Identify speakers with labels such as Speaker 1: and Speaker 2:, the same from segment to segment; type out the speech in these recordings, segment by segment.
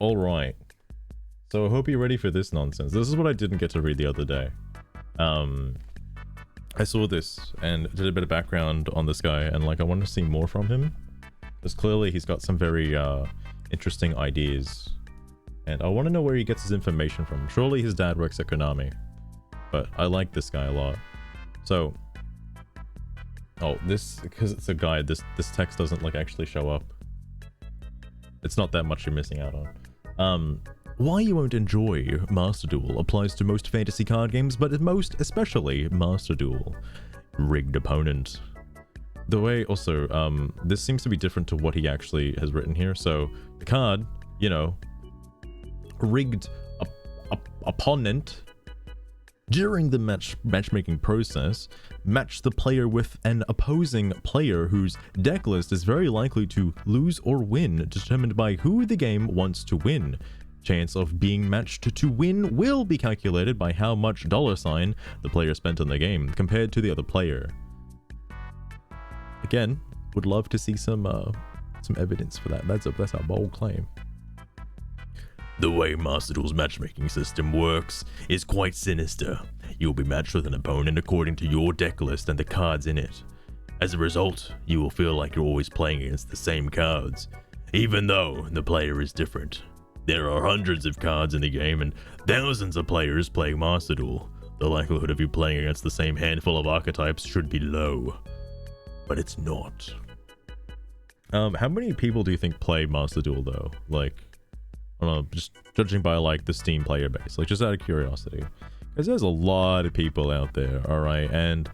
Speaker 1: Alright. So I hope you're ready for this nonsense. This is what I didn't get to read the other day. I saw this and did a bit of background on this guy, and like I want to see more from him. Because clearly he's got some very interesting ideas. And I want to know where he gets his information from. Surely his dad works at Konami. But I like this guy a lot. So... Oh, this... Because it's a guide, this text doesn't like actually show up. It's not that much you're missing out on. Why you won't enjoy Master Duel applies to most fantasy card games, but most especially Master Duel. Rigged opponent. The way also, this seems to be different to what he actually has written here. So the card, you know, rigged opponent. During the matchmaking process, match the player with an opposing player whose deck list is very likely to lose or win, determined by who the game wants to win. Chance of being matched to win will be calculated by how much $ the player spent on the game compared to the other player. Again, would love to see some evidence for that. That's a bold claim. The way Master Duel's matchmaking system works is quite sinister. You'll be matched with an opponent according to your deck list and the cards in it. As a result, you will feel like you're always playing against the same cards, even though the player is different. There are hundreds of cards in the game and thousands of players playing Master Duel. The likelihood of you playing against the same handful of archetypes should be low. But it's not. How many people do you think play Master Duel though? Like, I don't know, just judging by like the Steam player base, like just out of curiosity. Because there's a lot of people out there, alright? And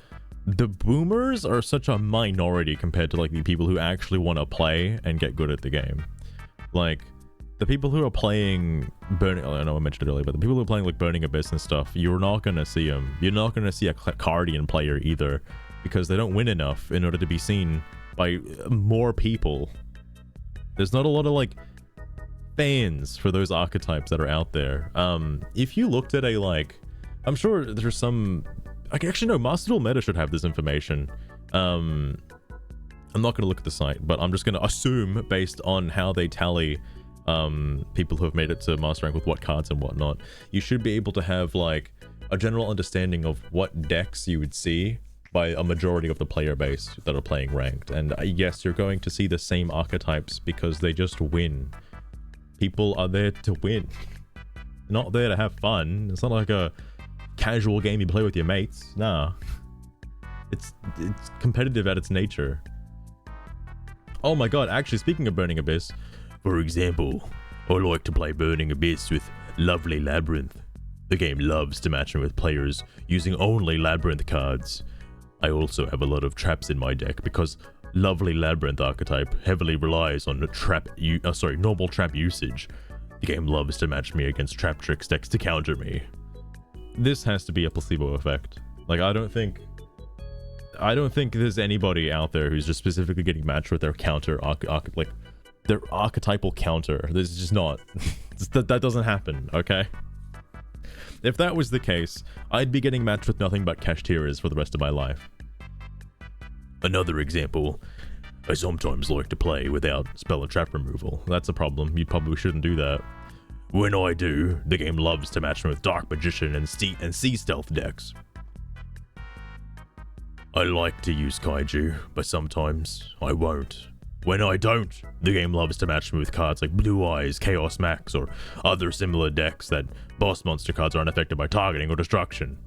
Speaker 1: the boomers are such a minority compared to like the people who actually want to play and get good at the game. Like, the people who are playing Burning... I know I mentioned it earlier, but the people who are playing like Burning Abyss and stuff, you're not going to see them. You're not going to see a Cardian player either, because they don't win enough in order to be seen by more people. There's not a lot of like fans for those archetypes that are out there. If you looked at a like... I'm sure there's some... Actually, no, Master Duel Meta should have this information. I'm not going to look at the site, but I'm just going to assume based on how they tally people who have made it to Master Rank with what cards and whatnot, you should be able to have like a general understanding of what decks you would see by a majority of the player base that are playing ranked. And yes, you're going to see the same archetypes because they just win. People are there to win, not there to have fun. It's not like a casual game you play with your mates. Nah, it's competitive at its nature. Oh my god, actually, speaking of Burning Abyss, for example, I like to play Burning Abyss with Lovely Labyrinth. The game loves to match me with players using only Labyrinth cards. I also have a lot of traps in my deck because Lovely Labyrinth archetype heavily relies on normal trap usage. The game loves to match me against Trap Tricks decks to counter me. This has to be a placebo effect. Like, I don't think there's anybody out there who's just specifically getting matched with their counter like their archetypal counter. This is just not that doesn't happen, okay? If that was the case, I'd be getting matched with nothing but Kashtiras for the rest of my life. Another example, I sometimes like to play without spell and trap removal. That's a problem. You probably shouldn't do that. When I do, the game loves to match me with Dark Magician and Sea Stealth decks. I like to use Kaiju, but sometimes I won't. When I don't, the game loves to match me with cards like Blue Eyes, Chaos Max, or other similar decks that boss monster cards aren't affected by targeting or destruction.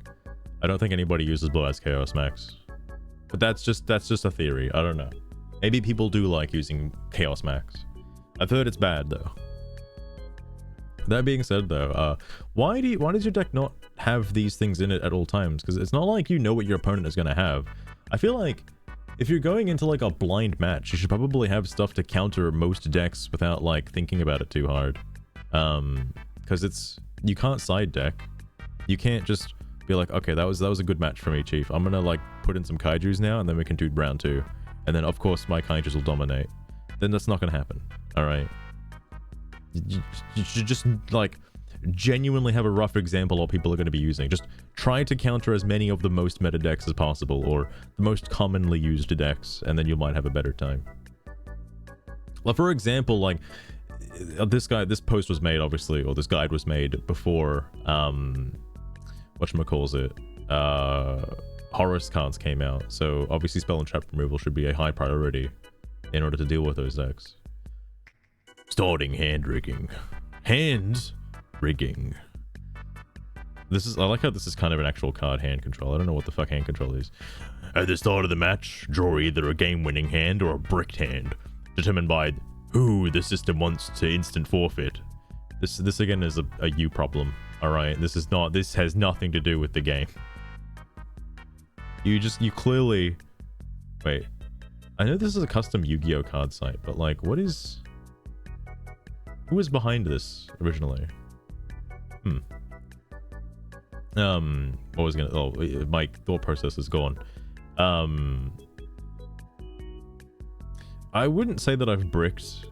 Speaker 1: I don't think anybody uses Blue Eyes Chaos Max. But that's just a theory, I don't know. Maybe people do like using Chaos Max. I've heard it's bad though. That being said though, why does your deck not have these things in it at all times? Because it's not like you know what your opponent is going to have. I feel like if you're going into like a blind match, you should probably have stuff to counter most decks without like thinking about it too hard. Because you can't side deck. You can't just be like, okay, that was a good match for me, Chief. I'm gonna like put in some kaijus now, and then we can do round 2. And then of course my kaijus will dominate. Then that's not gonna happen. All right. You should just like genuinely have a rough example of what people are going to be using. Just try to counter as many of the most meta decks as possible, or the most commonly used decks, and then you might have a better time. Well, for example, like this post was made, obviously, or this guide was made before, whatchamacallit, Horus cards came out. So obviously spell and trap removal should be a high priority in order to deal with those decks. Starting hand rigging. Hand rigging. I like how this is kind of an actual card, hand control. I don't know what the fuck hand control is. At the start of the match, draw either a game-winning hand or a bricked hand, determined by who the system wants to instant forfeit. This again is a you problem. All right, this has nothing to do with the game. You clearly, wait, I know this is a custom Yu-Gi-Oh card site, but like, who was behind this originally? What was my thought process is gone. I wouldn't say that I've bricked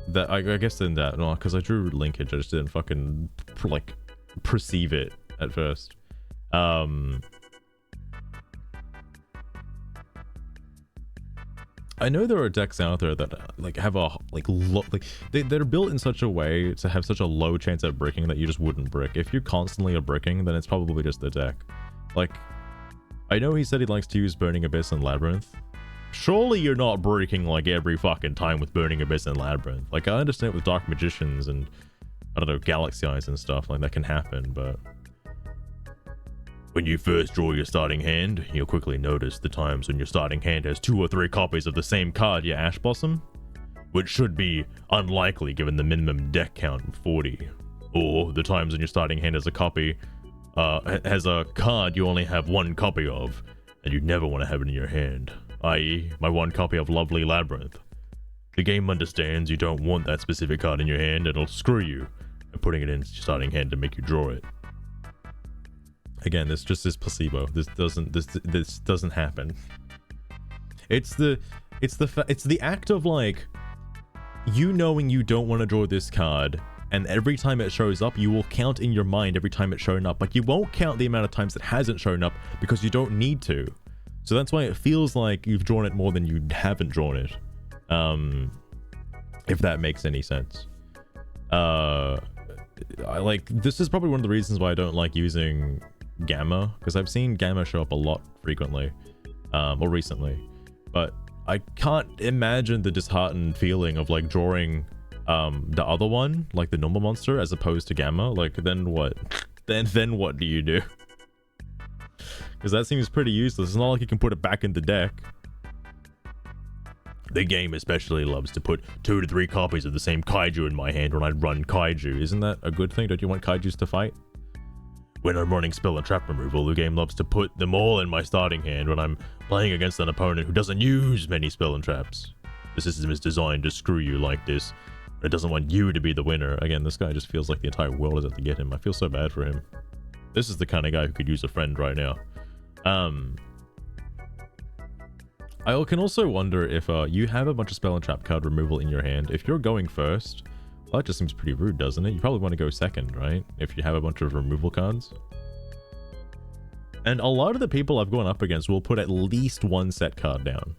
Speaker 1: that. I guess in that, no, because I drew linkage. I just didn't fucking like perceive it at first. I know there are decks out there that like have a they're built in such a way to have such a low chance at bricking that you just wouldn't brick. If you constantly are bricking, then it's probably just the deck. Like, I know he said he likes to use Burning Abyss and Labyrinth. Surely you're not breaking like every fucking time with Burning Abyss and Labyrinth. Like, I understand with Dark Magicians and, I don't know, Galaxy Eyes and stuff, like that can happen, but when you first draw your starting hand, you'll quickly notice the times when your starting hand has 2 or 3 copies of the same card, your Ash Blossom, which should be unlikely given the minimum deck count of 40. Or the times when your starting hand has a copy, has a card you only have 1 copy of, and you never want to have it in your hand, i.e. my 1 copy of Lovely Labyrinth. The game understands you don't want that specific card in your hand, and it'll screw you by putting it in your starting hand to make you draw it. Again, this just is placebo. This doesn't happen. It's the act of like you knowing you don't want to draw this card, and every time it shows up, you will count in your mind every time it's shown up, but you won't count the amount of times it hasn't shown up because you don't need to. So that's why it feels like you've drawn it more than you haven't drawn it. If that makes any sense. This is probably one of the reasons why I don't like using Gamma, because I've seen Gamma show up a lot frequently, or recently, but I can't imagine the disheartened feeling of like drawing the other one, like the normal monster, as opposed to Gamma. Like, then what? Then what do you do? Because that seems pretty useless. It's not like you can put it back in the deck. The game especially loves to put 2 to 3 copies of the same kaiju in my hand when I run kaiju. Isn't that a good thing? Don't you want kaijus to fight? When I'm running spell and trap removal, the game loves to put them all in my starting hand when I'm playing against an opponent who doesn't use many spell and traps. The system is designed to screw you like this. It doesn't want you to be the winner. Again, this guy just feels like the entire world is out to get him. I feel so bad for him. This is the kind of guy who could use a friend right now. I can also wonder if you have a bunch of spell and trap card removal in your hand. If you're going first, well, that just seems pretty rude, doesn't it? You probably want to go second, right? If you have a bunch of removal cards. And a lot of the people I've gone up against will put at least 1 set card down.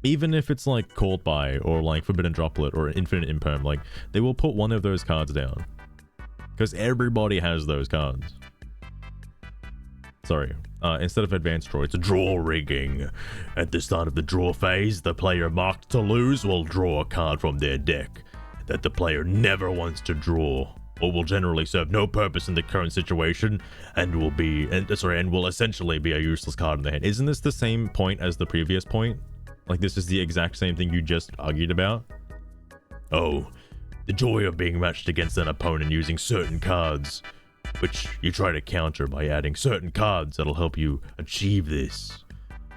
Speaker 1: Even if it's like Called By, or like Forbidden Droplet, or Infinite Imperm, like, they will put one of those cards down. Because everybody has those cards. Sorry. Instead of advanced draw, it's draw rigging. At the start of the draw phase, the player marked to lose will draw a card from their deck that the player never wants to draw, or will generally serve no purpose in the current situation, and will essentially be a useless card in the hand. Isn't this the same point as the previous point? Like, this is the exact same thing you just argued about? Oh, the joy of being matched against an opponent using certain cards, which you try to counter by adding certain cards that'll help you achieve this,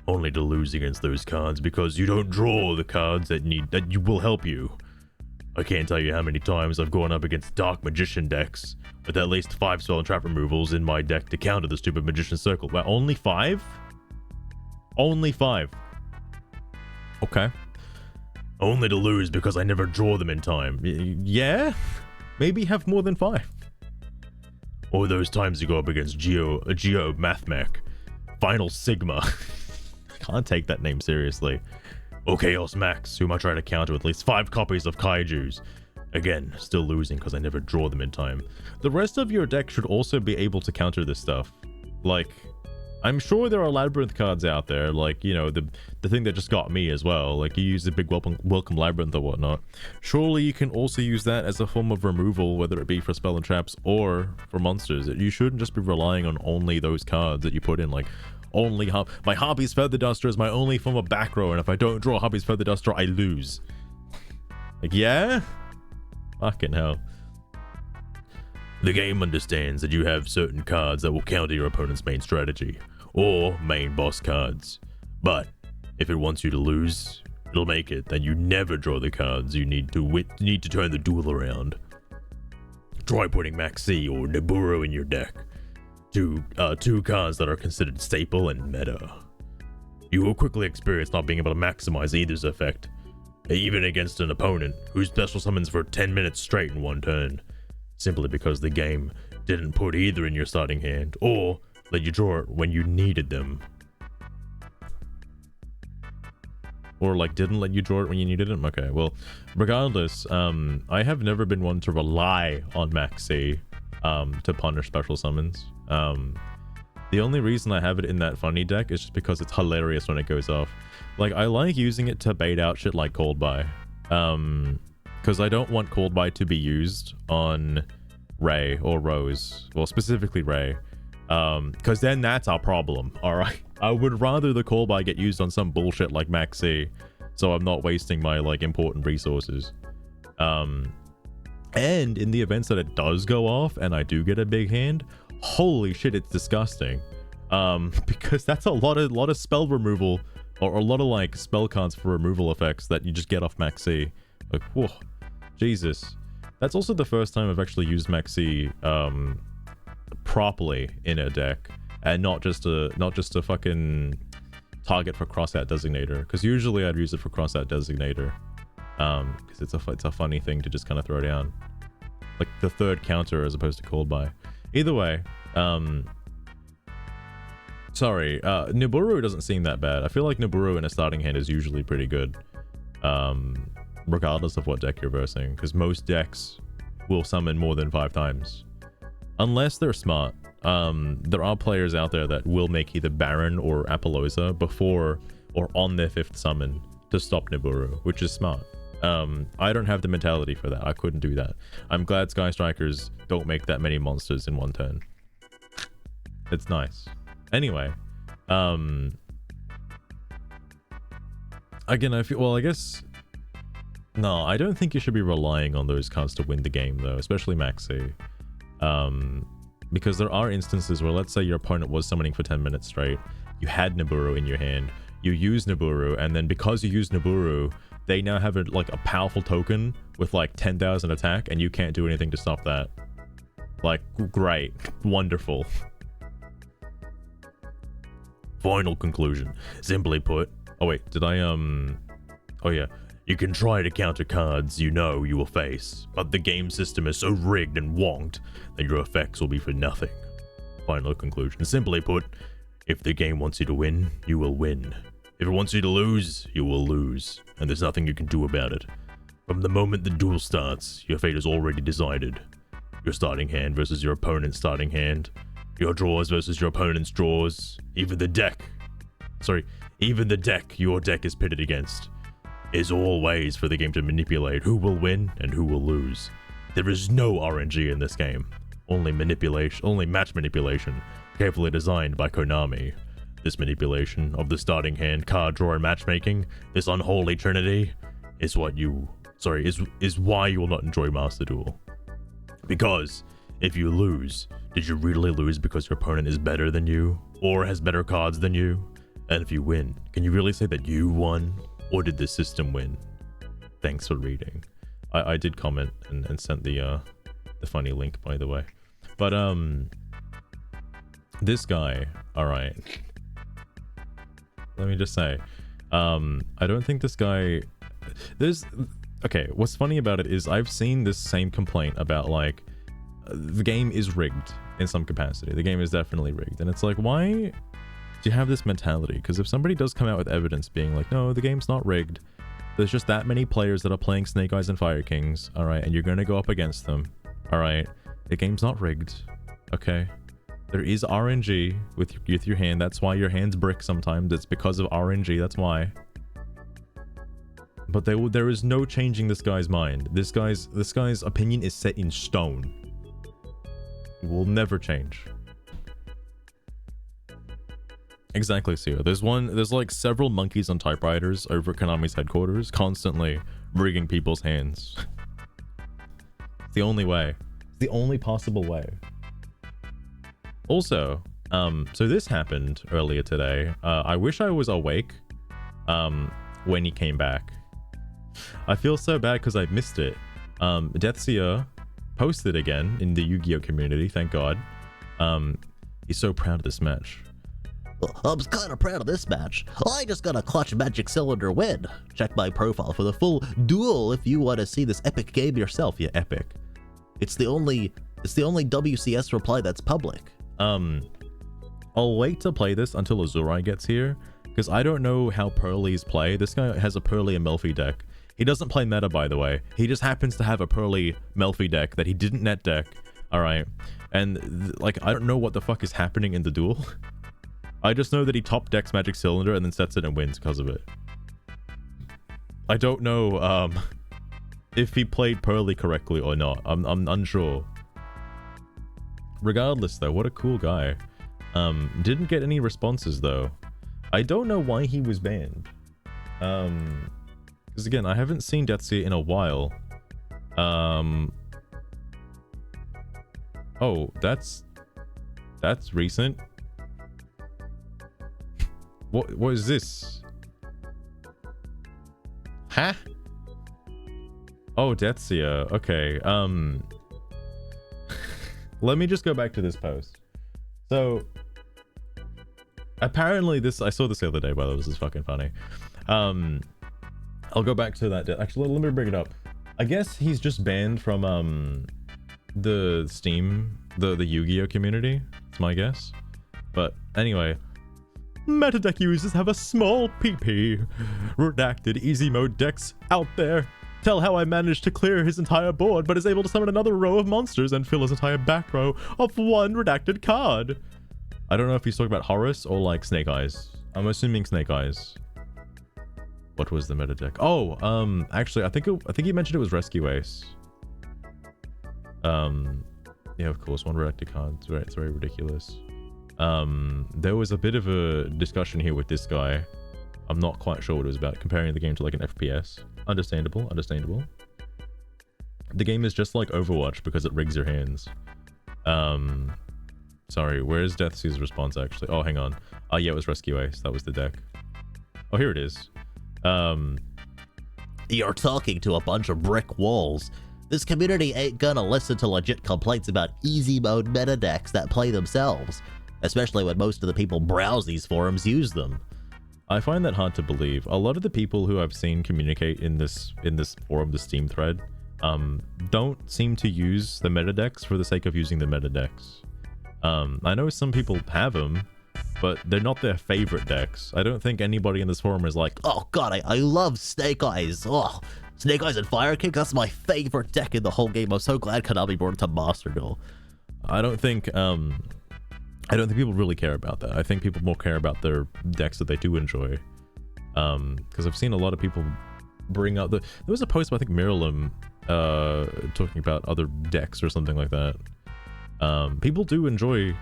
Speaker 1: only to lose against those cards because you don't draw the cards that will help you. I can't tell you how many times I've gone up against Dark Magician decks with at least 5 spell and trap removals in my deck to counter the stupid Magician Circle. Well, only 5? Only 5. Okay. Only to lose because I never draw them in time. Yeah? Maybe have more than 5. Or those times you go up against Geo Mathmech, Final Sigma. I can't take that name seriously. Or Chaos Max, whom I try to counter with at least 5 copies of Kaijus. Again, still losing because I never draw them in time. The rest of your deck should also be able to counter this stuff. Like, I'm sure there are Labyrinth cards out there, like, you know, the thing that just got me as well. Like, you use the big welcome Labyrinth or whatnot. Surely you can also use that as a form of removal, whether it be for spell and traps or for monsters. You shouldn't just be relying on only those cards that you put in, like, only my Harpy's Feather Duster is my only form of back row, and if I don't draw Harpy's Feather Duster, I lose. Like, yeah? Fucking hell. The game understands that you have certain cards that will counter your opponent's main strategy, or main boss cards. But, if it wants you to lose, it'll make it that you never draw the cards you need to turn the duel around. Try putting Maxi or Nibiru in your deck. Two cards that are considered staple and meta. You will quickly experience not being able to maximize either's effect, even against an opponent who special summons for 10 minutes straight in one turn, simply because the game didn't put either in your starting hand, or let you draw it when you needed them. Or, like, didn't let you draw it when you needed them? Okay, well, regardless, I have never been one to rely on Maxi to punish special summons. The only reason I have it in that funny deck is just because it's hilarious when it goes off. Like, I like using it to bait out shit like Cold Buy. Because I don't want Cold Buy to be used on Ray or Rose. Well, specifically Ray. Because then that's our problem, alright? I would rather the Cold Buy get used on some bullshit like Maxi, so I'm not wasting my, like, important resources. And in the events that it does go off and I do get a big hand, holy shit, it's disgusting. Because that's a lot of spell removal, or a lot of, like, spell cards for removal effects that you just get off Maxi. Like, whoa, Jesus. That's also the first time I've actually used Maxi properly in a deck, and not just a fucking target for cross-out designator. Because usually I'd use it for cross-out designator, because it's a funny thing to just kind of throw down, like the third counter as opposed to Cold Buy. Either way, sorry, Nibiru doesn't seem that bad. I feel like Nibiru in a starting hand is usually pretty good, regardless of what deck you're versing, because most decks will summon more than 5 times. Unless they're smart. There are players out there that will make either Baron or Apollousa before or on their 5th summon to stop Nibiru, which is smart. I don't have the mentality for that. I couldn't do that. I'm glad Sky Strikers don't make that many monsters in one turn. It's nice. Anyway, again, I feel, well, I guess, no, I don't think you should be relying on those cards to win the game, though, especially Maxi. Because there are instances where, let's say your opponent was summoning for 10 minutes straight, you had Nibiru in your hand, you use Nibiru, and then because you use Nibiru, they now have a powerful token with like 10,000 attack, and you can't do anything to stop that. Like, great, wonderful. Final conclusion. Simply put, oh wait, did I oh yeah. You can try to counter cards you know you will face, but the game system is so rigged and wonked that your effects will be for nothing. Final conclusion. Simply put, if the game wants you to win, you will win. If it wants you to lose, you will lose, and there's nothing you can do about it. From the moment the duel starts, your fate is already decided. Your starting hand versus your opponent's starting hand, your draws versus your opponent's draws, even the deck your deck is pitted against, is all ways for the game to manipulate who will win and who will lose. There is no RNG in this game, only match manipulation, carefully designed by Konami. This manipulation of the starting hand, card draw, and matchmaking, this unholy trinity, is why you will not enjoy Master Duel. Because if you lose, did you really lose because your opponent is better than you, or has better cards than you? And if you win, can you really say that you won, or did the system win? Thanks for reading. I did comment and sent the funny link, by the way. But this guy, all right. Let me just say, I don't think this guy. Okay, what's funny about it is I've seen this same complaint about, like, the game is rigged in some capacity. The game is definitely rigged, and it's like, why do you have this mentality? Because if somebody does come out with evidence being like, no, the game's not rigged, There's just that many players that are playing Snake Eyes and Fire Kings, all right, and you're going to go up against them, all right? The game's not rigged, okay? There is RNG with your hand. That's why your hands brick sometimes. It's because of RNG, that's why. But there is no changing this guy's mind. This guy's opinion is set in stone. It will never change. Exactly, Sio. There's like several monkeys on typewriters over at Konami's headquarters, constantly rigging people's hands. It's the only way. It's the only possible way. Also, so this happened earlier today. I wish I was awake when he came back. I feel so bad because I missed it. Deathseer posted again in the Yu-Gi-Oh community, thank God. He's so proud of this match.
Speaker 2: I'm kind of proud of this match. I just got a clutch magic cylinder win. Check my profile for the full duel if you want to see this epic game yourself. Yeah, epic. It's the only WCS reply that's public.
Speaker 1: I'll wait to play this until Azurai gets here, because I don't know how Pearlies play. This guy has a Pearly and Melfi deck. He doesn't play meta, by the way. He just happens to have a Pearly Melfi deck that he didn't net deck. Alright. And, like, I don't know what the fuck is happening in the duel. I just know that he top decks Magic Cylinder and then sets it and wins because of it. I don't know, if he played Pearly correctly or not. I'm unsure. Regardless, though, what a cool guy. Didn't get any responses, though. I don't know why he was banned. Because again, I haven't seen Deathseer in a while. Oh, that's recent. What is this? Huh? Oh, Deathseer. Okay. Let me just go back to this post. So apparently I saw this the other day, by the way. This is fucking funny. I'll go back to that. Actually, let me bring it up. I guess he's just banned from the Steam, the Yu-Gi-Oh community. It's my guess. But anyway, meta deck users have a small PP. Redacted easy mode decks out there. Tell how I managed to clear his entire board, but is able to summon another row of monsters and fill his entire back row of one redacted card. I don't know if he's talking about Horus or like Snake Eyes. I'm assuming Snake Eyes. What was the meta deck? Oh, actually, I think he mentioned it was Rescue Ace. Yeah, of course, one redacted card. It's very ridiculous. There was a bit of a discussion here with this guy. I'm not quite sure what it was about, comparing the game to like an FPS. Understandable. The game is just like Overwatch because it rigs your hands. Sorry, where's Deathseer's response actually? Oh, hang on. Oh yeah, it was Rescue Ace. That was the deck. Oh, here it is.
Speaker 2: You're talking to a bunch of brick walls. This community ain't gonna listen to legit complaints about easy mode meta decks that play themselves, especially when most of the people browse these forums use them.
Speaker 1: I find that hard to believe. A lot of the people who I've seen communicate in this forum, the Steam thread, don't seem to use the meta decks for the sake of using the meta decks. I know some people have them, but they're not their favorite decks. I don't think anybody in this forum is like,
Speaker 2: oh god, I love Snake Eyes. Oh, Snake Eyes and Fire King, that's my favorite deck in the whole game. I'm so glad Konami brought it to Master Duel.
Speaker 1: I don't think people really care about that. I think people more care about their decks that they do enjoy. Because I've seen a lot of people bring up there was a post by, I think, Miralim talking about other decks or something like that. People do enjoy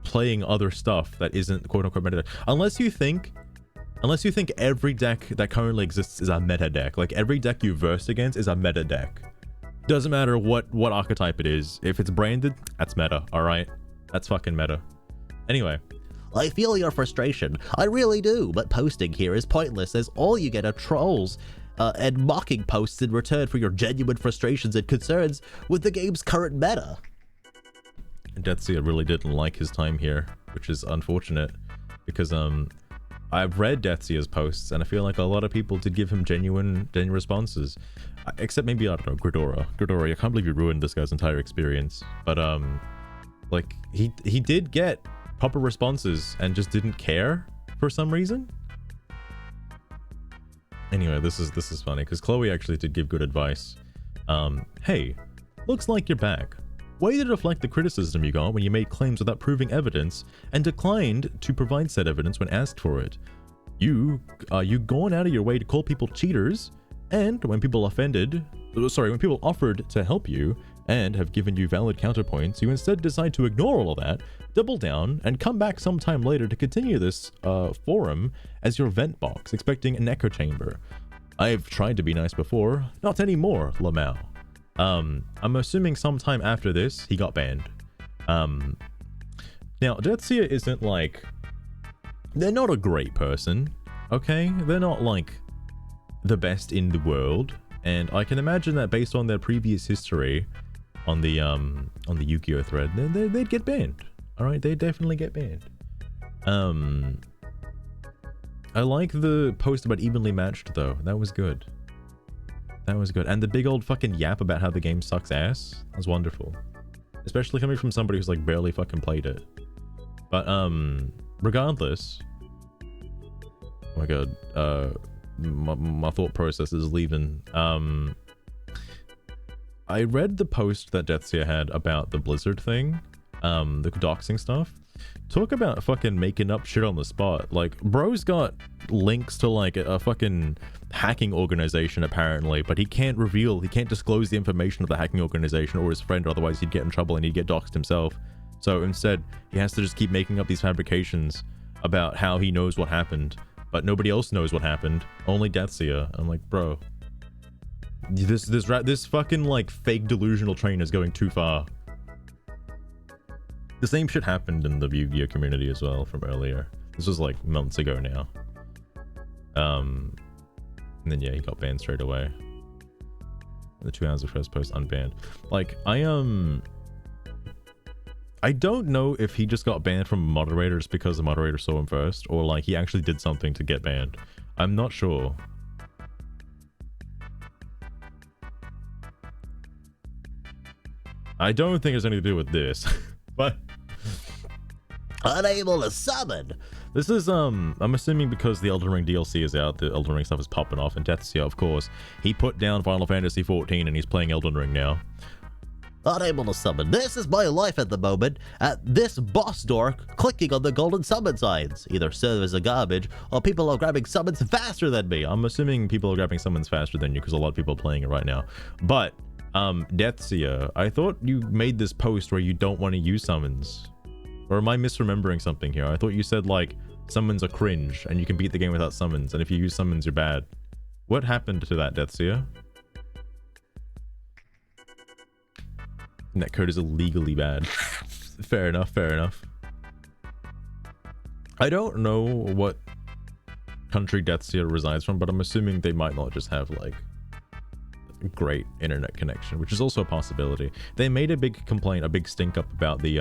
Speaker 1: playing other stuff that isn't quote-unquote meta deck. Unless you think every deck that currently exists is a meta deck. Like, every deck you verse against is a meta deck. Doesn't matter what archetype it is. If it's branded, that's meta, alright? That's fucking meta. Anyway.
Speaker 2: I feel your frustration. I really do, but posting here is pointless as all you get are trolls and mocking posts in return for your genuine frustrations and concerns with the game's current meta.
Speaker 1: Deathseer really didn't like his time here, which is unfortunate, because I've read Deathseer's posts and I feel like a lot of people did give him genuine responses, except maybe, I don't know, Gridora, I can't believe you ruined this guy's entire experience. But like he did get proper responses and just didn't care for some reason. Anyway, this is funny because Chloe actually did give good advice. Hey, looks like you're back. Way to deflect the criticism you got when you made claims without proving evidence and declined to provide said evidence when asked for it. You gone out of your way to call people cheaters, and when people offered to help you and have given you valid counterpoints, you instead decide to ignore all of that, double down, and come back sometime later to continue this forum as your vent box, expecting an echo chamber. I've tried to be nice before, not anymore, Lamau. I'm assuming sometime after this, he got banned. Now, Deathseer isn't like... They're not a great person, okay? They're not like the best in the world, and I can imagine that based on their previous history on the Yu-Gi-Oh thread, they'd get banned. All right, they definitely get banned. I like the post about evenly matched though. That was good. That was good. And the big old fucking yap about how the game sucks ass. That was wonderful. Especially coming from somebody who's like barely fucking played it. But regardless. Oh my god. My thought process is leaving. I read the post that Deathseer had about the Blizzard thing. The doxing stuff. Talk about fucking making up shit on the spot. Like, bro's got links to like a fucking hacking organization apparently, but he can't disclose the information of the hacking organization or his friend, otherwise he'd get in trouble and he'd get doxed himself. So instead, he has to just keep making up these fabrications about how he knows what happened, but nobody else knows what happened. Only Deathseer. I'm like, bro, this fucking like fake delusional train is going too far. The same shit happened in the Yu-Gi-Oh community as well from earlier. This was like months ago now. And then yeah, he got banned straight away. The 2 hours of first post unbanned. Like, I don't know if he just got banned from moderators because the moderator saw him first, or like he actually did something to get banned. I'm not sure. I don't think it's anything to do with this. But
Speaker 2: unable to summon.
Speaker 1: This is I'm assuming because the Elden Ring DLC is out, the Elden Ring stuff is popping off, and Deathseer, of course, he put down Final Fantasy 14 and he's playing Elden Ring now.
Speaker 2: Unable to summon. This is my life at the moment. At this boss dork clicking on the golden summon signs. Either servers are garbage or people are grabbing summons faster than me.
Speaker 1: I'm assuming people are grabbing summons faster than you because a lot of people are playing it right now. But Deathseer, I thought you made this post where you don't want to use summons. Or am I misremembering something here? I thought you said like summons are cringe and you can beat the game without summons, and if you use summons you're bad. What happened to that, Deathseer? Netcode is illegally bad. Fair enough, fair enough. I don't know what country Deathseer resides from, but I'm assuming they might not just have like great internet connection, which is also a possibility. They made a big complaint, a big stink up about the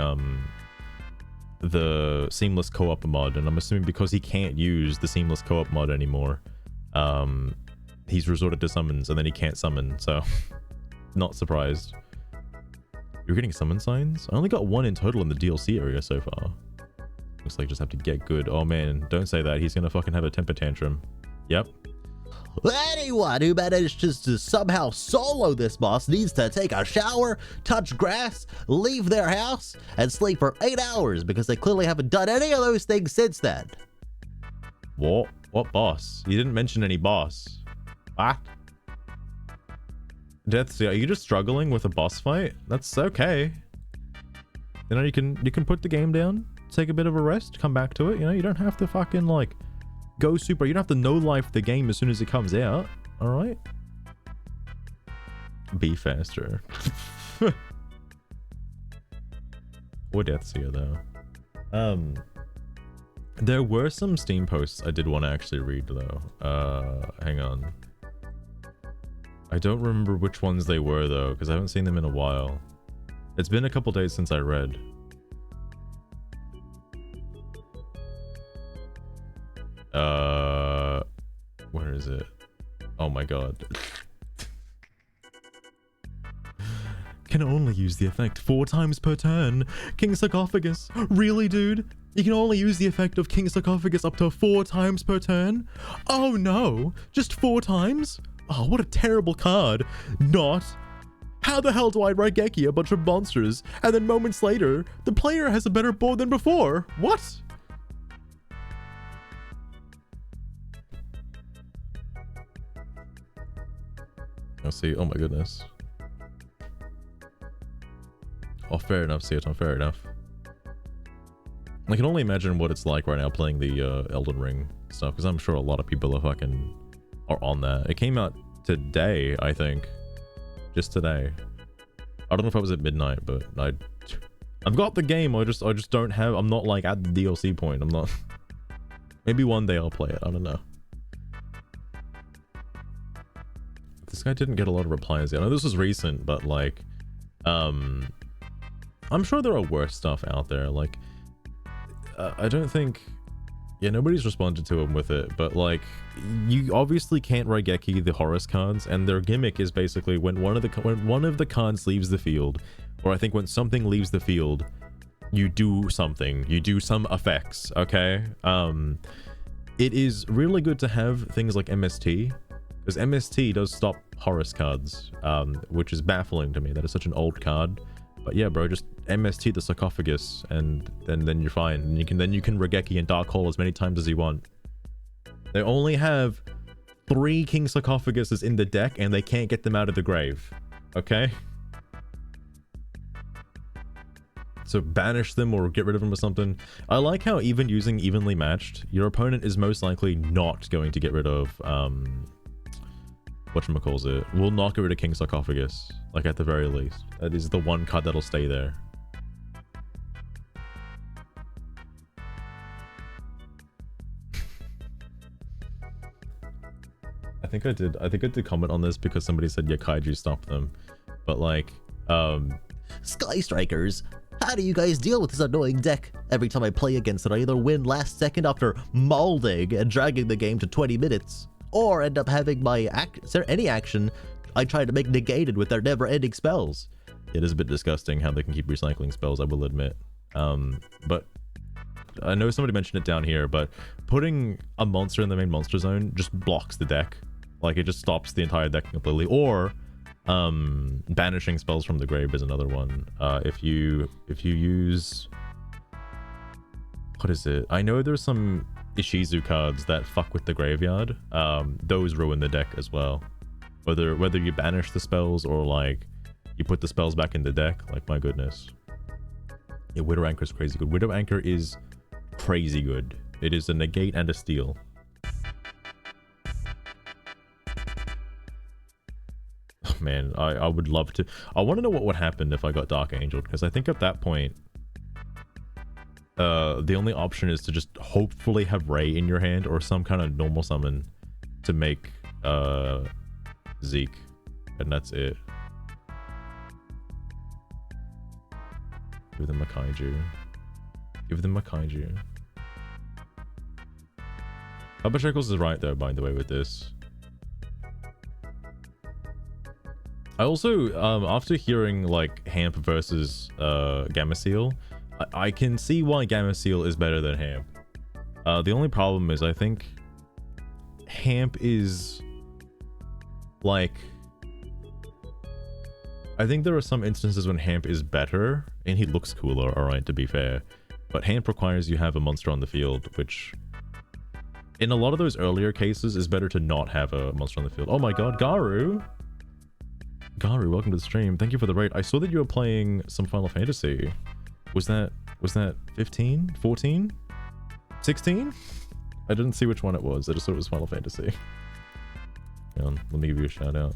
Speaker 1: seamless co-op mod, and I'm assuming because he can't use the seamless co-op mod anymore, he's resorted to summons, and then he can't summon, so not surprised. You're getting summon signs? I only got one in total in the DLC area so far. Looks like I just have to get good. Oh man, don't say that. He's gonna fucking have a temper tantrum. Yep.
Speaker 2: Anyone who manages to somehow solo this boss needs to take a shower, touch grass, leave their house, and sleep for 8 hours because they clearly haven't done any of those things since then.
Speaker 1: What? What boss? You didn't mention any boss. What? Deathseer, are you just struggling with a boss fight? That's okay. You know, you can put the game down, take a bit of a rest, come back to it. You know, you don't have to fucking like go super. You don't have to no life the game as soon as it comes out. All right. Be faster. Or Deathseer though. There were some Steam posts I did want to actually read though. Hang on. I don't remember which ones they were though, because I haven't seen them in a while. It's been a couple days since I read. Where is it? Oh my god. Can only use the effect 4 times per turn. King Sarcophagus. Really, dude? You can only use the effect of King Sarcophagus up to 4 times per turn. Oh no, just 4 times? Oh, what a terrible card. Not. How the hell do I Raigeki a bunch of monsters, and then moments later, the player has a better board than before? What? Let's see. Oh my goodness. Oh, fair enough, Seething, fair enough. I can only imagine what it's like right now playing the Elden Ring stuff, because I'm sure a lot of people are on that. It came out today, I think. Just today. I don't know if I was at midnight, but I've got the game. I just don't have. I'm not like at the DLC point. I'm not. Maybe one day I'll play it. I don't know. This guy didn't get a lot of replies yet. I know this was recent, but like, I'm sure there are worse stuff out there. Like, I don't think. Yeah, nobody's responded to him with it, but like, you obviously can't Raigeki the Horus cards, and their gimmick is basically when one of the cards leaves the field, or I think when something leaves the field, you do something, you do some effects, okay? It is really good to have things like MST, because MST does stop Horus cards, which is baffling to me. That is such an old card. But yeah, bro, just MST the sarcophagus, and then you're fine. And you can Raigeki and Dark Hole as many times as you want. They only have 3 King Sarcophaguses in the deck, and they can't get them out of the grave. Okay? So banish them or get rid of them or something. I like how even using evenly matched, your opponent is most likely not going to get rid of whatchamacallit, will not get rid of King Sarcophagus, like at the very least. That is the one card that'll stay there. I think I did comment on this because somebody said, yeah, Kaiju stopped them. But like,
Speaker 2: Sky Strikers, how do you guys deal with this annoying deck? Every time I play against it, I either win last second after molding and dragging the game to 20 minutes, or end up having my any action I try to make negated with their never-ending spells.
Speaker 1: It is a bit disgusting how they can keep recycling spells, I will admit. But I know somebody mentioned it down here, but putting a monster in the main monster zone just blocks the deck. Like, it just stops the entire deck completely. Or banishing spells from the grave is another one. If you use, what is it? I know there's some Ishizu cards that fuck with the graveyard. Those ruin the deck as well. Whether you banish the spells or like you put the spells back in the deck, like, my goodness. Yeah, Widow Anchor is crazy good. Widow Anchor is crazy good. It is a negate and a steal. Oh, man, I would love to. I want to know what would happen if I got Dark Angel, because I think at that point, the only option is to just hopefully have Ray in your hand or some kind of normal summon to make Zeke, and that's it. Give them a Kaiju. Give them a Kaiju. Papa Shekels is right though, by the way, with this. I also, after hearing like Hamp versus Gameciel, I can see why Gameciel is better than Hamp. The only problem is I think Hamp is like, I think there are some instances when Hamp is better and he looks cooler, alright, to be fair, but Hamp requires you have a monster on the field, which in a lot of those earlier cases is better to not have a monster on the field. Oh my god, Garu, welcome to the stream. Thank you for the raid. I saw that you were playing some Final Fantasy. Was that 15? 14? 16? I didn't see which one it was. I just thought it was Final Fantasy. Hang on, let me give you a shout out.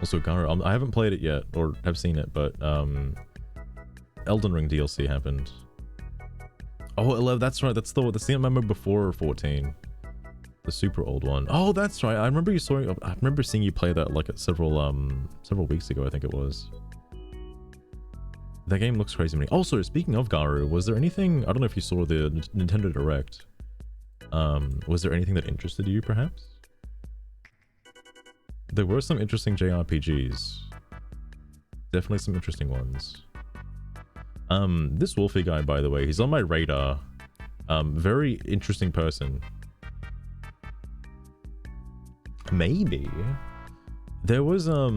Speaker 1: Also, Garu, I haven't played it yet, or have seen it, but Elden Ring DLC happened. Oh, 11, that's right. That's the MMO before 14. The super old one. Oh, that's right. I remember seeing you play that like several weeks ago, I think it was. That game looks crazy to me. Also, speaking of Garu, was there anything, I don't know if you saw the Nintendo Direct. Was there anything that interested you, perhaps? There were some interesting JRPGs. Definitely some interesting ones. This Wolfie guy, by the way, he's on my radar. Very interesting person. Maybe there was a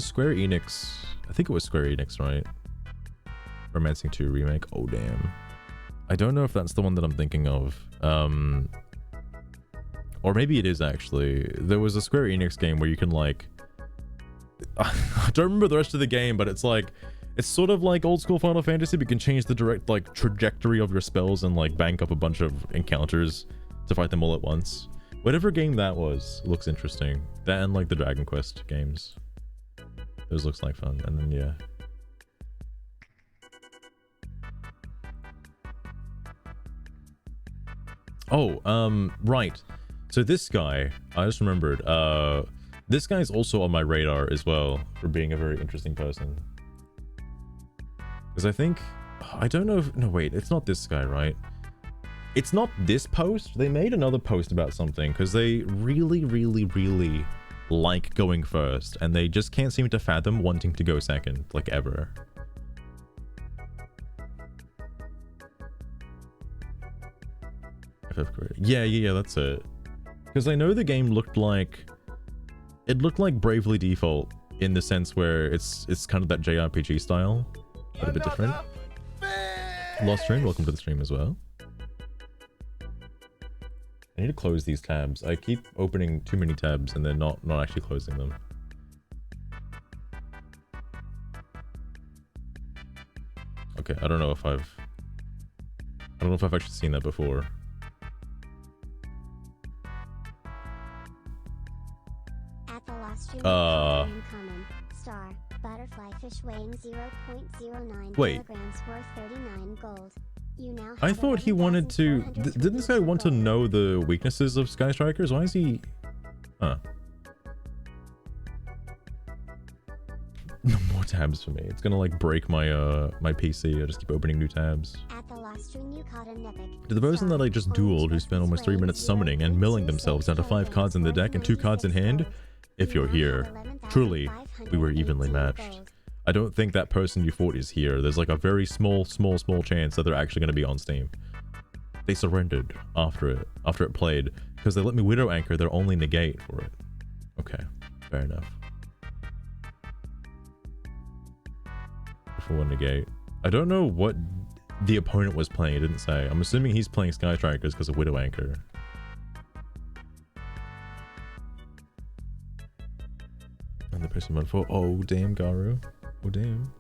Speaker 1: Square Enix, I think it was Square Enix, right? Romancing 2 remake. Oh damn. I don't know if that's the one that I'm thinking of. Or maybe it is actually. There was a Square Enix game where you can like I don't remember the rest of the game, but it's like it's sort of like old school Final Fantasy, but you can change the direct like trajectory of your spells and like bank up a bunch of encounters to fight them all at once. Whatever game that was looks interesting. That and like the Dragon Quest games. Those looks like fun. And then yeah. Oh, right. So this guy, I just remembered, this guy's also on my radar as well for being a very interesting person. Because I think, I don't know if, no wait, it's not this guy, right? It's not this post. They made another post about something because they really like going first and they just can't seem to fathom wanting to go second, like ever. Yeah, that's it. Because I know the game looked like Bravely Default in the sense where it's kind of that JRPG style, but a bit different. Lost Train, welcome to the stream as well. I need to close these tabs. I keep opening too many tabs and then not actually closing them. Okay, I don't know if I've actually seen that before.
Speaker 3: Star butterfly fish weighing 0.09
Speaker 1: Wait.
Speaker 3: kilograms worth 39 gold. You now
Speaker 1: I
Speaker 3: have
Speaker 1: thought he wanted to. Didn't this guy want to know the weaknesses of Sky Strikers? Why is he? Huh. No more tabs for me. It's gonna like break my my PC. I just keep opening new tabs.
Speaker 3: At the last stream you caught an epic.
Speaker 1: To the person that I just dueled, who spent almost 3 minutes summoning and milling themselves down to 5 cards in the deck and 2 cards in hand, if you're here, truly, we were evenly matched. I don't think that person you fought is here. There's like a very small chance that they're actually going to be on Steam. They surrendered after it played because they let me Widow Anchor their only negate for it. Okay, fair enough. For one negate. I don't know what the opponent was playing. It didn't say. I'm assuming he's playing Sky Strikers because of Widow Anchor. And the person went for, oh damn, Garu. Oh damn.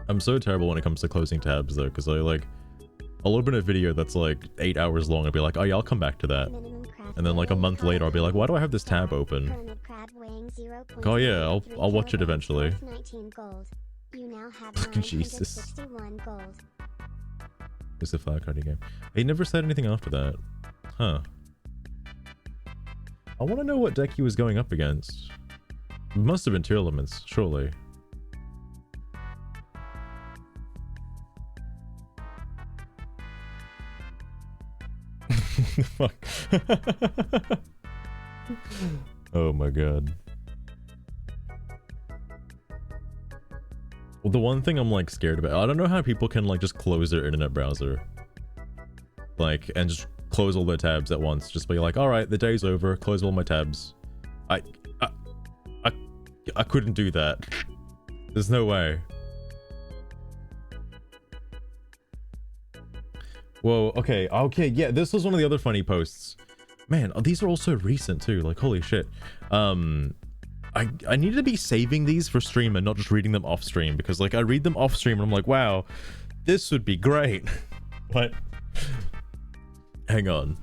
Speaker 1: I'm so terrible when it comes to closing tabs though, because I'll open a video that's like 8 hours long and be like, oh yeah, I'll come back to that. And then like a month later I'll be like, why do I have this tab open? Like, oh yeah, I'll watch it eventually. Fucking Jesus. It's a flag carding game. He never said anything after that. Huh. I want to know what deck he was going up against. It must have been Tier Elements, surely. Fuck. Oh my god. Well, the one thing I'm like scared about, I don't know how people can like just close their internet browser. Like, and just close all their tabs at once. Just be like, all right, the day's over, close all my tabs. I couldn't do that. There's no way. Whoa, okay, yeah, this was one of the other funny posts. Man, these are all so recent too, like holy shit. I need to be saving these for stream and not just reading them off stream, because like I read them off stream and I'm like, wow, this would be great. But hang on.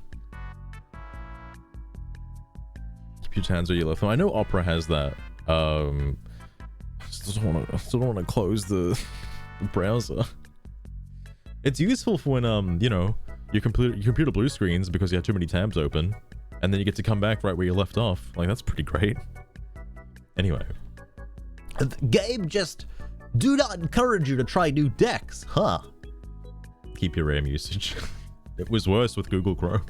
Speaker 1: Keep your hands where you left them. I know Opera has that. I still don't want to close the browser. It's useful for when you know, your computer blue screens because you have too many tabs open, and then you get to come back right where you left off. Like, that's pretty great. Anyway,
Speaker 2: Gabe just do not encourage you to try new decks, huh?
Speaker 1: Keep your RAM usage. It was worse with Google Chrome.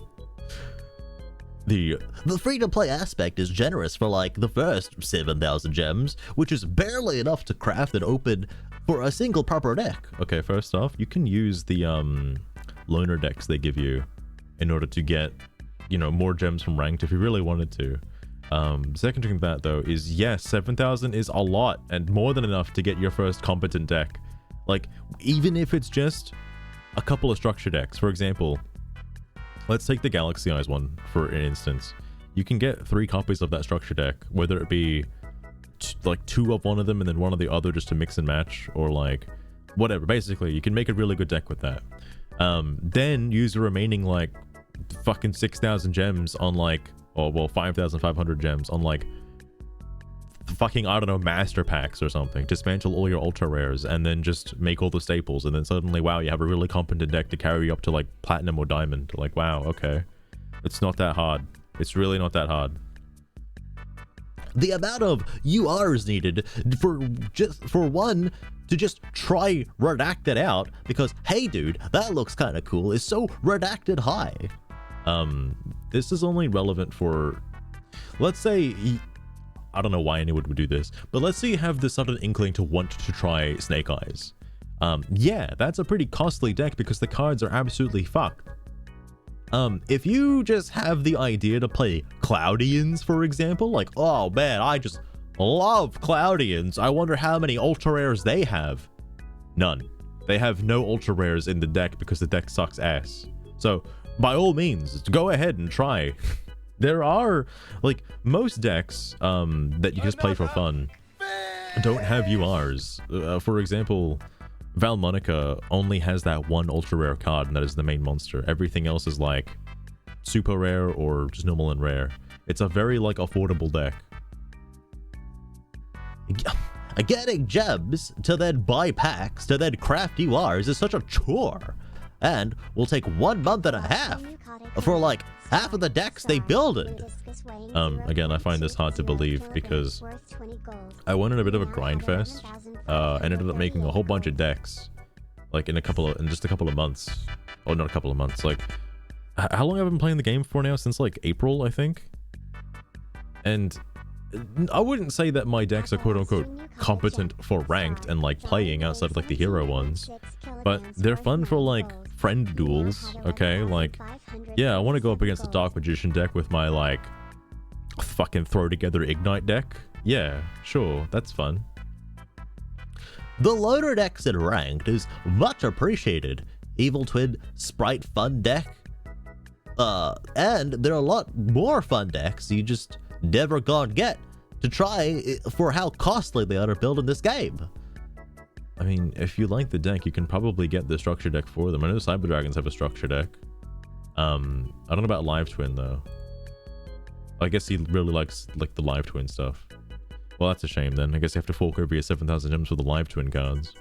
Speaker 2: The free-to-play aspect is generous for like the first 7,000 gems, which is barely enough to craft and open for a single proper deck.
Speaker 1: Okay, first off, you can use the loner decks they give you in order to get, you know, more gems from ranked if you really wanted to. Second thing to that though is, yes, 7,000 is a lot and more than enough to get your first competent deck. Like, even if it's just a couple of structure decks. For example, let's take the Galaxy Eyes one for an instance. You can get 3 copies of that structure deck, whether it be like 2 of one of them and then 1 of the other just to mix and match, or like whatever. Basically, you can make a really good deck with that. Then use the remaining like fucking 6,000 gems on like, or well, 5,500 gems on like fucking, I don't know, master packs or something. Dismantle all your ultra rares and then just make all the staples, and then suddenly, wow, you have a really competent deck to carry you up to like platinum or diamond. Like, wow, okay, it's not that hard. It's really not that hard.
Speaker 2: The amount of URs needed for one to just try redact it out because, hey dude, that looks kind of cool, is so redacted high. This is only relevant for, let's say, I don't know why anyone would do this, but let's say you have the sudden inkling to want to try Snake Eyes. Yeah, that's a pretty costly deck because the cards are absolutely fucked. If you just have the idea to play Cloudians, for example, like, oh man, I just love Cloudians, I wonder how many ultra rares they have. None. They have no ultra rares in the deck because the deck sucks ass. So by all means, go ahead and try. There are, like, most decks that you just play for fun don't have URs. For example, Valmonica only has that 1 ultra rare card, and that is the main monster. Everything else is like super rare or just normal and rare. It's a very like affordable deck. Getting gems to then buy packs to then craft URs is such a chore, and will take 1 month and a half for like half of the decks they builded.
Speaker 1: Again, I find this hard to believe because I went on a bit of a grind fest. Ended up making a whole bunch of decks, like in just a couple of months. Oh, not a couple of months. Like, how long have I been playing the game for now? Since like April, I think. And I wouldn't say that my decks are quote unquote competent for ranked and like playing outside of like the hero ones, but they're fun for like friend duels. Okay, like, yeah, I want to go up against the Dark Magician deck with my like fucking throw together Ignite deck. Yeah, sure, that's fun.
Speaker 2: The loader decks in ranked is much appreciated. Evil Twin Sprite fun deck. And there are a lot more fun decks you just never gonna get to try for how costly they are to build in this game.
Speaker 1: I mean, if you like the deck, you can probably get the structure deck for them. I know Cyber Dragons have a structure deck. I don't know about Live Twin though. I guess he really likes like the Live Twin stuff. Well, that's a shame then. I guess you have to fork over your 7,000 gems for the Live Twin cards.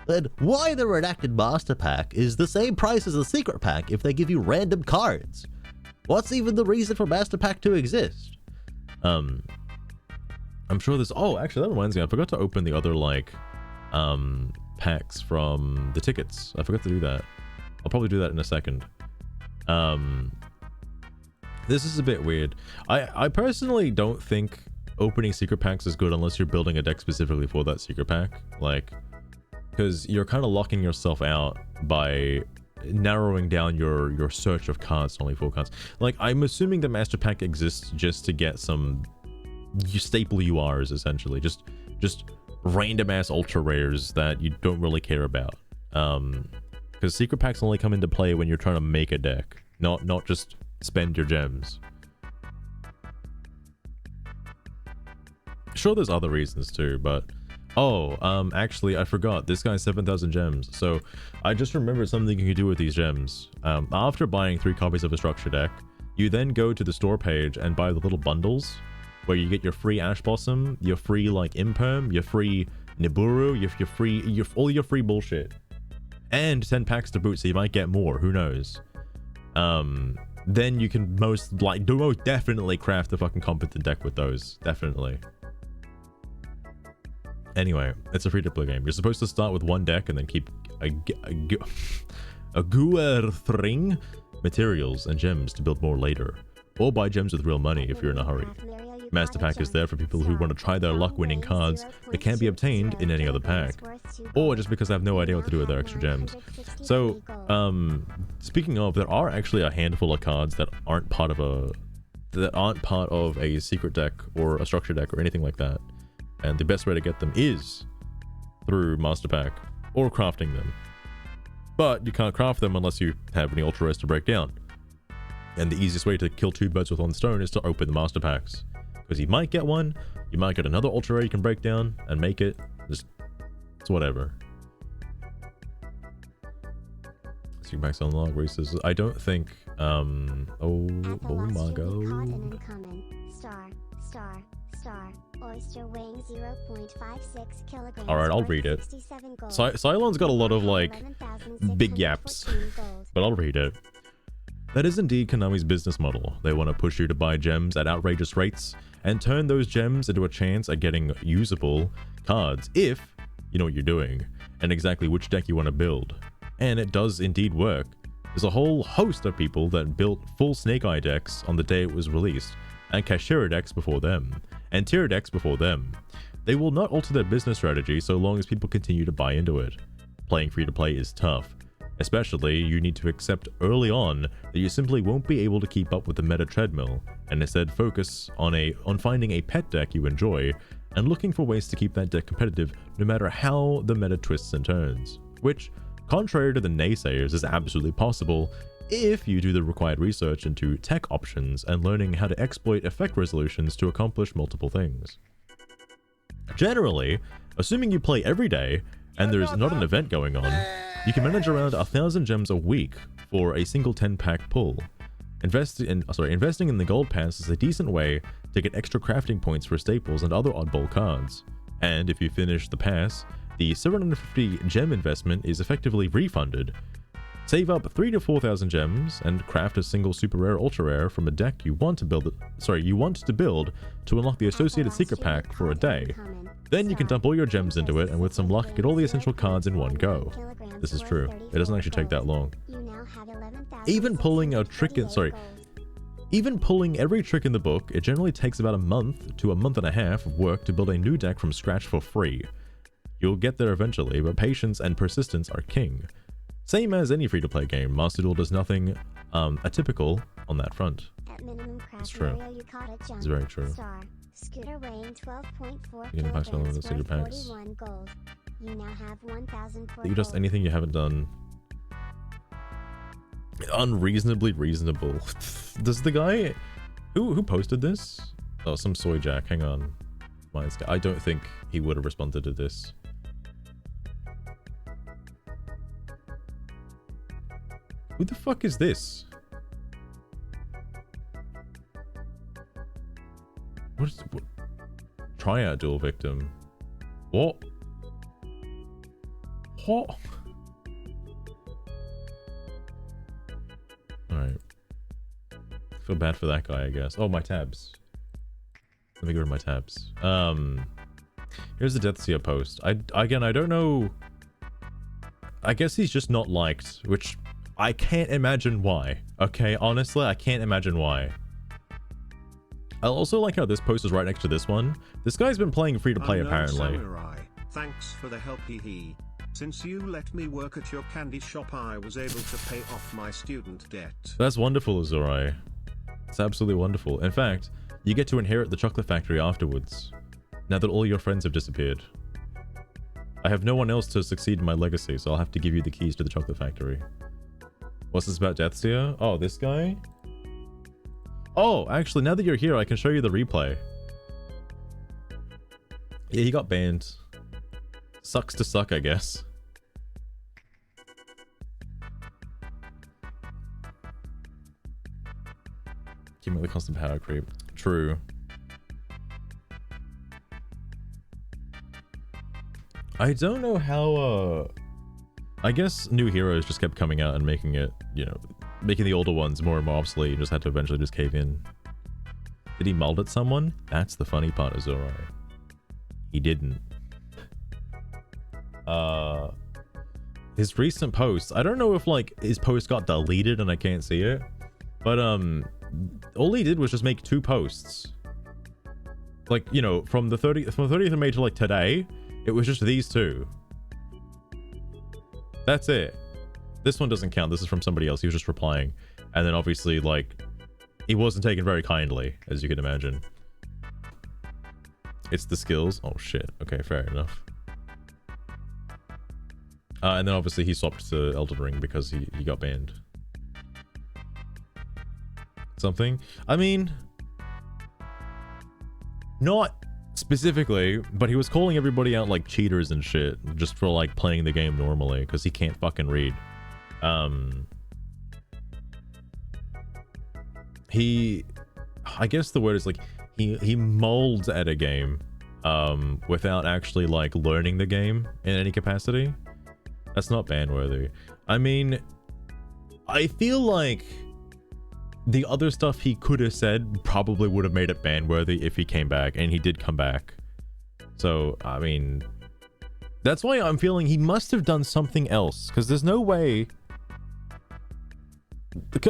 Speaker 2: And why the Redacted Master Pack is the same price as the Secret Pack if they give you random cards? What's even the reason for Master Pack to exist?
Speaker 1: I'm sure there's... Oh, actually, that reminds me. I forgot to open the other, like, packs from the tickets. I forgot to do that. I'll probably do that in a second. This is a bit weird. I personally don't think opening secret packs is good unless you're building a deck specifically for that secret pack. Like, because you're kind of locking yourself out by narrowing down your search of cards to only 4 cards. Like, I'm assuming the Master Pack exists just to get some staple URs, essentially. Just random ass ultra rares that you don't really care about. Because secret packs only come into play when you're trying to make a deck, not just spend your gems. Sure, there's other reasons too, but actually I forgot, this guy's 7,000 gems. So I just remembered something you can do with these gems. After buying 3 copies of a structure deck, you then go to the store page and buy the little bundles where you get your free Ash Blossom, your free like Imperm, your free Nibiru, all your free bullshit, and 10 packs to boot, so you might get more, who knows. Then you can most definitely craft a fucking competent deck with those, definitely. Anyway, it's a free-to-play game. You're supposed to start with 1 deck and then keep a Guerthring materials and gems to build more later, or buy gems with real money if you're in a hurry. Master Pack is there for people who want to try their luck winning cards that can't be obtained in any other pack, or just because they have no idea what to do with their extra gems. So, speaking of, there are actually a handful of cards that aren't part of a secret deck or a structure deck or anything like that, and the best way to get them is through Master Pack or crafting them. But you can't craft them unless you have any ultra rares to break down. And the easiest way to kill 2 birds with 1 stone is to open the Master Packs. Because you might get one, you might get another ultra rare you can break down and make it. Just, it's whatever. Secret packs unlock races. I don't think, oh my god. Alright, I'll read it. Cylon's got a lot of, like, big yaps, but I'll read it. That is indeed Konami's business model. They want to push you to buy gems at outrageous rates and turn those gems into a chance at getting usable cards if you know what you're doing and exactly which deck you want to build. And it does indeed work. There's a whole host of people that built full Snake Eye decks on the day it was released, and Kashira decks before them, and tier decks before them. They will not alter their business strategy so long as people continue to buy into it. Playing free to play is tough. Especially, you need to accept early on that you simply won't be able to keep up with the meta treadmill, and instead focus on finding a pet deck you enjoy and looking for ways to keep that deck competitive no matter how the meta twists and turns. Which, contrary to the naysayers, is absolutely possible if you do the required research into tech options and learning how to exploit effect resolutions to accomplish multiple things. Generally, assuming you play every day and there's not an event going on, you can manage around 1,000 gems a week for a single 10-pack pull. Investing in the gold pass is a decent way to get extra crafting points for staples and other oddball cards. And if you finish the pass, the 750 gem investment is effectively refunded. Save up 3,000 to 4,000 gems and craft a single super rare ultra rare from a deck you want to build to unlock the associated secret pack for a day. Then you can dump all your gems into it and with some luck get all the essential cards in one go. This is true. It doesn't actually take that long. Even pulling every trick in the book, it generally takes about a month to a month and a half of work to build a new deck from scratch for free. You'll get there eventually, but patience and persistence are king. Same as any free-to-play game, Master Duel does nothing atypical on that front. It's true. It's very true.
Speaker 3: Scooter weighing 12.4
Speaker 1: You can pack some of the secret packs.
Speaker 3: gold. You now have 1,004
Speaker 1: You just
Speaker 3: gold.
Speaker 1: anything you haven't done. Unreasonably reasonable. Does the guy who posted this? Oh, some soy jack. Hang on. I don't think he would have responded to this. Who the fuck is this? What? Tryout duel victim. What? What? Alright. Feel bad for that guy, I guess. Oh, my tabs. Let me go to my tabs. Here's the Deathseer post. I don't know. I guess he's just not liked, which I can't imagine why. Okay, honestly, I can't imagine why. I also like how this post is right next to this one. This guy's been playing free to play apparently.
Speaker 4: Samurai. Thanks for the help, hee. Since you let me work at your candy shop, I was able to pay off my student debt.
Speaker 1: That's wonderful, Azurai. It's absolutely wonderful. In fact, you get to inherit the chocolate factory afterwards, now that all your friends have disappeared. I have no one else to succeed in my legacy, so I'll have to give you the keys to the chocolate factory. What's this about Deathseer? Oh, this guy? Oh, actually, now that you're here, I can show you the replay. Yeah, he got banned. Sucks to suck, I guess. Accumulate constant power creep. True. I don't know how, I guess new heroes just kept coming out and making it, you know, making the older ones more and more obsolete. You just had to eventually just cave in. Did he mold at someone? That's the funny part, Azurai. He didn't. his recent posts, I don't know if like his post got deleted and I can't see it, but all he did was just make 2 posts. Like, you know, from the 30th of May to like today, it was just these 2. That's it. This one doesn't count. This is from somebody else. He was just replying. And then obviously, like, he wasn't taken very kindly, as you can imagine. It's the skills. Oh, shit. Okay, fair enough. And then obviously he swapped to Elden Ring because he got banned. Something? I mean, not specifically, but he was calling everybody out like cheaters and shit just for like playing the game normally because he can't fucking read. I guess the word is like he molds at a game without actually like learning the game in any capacity. That's not ban worthy. I mean, I feel like the other stuff he could have said probably would have made it ban worthy if he came back, and he did come back. So I mean, that's why I'm feeling he must have done something else, because there's no way.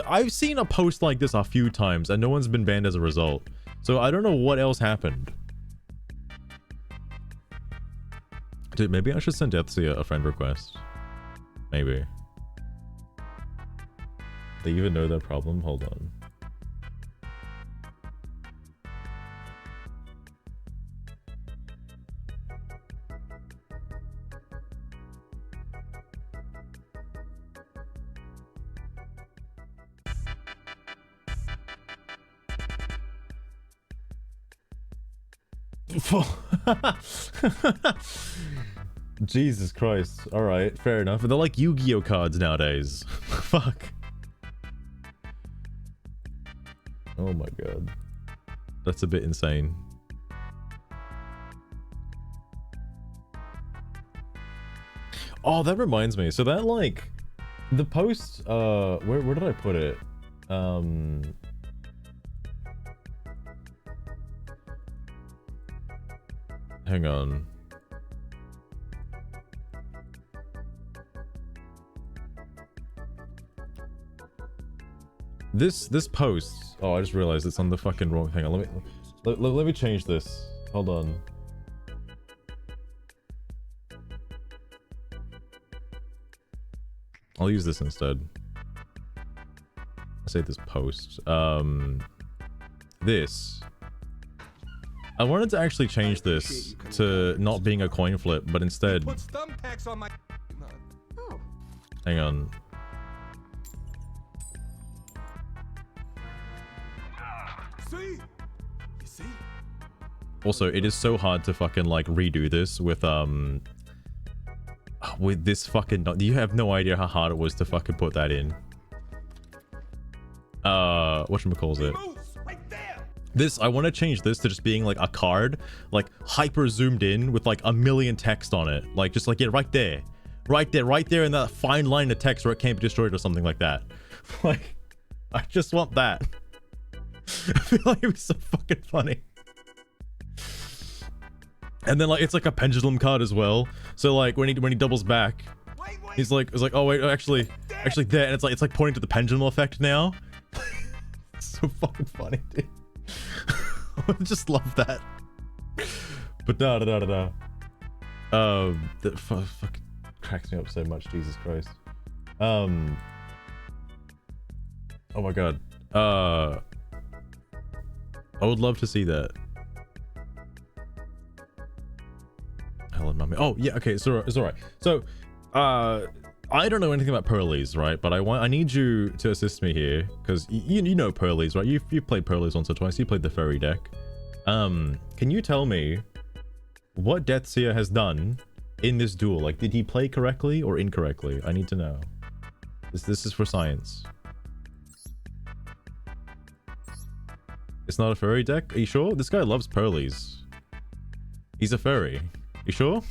Speaker 1: I've seen a post like this a few times and no one's been banned as a result, so I don't know what else happened. Dude, maybe I should send Deathsy a friend request. Maybe. They even know that problem? Hold on. Jesus Christ. Alright, fair enough. They're like Yu-Gi-Oh cards nowadays. Fuck. Oh my god. That's a bit insane. Oh, that reminds me. So that like the post where did I put it? Hang on. This post. Oh, I just realized it's on the fucking wrong. Hang on, let me change this. Hold on. I'll use this instead. I say this post. This. I wanted to actually change this to not being a coin flip, but instead.
Speaker 5: Put thumbtacks on my.
Speaker 3: Oh.
Speaker 1: Hang on.
Speaker 5: See? You see?
Speaker 1: Also, it is so hard to fucking like redo this with this fucking. You have no idea how hard it was to fucking put that in. Whatchamacalls it? This, I want to change this to just being like a card, like hyper zoomed in with like a million text on it. Like, just like, yeah, right there in that fine line of text where it can't be destroyed or something like that. Like, I just want that. I feel like it was so fucking funny. And then like, it's like a pendulum card as well. So like when he doubles back, he's like, oh wait, actually there. And it's like pointing to the pendulum effect now. It's so fucking funny, dude. I just love that. But that fucking cracks me up so much. Jesus Christ. Oh my god. I would love to see that. Helen, mommy. Oh yeah, okay, it's alright. So I don't know anything about Pearlies, right? But I need you to assist me here, because you know Pearlies, right? You've played Pearlies once or twice. You played the furry deck. Can you tell me what Deathseer has done in this duel? Like, did he play correctly or incorrectly? I need to know. This is for science. It's not a furry deck? Are you sure? This guy loves Pearlies. He's a furry. You sure?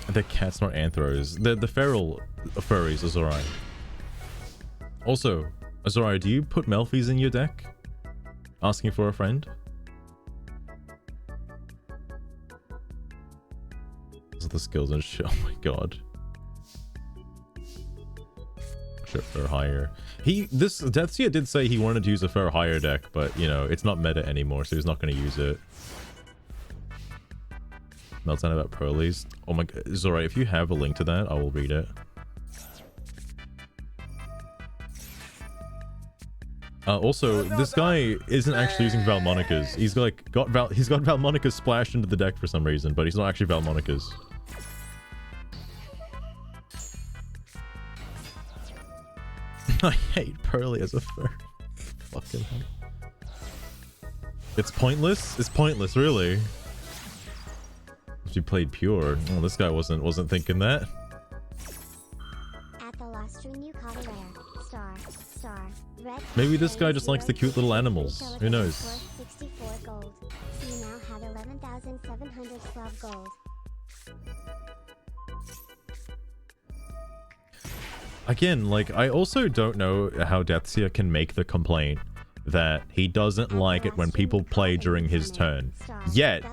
Speaker 1: The cats, not anthros. The feral furries is alright. Also, Azora, do you put Melfi's in your deck? Asking for a friend? Those are the skills and shit. Oh my god. Shit, for higher. This Deathseer did say he wanted to use a fair higher deck, but you know, it's not meta anymore, so he's not going to use it. Meltdown about Pearlies. Oh my god, Zora, if you have a link to that, I will read it. Also, this guy isn't actually using Valmonicas. He's like got Valmonicas splashed into the deck for some reason, but he's not actually Valmonicas. I hate Pearly as a fur. Fucking hell. It's pointless? It's pointless, really. If you played pure. Oh, this guy wasn't thinking that.
Speaker 3: At the last stream you caught a rare. Star. Red.
Speaker 1: Maybe this guy just likes the cute little animals. Who knows?
Speaker 3: 64 gold. You now have 11,712 gold.
Speaker 1: Again, like, I also don't know how Deathseer can make the complaint that he doesn't like it when people play during his turn. Yet,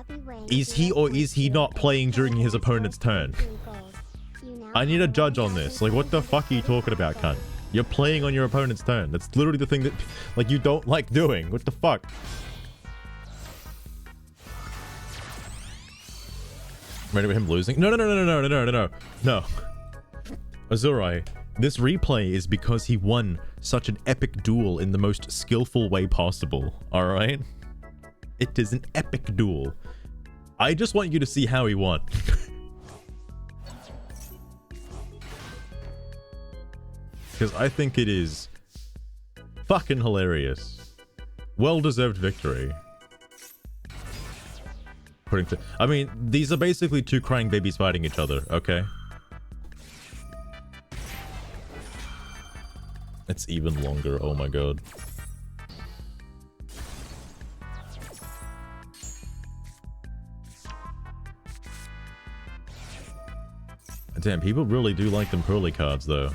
Speaker 1: is he or is he not playing during his opponent's turn? I need a judge on this. Like, what the fuck are you talking about, cunt? You're playing on your opponent's turn. That's literally the thing that, like, you don't like doing. What the fuck? Ready with him losing? No. No. Azurai, this replay is because he won such an epic duel in the most skillful way possible, alright? It is an epic duel. I just want you to see how he won. Because I think it is fucking hilarious. Well-deserved victory. I mean, these are basically two crying babies fighting each other, okay? It's even longer, oh my god. Damn, people really do like them Pearly cards, though.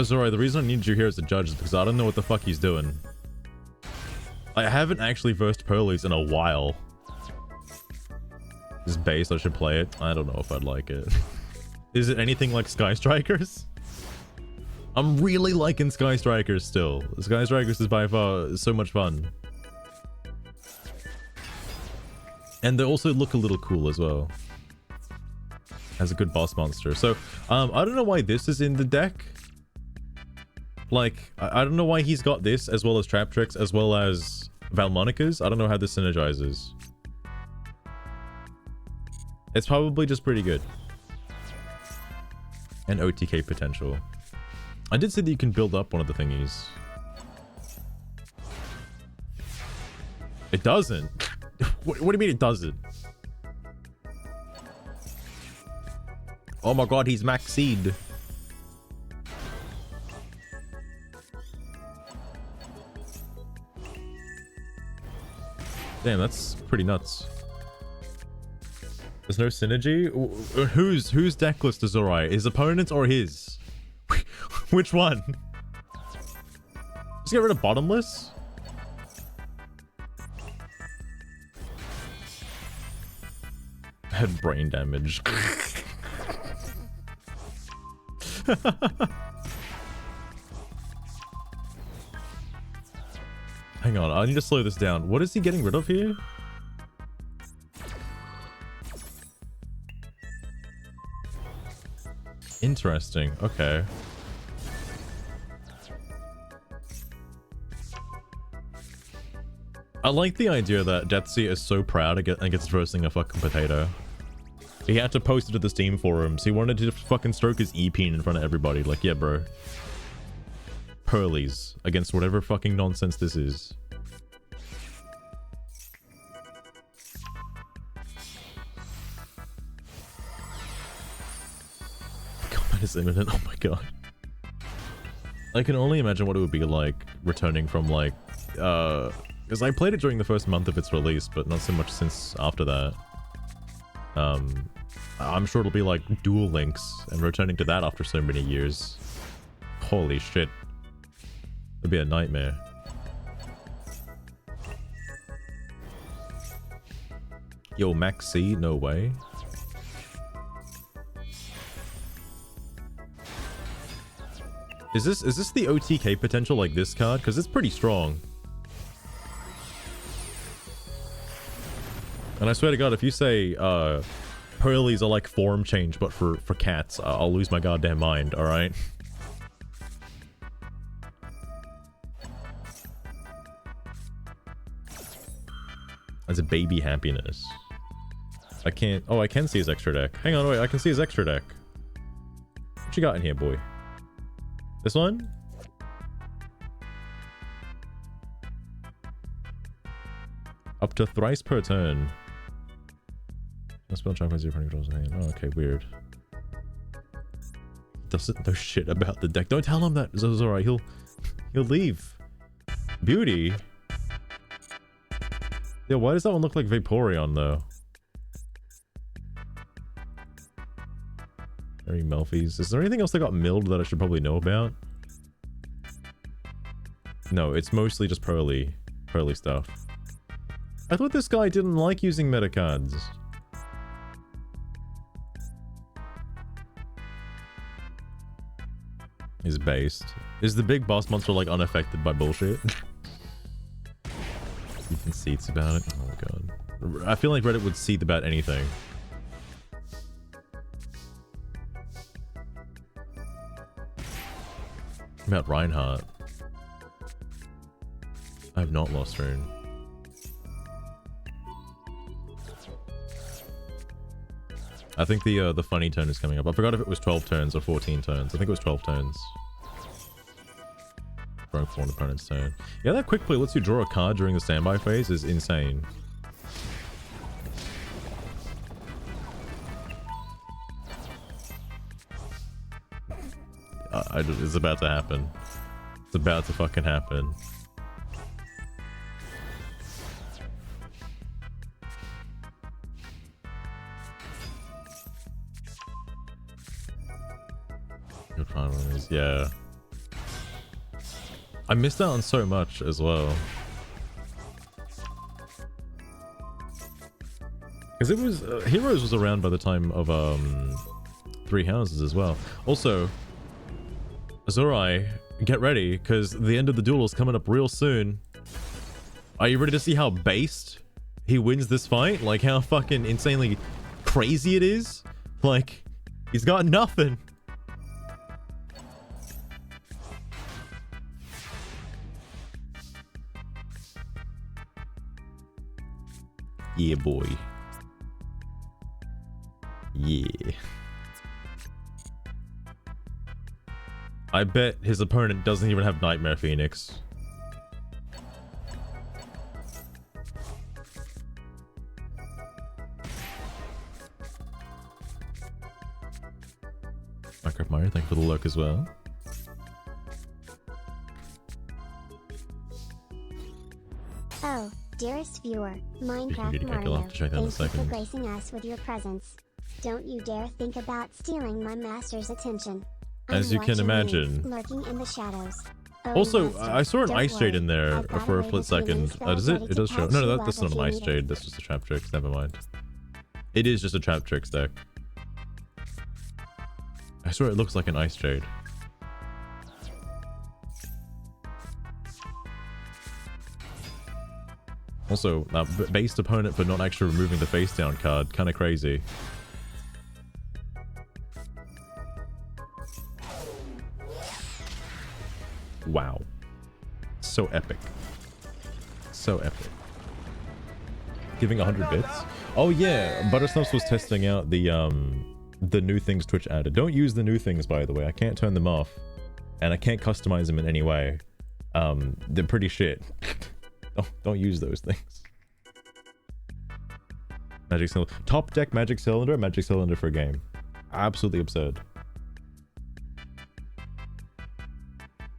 Speaker 1: Sorry, the reason I need you here as a judge is because I don't know what the fuck he's doing. I haven't actually versed Pearlies in a while. This base, I should play it. I don't know if I'd like it. Is it anything like Sky Strikers? I'm really liking Sky Strikers still. Sky Strikers is by far so much fun. And they also look a little cool as well. Has a good boss monster. So, I don't know why this is in the deck. Like, I don't know why he's got this as well as Trap Tricks as well as Valmonicas. I don't know how this synergizes. It's probably just pretty good. And OTK potential. I did say that you can build up one of the thingies. It doesn't. What do you mean it doesn't? Oh my god, he's max seed. Damn, that's pretty nuts. There's no synergy? Whose deck list is alright? His opponent's or his? Which one? Let's get rid of bottomless. I had brain damage. Hang on, I need to slow this down. What is he getting rid of here? Interesting. Okay. I like the idea that Deathseer is so proud against roasting a fucking potato. He had to post it to the Steam forums. He wanted to fucking stroke his E-peen in front of everybody. Like, yeah, bro. Pearlies against whatever fucking nonsense this is. Combat is imminent. Oh my god. I can only imagine what it would be like returning from like, because I played it during the first month of its release, but not so much since after that. I'm sure it'll be like Duel Links and returning to that after so many years. Holy shit. It'd be a nightmare. Yo, Max C, no way. Is this the OTK potential like this card? Because it's pretty strong. And I swear to God, if you say Pearlies are like form change, but for cats, I'll lose my goddamn mind, alright? As a baby happiness. I can't... Oh, I can see his extra deck. Hang on, wait, I can see his extra deck. What you got in here, boy? This one? Up to thrice per turn. No spell check as your opponent controls a hand. Oh, okay, weird. Doesn't know shit about the deck. Don't tell him that. It's alright. He'll leave. Beauty. Yeah, why does that one look like Vaporeon though? Very Melfies. Is there anything else that got milled that I should probably know about? No, it's mostly just Pearly stuff. I thought this guy didn't like using meta cards. Is based. Is the big boss monster like unaffected by bullshit? You can seats about it. Oh my god. I feel like Reddit would seethe about anything. About Reinhardt. I have not lost Rune. I think the funny turn is coming up. I forgot if it was 12 turns or 14 turns. I think it was 12 turns. Throwing for an opponent's turn. Yeah, that quick play lets you draw a card during the standby phase is insane. It's about to happen. It's about to fucking happen. Good find one of these. Yeah. I missed out on so much as well. Because it was... Heroes was around by the time of Three Houses as well. Also... Azurai, get ready, because the end of the duel is coming up real soon. Are you ready to see how based he wins this fight? Like, how fucking insanely crazy it is? Like, he's got nothing. Yeah, boy. Yeah. I bet his opponent doesn't even have Nightmare Phoenix. Minecraft Mario, thank you for the lurk as well.
Speaker 3: Oh, dearest viewer, Minecraft
Speaker 1: I'll
Speaker 3: Mario,
Speaker 1: have to check that in a
Speaker 3: thank you for
Speaker 1: second.
Speaker 3: gracing us with your presence. Don't you dare think about stealing my master's attention.
Speaker 1: As you can imagine.
Speaker 3: Lurking in the shadows. Oh,
Speaker 1: Also,
Speaker 3: master,
Speaker 1: I saw an
Speaker 3: don't
Speaker 1: Ice Jade
Speaker 3: worry.
Speaker 1: in there
Speaker 3: I've got
Speaker 1: for a
Speaker 3: way
Speaker 1: split
Speaker 3: with healing
Speaker 1: second.
Speaker 3: spells
Speaker 1: Does it?
Speaker 3: ready
Speaker 1: It
Speaker 3: to
Speaker 1: does show.
Speaker 3: patch
Speaker 1: No,
Speaker 3: you
Speaker 1: that's
Speaker 3: up
Speaker 1: not
Speaker 3: if
Speaker 1: an
Speaker 3: you
Speaker 1: Ice
Speaker 3: need it.
Speaker 1: Jade. That's just a Trap Tricks. Never mind. It is just a Trap Tricks deck. I swear it looks like an Ice Jade. Also, based opponent but not actually removing the face down card. Kind of crazy. Wow. So epic. So epic. Giving 100 bits? Oh yeah, Buttersnap's was testing out the new things Twitch added. Don't use the new things, by the way. I can't turn them off. And I can't customize them in any way. They're pretty shit. Don't use those things. Magic Cylinder. Top deck Magic Cylinder for a game. Absolutely absurd.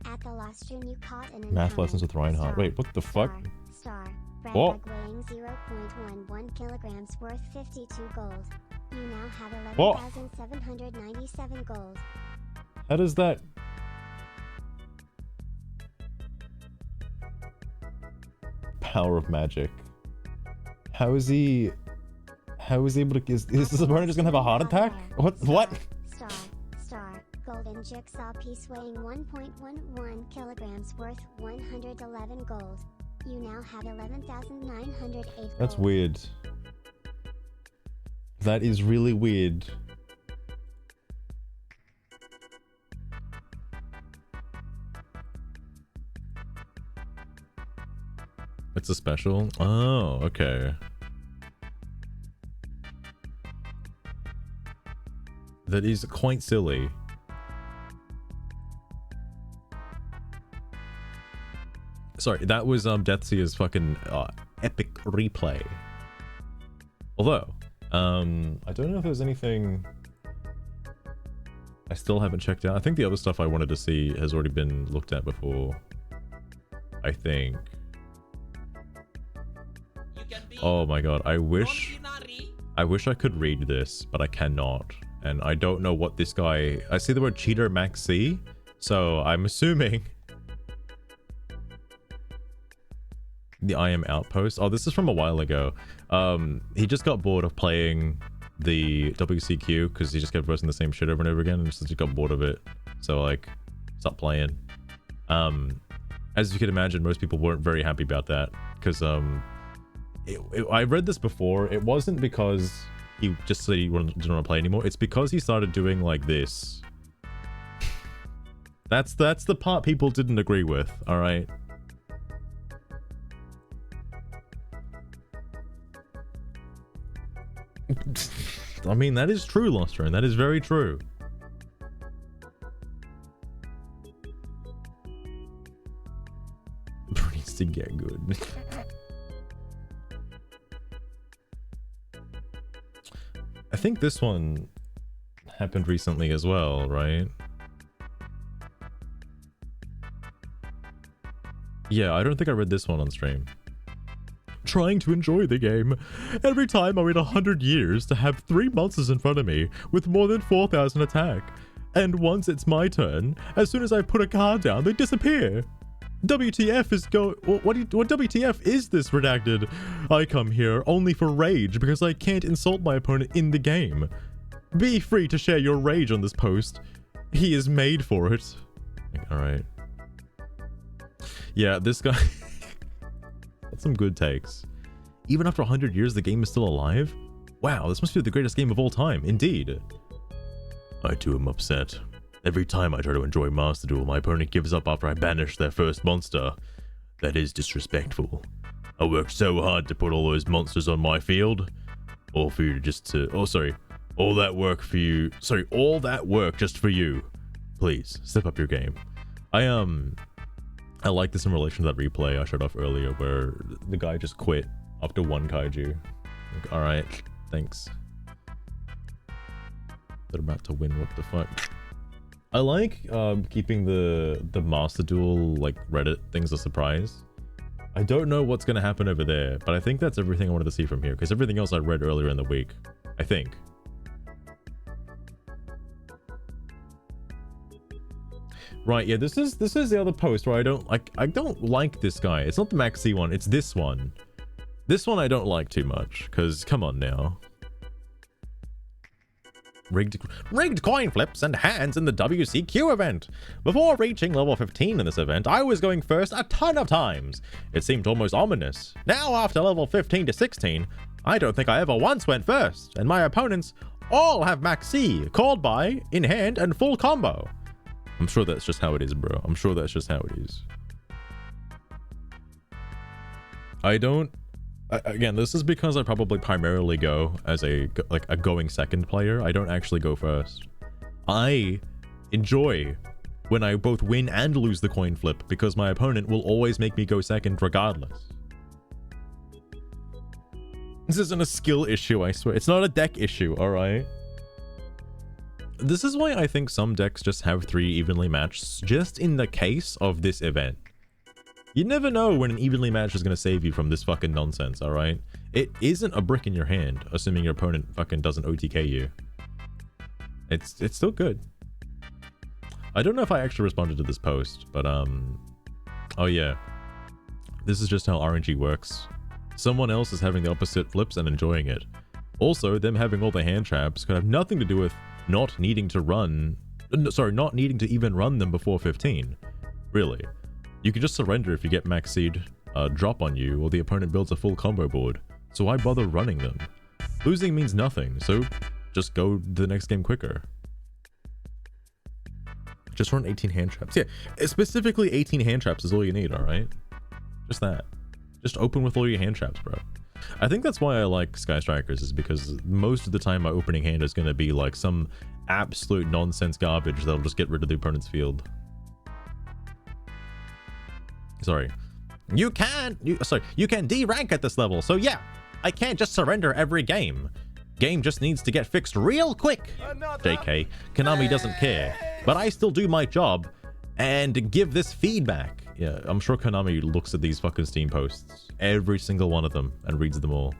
Speaker 3: At the last stream you caught an
Speaker 1: Math
Speaker 3: encounter.
Speaker 1: lessons with Reinhardt. Wait, what the fuck?
Speaker 3: Star. Brand
Speaker 1: What?
Speaker 3: bug weighing 0.11 kilograms worth 52 gold. You now have
Speaker 1: What?
Speaker 3: 11,797 gold.
Speaker 1: How does that... Power of magic. How is he able to... Is this opponent just gonna have a heart attack? What?
Speaker 3: Star. Golden jigsaw piece weighing 1.11 kilograms worth 111 gold. You now have 11,908 gold.
Speaker 1: That's weird. That is really weird. It's a special? Oh, okay. That is quite silly. Sorry, that was Deathseer's fucking epic replay. Although, I don't know if there's anything I still haven't checked out. I think the other stuff I wanted to see has already been looked at before. I think. Oh my god, I wish I could read this, but I cannot. And I don't know what this guy... I see the word cheater Max C, so I'm assuming... The I Am Outpost. Oh, this is from a while ago. He just got bored of playing the WCQ because he just kept posting the same shit over and over again, and just got bored of it. So, like, stopped playing. As you can imagine, most people weren't very happy about that because, I read this before. It wasn't because he just said he didn't want to play anymore. It's because he started doing like this. That's the part people didn't agree with, alright? I mean, that is true, Lostron. That is very true. Needs to get good. I think this one happened recently as well, right? Yeah, I don't think I read this one on stream. Trying to enjoy the game. Every time I wait 100 years to have 3 monsters in front of me with more than 4,000 attack. And once it's my turn, as soon as I put a card down, they disappear. WTF is what WTF is this, redacted? I come here only for rage because I can't insult my opponent in the game. Be free to share your rage on this post. He is made for it. Alright. Yeah, this guy... That's some good takes. Even after 100 years, the game is still alive? Wow, this must be the greatest game of all time, indeed. I too am upset. Every time I try to enjoy Master Duel, my opponent gives up after I banish their first monster. That is disrespectful. I worked so hard to put all those monsters on my field. All for you just to... Oh, sorry. All that work for you... Sorry, all that work just for you. Please, step up your game. I like this in relation to that replay I showed off earlier where the guy just quit after 1 kaiju. Like, alright, thanks. They're about to win, what the fuck. I like keeping the Master Duel like Reddit things a surprise. I don't know what's gonna happen over there, but I think that's everything I wanted to see from here because everything else I read earlier in the week. I think. Right, yeah, this is the other post where I don't like this guy. It's not the Max C one, it's this one. This one I don't like too much, because come on now. Rigged coin flips and hands in the WCQ event. Before reaching level 15 in this event, I was going first a ton of times. It seemed almost ominous. Now after level 15 to 16, I don't think I ever once went first, and my opponents all have Max C, called by, in hand, and full combo. I'm sure that's just how it is, bro. I'm sure that's just how it is. Again, this is because I probably primarily go as a going second player. I don't actually go first. I enjoy when I both win and lose the coin flip because my opponent will always make me go second regardless. This isn't a skill issue, I swear. It's not a deck issue, alright? This is why I think some decks just have 3 evenly matched, just in the case of this event. You never know when an evenly matched is going to save you from this fucking nonsense, alright? It isn't a brick in your hand, assuming your opponent fucking doesn't OTK you. It's still good. I don't know if I actually responded to this post, but oh yeah. This is just how RNG works. Someone else is having the opposite flips and enjoying it. Also, them having all the hand traps could have nothing to do with not needing to run... Sorry, not needing to even run them before 15. Really. You can just surrender if you get max seed drop on you, or the opponent builds a full combo board. So why bother running them? Losing means nothing, so just go the next game quicker. Just run 18 hand traps. Yeah, specifically 18 hand traps is all you need, alright? Just that. Just open with all your hand traps, bro. I think that's why I like Sky Strikers, is because most of the time my opening hand is going to be like some absolute nonsense garbage that'll just get rid of the opponent's field. Sorry. You can D-rank at this level, so yeah, I can't just surrender every game. Game just needs to get fixed real quick. JK, Konami doesn't care, but I still do my job and give this feedback. Yeah, I'm sure Konami looks at these fucking Steam posts, every single one of them, and reads them all.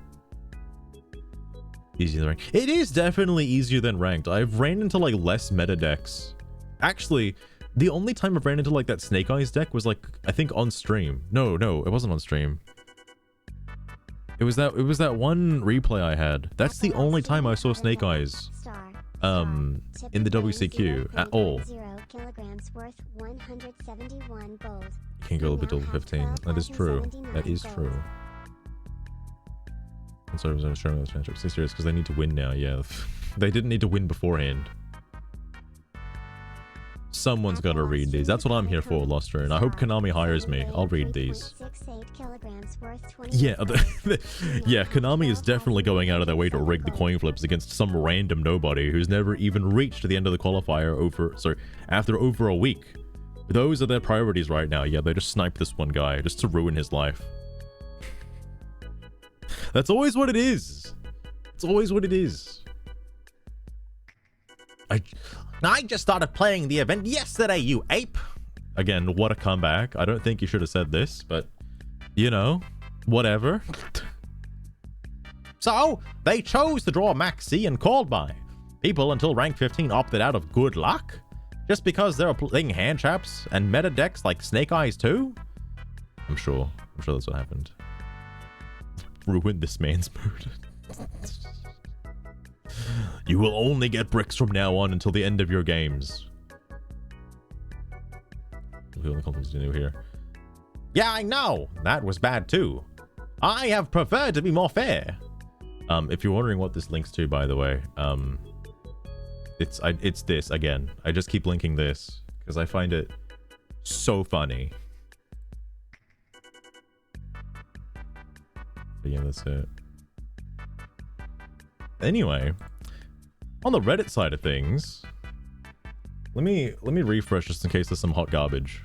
Speaker 1: Easier than ranked. It is definitely easier than ranked. I've ran into like less meta decks. Actually, the only time I've ran into like that Snake Eyes deck was like, I think on stream. No, it wasn't on stream. It was that one replay I had. That's the only time I saw Snake Eyes in the WCQ at all. You can go a little bit over 15. That is true. That is true. And so I was showing those matchups. They're serious because they need to win now. Yeah, they didn't need to win beforehand. Someone's got to read these. That's what I'm here for, Luster, and I hope Konami hires me. I'll read these. Yeah, yeah, Konami is definitely going out of their way to rig the coin flips against some random nobody who's never even reached the end of the qualifier after over a week. Those are their priorities right now. Yeah, they just sniped this one guy just to ruin his life. That's always what it is. It's always what it is. I just started playing the event yesterday, you ape. Again, what a comeback. I don't think you should have said this, but, you know, whatever. So, they chose to draw Max C and called by. People until rank 15 opted out of good luck? Just because they're playing hand traps and meta decks like Snake Eyes too? I'm sure that's what happened. Ruined this man's mood. You will only get bricks from now on until the end of your games. The only confidence you knew here. Yeah, I know. That was bad too. I have preferred to be more fair. If you're wondering what this links to, by the way, it's this again. I just keep linking this because I find it so funny. But yeah, that's it. Anyway, on the Reddit side of things, let me refresh just in case there's some hot garbage.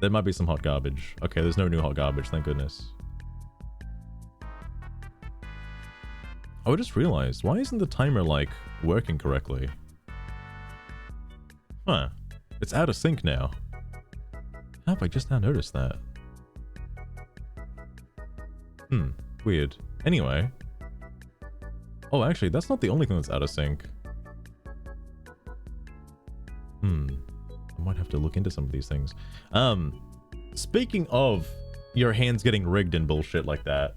Speaker 1: There might be some hot garbage. Okay, there's no new hot garbage, thank goodness. Oh, I just realized, why isn't the timer like working correctly? Huh, it's out of sync now. How have I just now noticed that? Weird. Anyway. Oh, actually, that's not the only thing that's out of sync. I might have to look into some of these things. Speaking of your hands getting rigged and bullshit like that.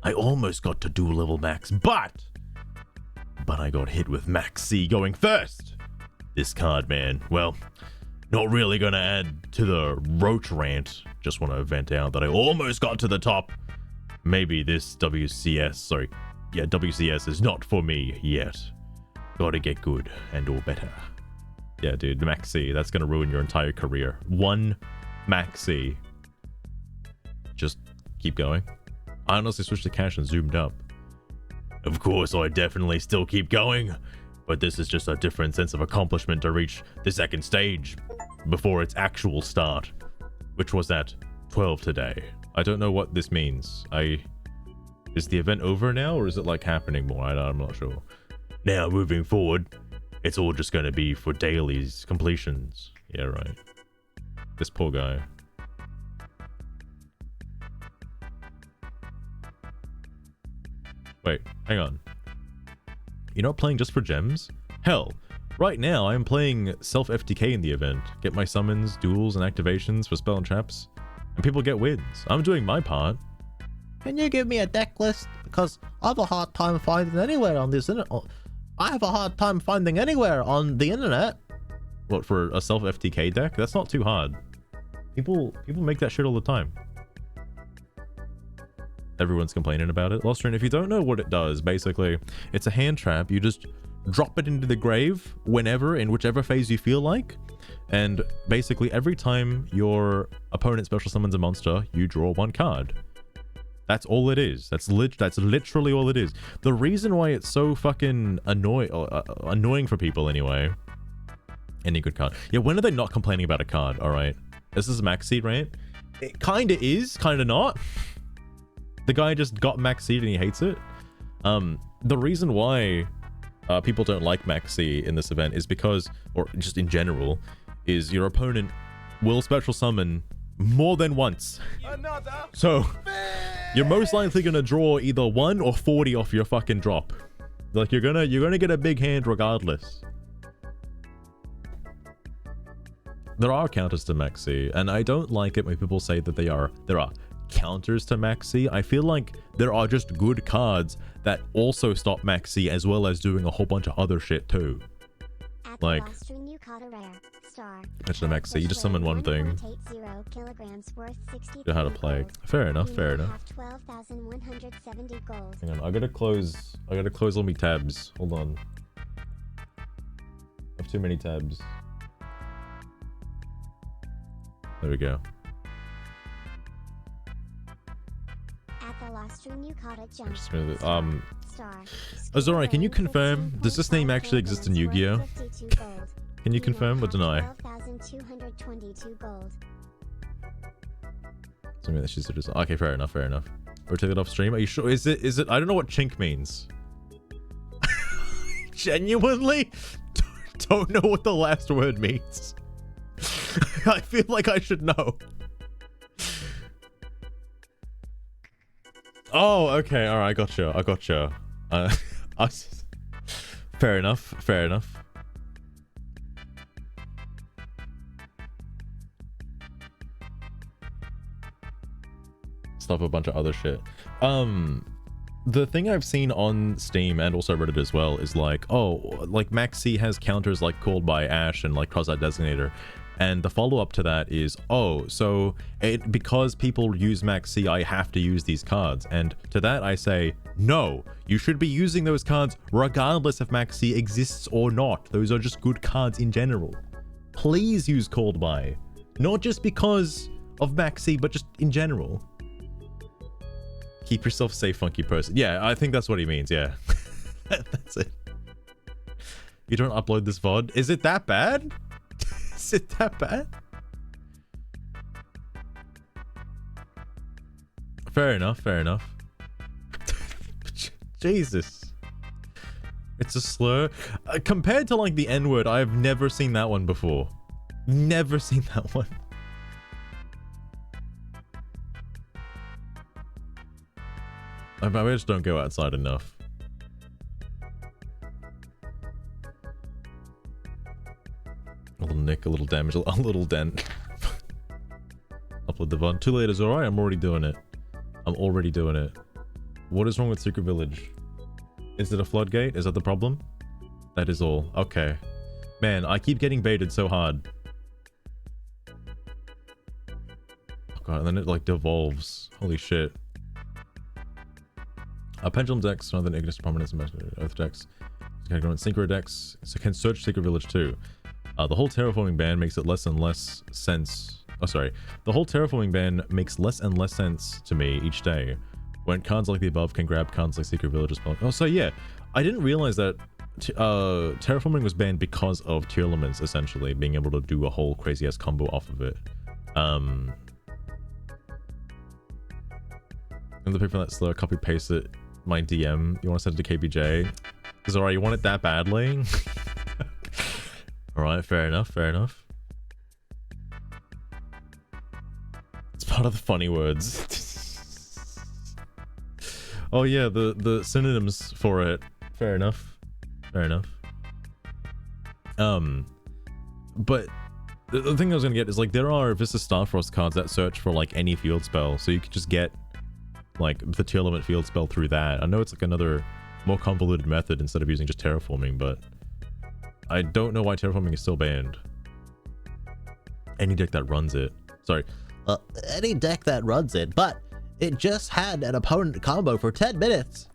Speaker 1: I almost got to dual level max, but I got hit with Max C going first. This card, man, well, not really gonna add to the roach rant. Just want to vent out that I almost got to the top. Maybe this WCS is not for me yet. Gotta get good and or better. Yeah, dude, Max C, that's gonna ruin your entire career. One Max C. Just keep going. I honestly switched to cash and zoomed up. Of course, I definitely still keep going, but this is just a different sense of accomplishment to reach the second stage before its actual start, which was at 12 today. I don't know what this means. Is the event over now, or is it like happening more? I'm not sure. Now, moving forward, it's all just going to be for dailies, completions. Yeah, right. This poor guy. Wait, hang on. You're not playing just for gems? Hell, right now I'm playing self-FTK in the event. Get my summons, duels, and activations for spell and traps. And people get wins. I'm doing my part.
Speaker 2: Can you give me a deck list? Because I have a hard time finding anywhere on this internet. I have a hard time finding anywhere on the internet.
Speaker 1: What, for a self-FTK deck? That's not too hard. People make that shit all the time. Everyone's complaining about it. Lostrin, if you don't know what it does, basically, it's a hand trap. You just drop it into the grave whenever, in whichever phase you feel like. And basically, every time your opponent special summons a monster, you draw one card. That's all it is. That's literally all it is. The reason why it's so fucking annoying for people anyway. Any good card. Yeah, when are they not complaining about a card? All right. This is max seed, right? It kind of is, kind of not. The guy just got max seed and he hates it. The reason why people don't like max C in this event is because, or just in general, is your opponent will special summon more than once. So you're most likely gonna draw either 1 or 40 off your fucking drop. Like you're gonna get a big hand regardless. There are counters to Maxi, and I don't like it when people say that there are counters to Maxi. I feel like there are just good cards that also stop Maxi as well as doing a whole bunch of other shit too. Like, mention the Maxi, you just summon one thing. You know how to play. Fair enough, fair enough. Hang on, I gotta close all my tabs. Hold on. I have too many tabs. There we go. Azori, can you confirm? Does this name actually exist in Yu-Gi-Oh? Can you confirm or deny? Okay, fair enough, fair enough. Or take it off stream. Are you sure? Is it? I don't know what chink means. Genuinely don't know what the last word means. I feel like I should know. Oh, okay. All right, I gotcha. Fair enough. Fair enough. Stuff a bunch of other shit. The thing I've seen on Steam and also Reddit as well is like, oh, like Maxi has counters like Called by Ash and like Cross-Eyed Designator. And the follow-up to that is, oh, so because people use Maxi, I have to use these cards. And to that I say, no, you should be using those cards regardless if Maxi exists or not. Those are just good cards in general. Please use Called By. Not just because of Maxi, but just in general. Keep yourself safe, funky person. Yeah, I think that's what he means, yeah. That's it. You don't upload this VOD? Is it that bad? Is it that bad? Fair enough, fair enough. Jesus. It's a slur. Compared to like the N-word, I've never seen that one before. Never seen that one. I just don't go outside enough. A little nick, a little damage, a little dent. Upload the VOD. Too late is alright, I'm already doing it. I'm already doing it. What is wrong with Secret Village? Is it a floodgate? Is that the problem? That is all. Okay. Man, I keep getting baited so hard. Oh god, and then it like devolves. Holy shit. Pendulum decks, rather than Ignis Prominence and Earth decks. Can go in Synchro decks, so can search Secret Village too. The whole terraforming ban makes it less and less sense. Oh, sorry. The whole terraforming ban makes less and less sense to me each day. When cards like the above can grab cards like Secret Village as well. Oh, so yeah. I didn't realize that terraforming was banned because of tier elements, essentially. Being able to do a whole crazy-ass combo off of it. And the people that slow copy-paste it. My DM, you want to send it to KBJ? Is alright, you want it that badly? Alright, fair enough, fair enough. It's part of the funny words. Oh yeah, the synonyms for it. Fair enough. Fair enough. But the thing I was gonna get is like there are Vista Starfrost cards that search for like any field spell, so you could just get like the tier limit field spell through that. I know it's like another more convoluted method instead of using just terraforming, but I don't know why terraforming is still banned. Any deck that runs it. Sorry.
Speaker 2: Any deck that runs it, but it just had an opponent combo for 10 minutes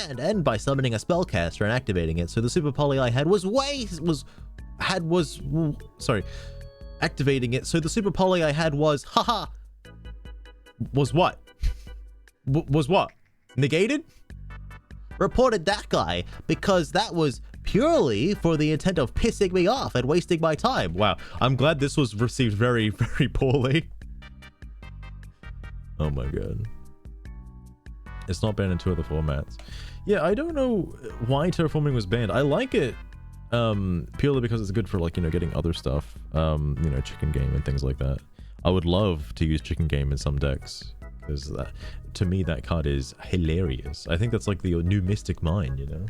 Speaker 2: and end by summoning a spellcaster and activating it. So the super poly I had activating it. So the super poly I had was was what? Was what? Negated? Reported that guy because that was purely for the intent of pissing me off and wasting my time.
Speaker 1: Wow, I'm glad this was received very, very poorly. Oh my god. It's not banned in 2 other formats. Yeah, I don't know why terraforming was banned. I like it purely because it's good for like, you know, getting other stuff. You know, chicken game and things like that. I would love to use chicken game in some decks because that, to me, that card is hilarious. I think that's like the new Mystic Mine, you know?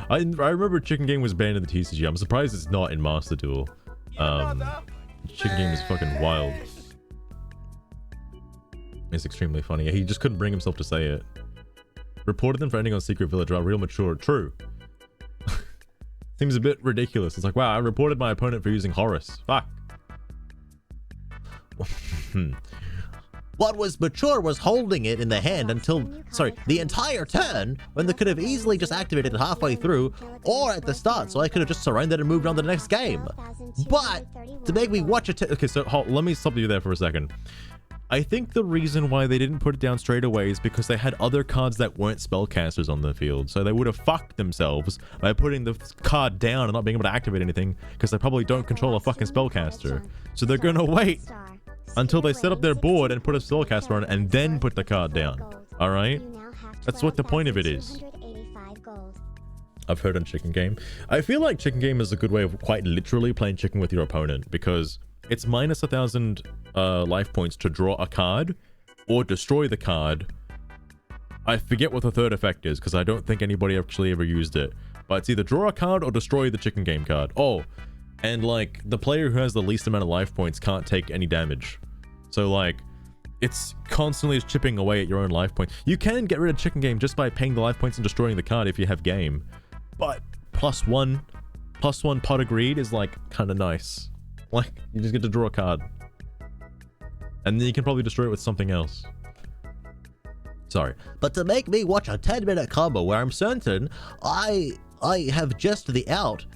Speaker 1: I remember chicken game was banned in the TCG. I'm surprised it's not in Master Duel. Chicken game is fucking wild. It's extremely funny. He just couldn't bring himself to say it. Reported them for ending on Secret Village. Wow, real mature. True. Seems a bit ridiculous. It's like, wow, I reported my opponent for using Horus. Fuck.
Speaker 2: What was mature was holding it in the hand until, the entire turn, when they could have easily just activated it halfway through, or at the start, so I could have just surrendered and moved on to the next game. But, to make me watch it, okay, so let me stop you there for a second. I think the reason why they didn't put it down straight away is because they had other cards that weren't spellcasters on the field, so they would have fucked themselves by putting the card down and not being able to activate anything, because they probably don't control a fucking spellcaster. So they're gonna wait until they set up their board and put a spellcaster on it and then put the card down. Alright? That's what the point of it is. I've heard on Chicken Game. I feel like Chicken Game is a good way of quite literally playing chicken with your opponent, because it's minus 1,000 life points to draw a card or destroy the card. I forget what the third effect is because I don't think anybody actually ever used it. But it's either draw a card or destroy the Chicken Game card. Oh, and like the player who has the least amount of life points can't take any damage. So like it's constantly chipping away at your own life points. You can get rid of Chicken Game just by paying the life points and destroying the card if you have game. But +1 pot of greed is like kind of nice. Like, you just get to draw a card. And then you can probably destroy it with something else. Sorry. But to make me watch a 10-minute combo where I'm certain I have just the out,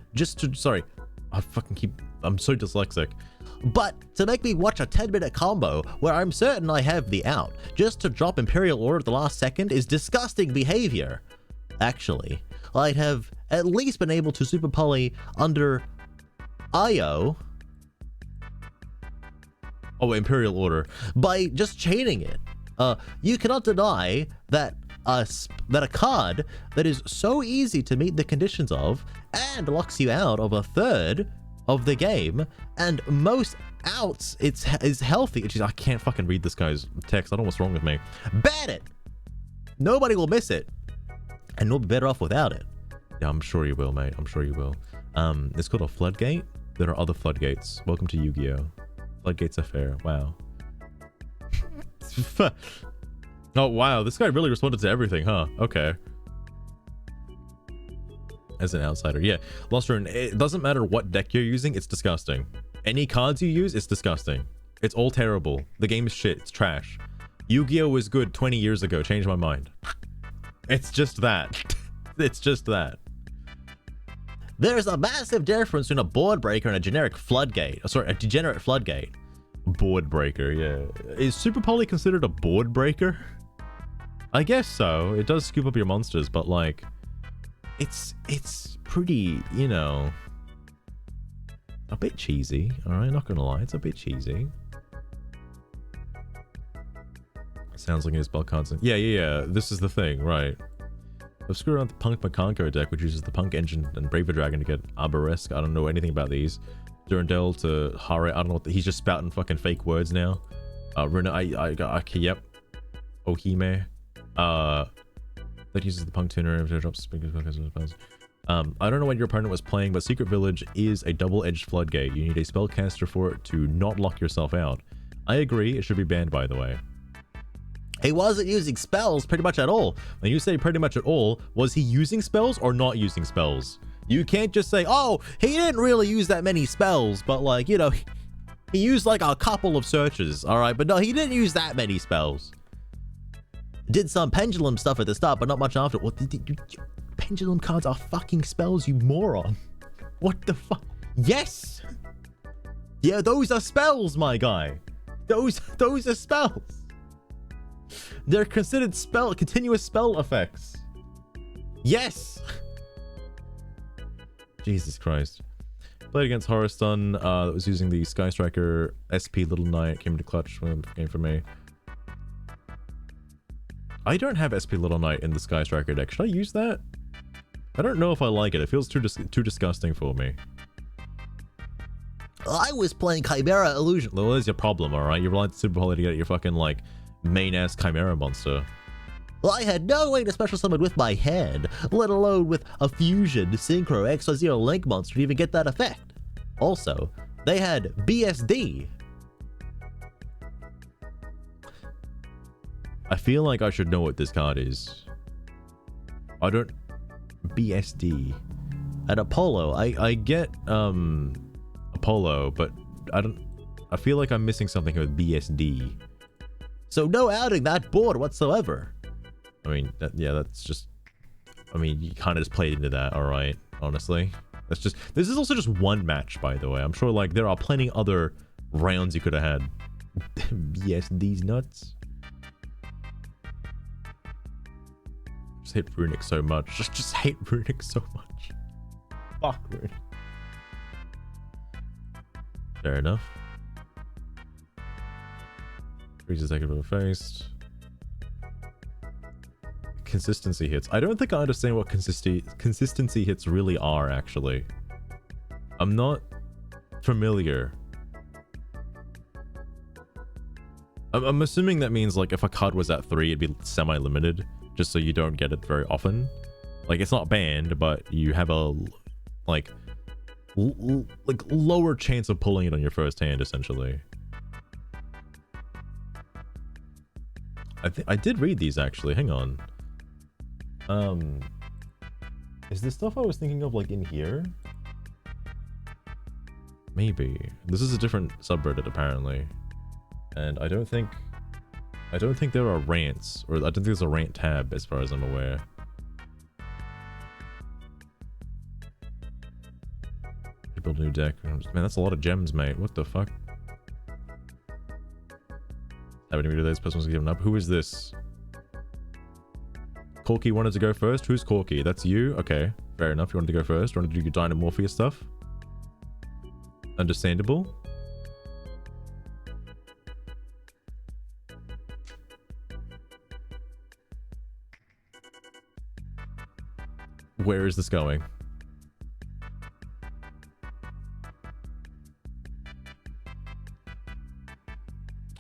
Speaker 2: sorry. I'm so dyslexic. But to make me watch a 10-minute combo where I'm certain I have the out, just to drop Imperial Order at the last second is disgusting behavior. Actually, I'd have at least been able to super poly under IO. Oh, Imperial Order, by just chaining it. You cannot deny that a card that is so easy to meet the conditions of and locks you out of a third of the game, and most outs is healthy. Jeez, I can't fucking read this guy's text. I don't know what's wrong with me. Ban it! Nobody will miss it, and we'll be better off without it.
Speaker 1: Yeah, I'm sure you will, mate. I'm sure you will. It's called a floodgate. There are other floodgates. Welcome to Yu-Gi-Oh! Floodgates are fair. Wow. Oh, wow. This guy really responded to everything, huh? Okay. As an outsider. Yeah. Lost Rune, it doesn't matter what deck you're using. It's disgusting. Any cards you use, it's disgusting. It's all terrible. The game is shit. It's trash. Yu-Gi-Oh! Was good 20 years ago. Changed my mind. It's just that. It's just that.
Speaker 2: There's a massive difference between a board breaker and a generic floodgate. Sorry, a degenerate floodgate.
Speaker 1: Board breaker, yeah. Is Super Poly considered a board breaker? I guess so. It does scoop up your monsters, but like, it's pretty, you know, a bit cheesy. All right, not gonna lie, it's a bit cheesy. Sounds like it is spell cards. Yeah. This is the thing, right? I've screwed around the Punk Makanko deck, which uses the Punk Engine and Braver Dragon to get Arboresque. I don't know anything about these. Durandel to Hare. I don't know what he's just spouting fucking fake words now. Runa, yep. Ohime. That uses the punk tuner to drop speakers because of spells. I don't know what your opponent was playing, but Secret Village is a double-edged floodgate. You need a spellcaster for it to not lock yourself out. I agree, it should be banned, by the way.
Speaker 2: He wasn't using spells pretty much at all.
Speaker 1: When you say pretty much at all, was he using spells or not using spells? You can't just say, oh,
Speaker 2: He didn't really use that many spells, but like, you know, he used like a couple of searches, all right? But no, he didn't use that many spells. Did some pendulum stuff at the start, but not much after. What? Pendulum cards are fucking spells, you moron.
Speaker 1: what the fuck?
Speaker 2: Yes.
Speaker 1: Yeah, those are spells, my guy. Those are spells. They're considered continuous spell effects. Yes. Jesus Christ. Played against Horror Stun. That was using the Sky Striker SP Little Knight. Came to clutch game for me. I don't have SP Little Knight in the Sky Striker deck. Should I use that? I don't know if I like it. It feels too disgusting for me.
Speaker 2: I was playing Chimera Illusion.
Speaker 1: Well, there's your problem, alright? You're relying on Super Poly to get your fucking, like, main-ass Chimera monster.
Speaker 2: Well, I had no way to special summon with my hand, let alone with a Fusion, Synchro, XY0 Link monster to even get that effect. Also, they had BSD.
Speaker 1: I feel like I should know what this card is. I don't... BSD.
Speaker 2: And Apollo.
Speaker 1: I get, Apollo, but I feel like I'm missing something with BSD.
Speaker 2: So no outing that board whatsoever.
Speaker 1: I mean, that's just... I mean, you kind of just played into that, alright? Honestly. This is also just one match, by the way. I'm sure, like, there are plenty other rounds you could have had. BSD's nuts. Just hate Runic so much. Just hate Runic so much. Fuck Runic. Fair enough. Freeze a second of a face. Consistency hits. I don't think I understand what consistency hits really are, actually. I'm not familiar. I'm assuming that means, like, if a card was at 3, it'd be semi-limited, just so you don't get it very often. Like, it's not banned, but you have a, like, lower chance of pulling it on your first hand, essentially. I did read these, actually. Hang on. Is this stuff I was thinking of, like, in here? Maybe. This is a different subreddit, apparently. And I don't think there are rants, or I don't think there's a rant tab, as far as I'm aware. Build a new deck. Man, that's a lot of gems, mate. What the fuck? Having to do this person's given up. Who is this? Corky wanted to go first. Who's Corky? That's you? Okay, fair enough. You wanted to go first. You wanted to do your Dynamorphia stuff. Understandable. Where is this going?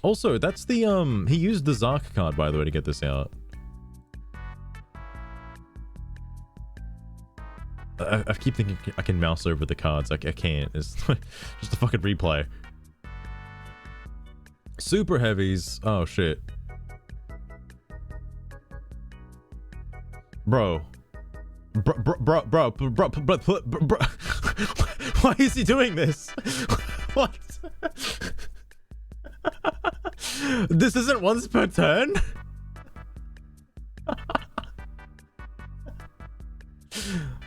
Speaker 1: Also, that's the, he used the Zark card, by the way, to get this out. I keep thinking I can mouse over the cards. I can't. It's just a fucking replay. Super heavies. Oh, shit. Bro. Bro. Why is he doing this? What? This isn't once per turn?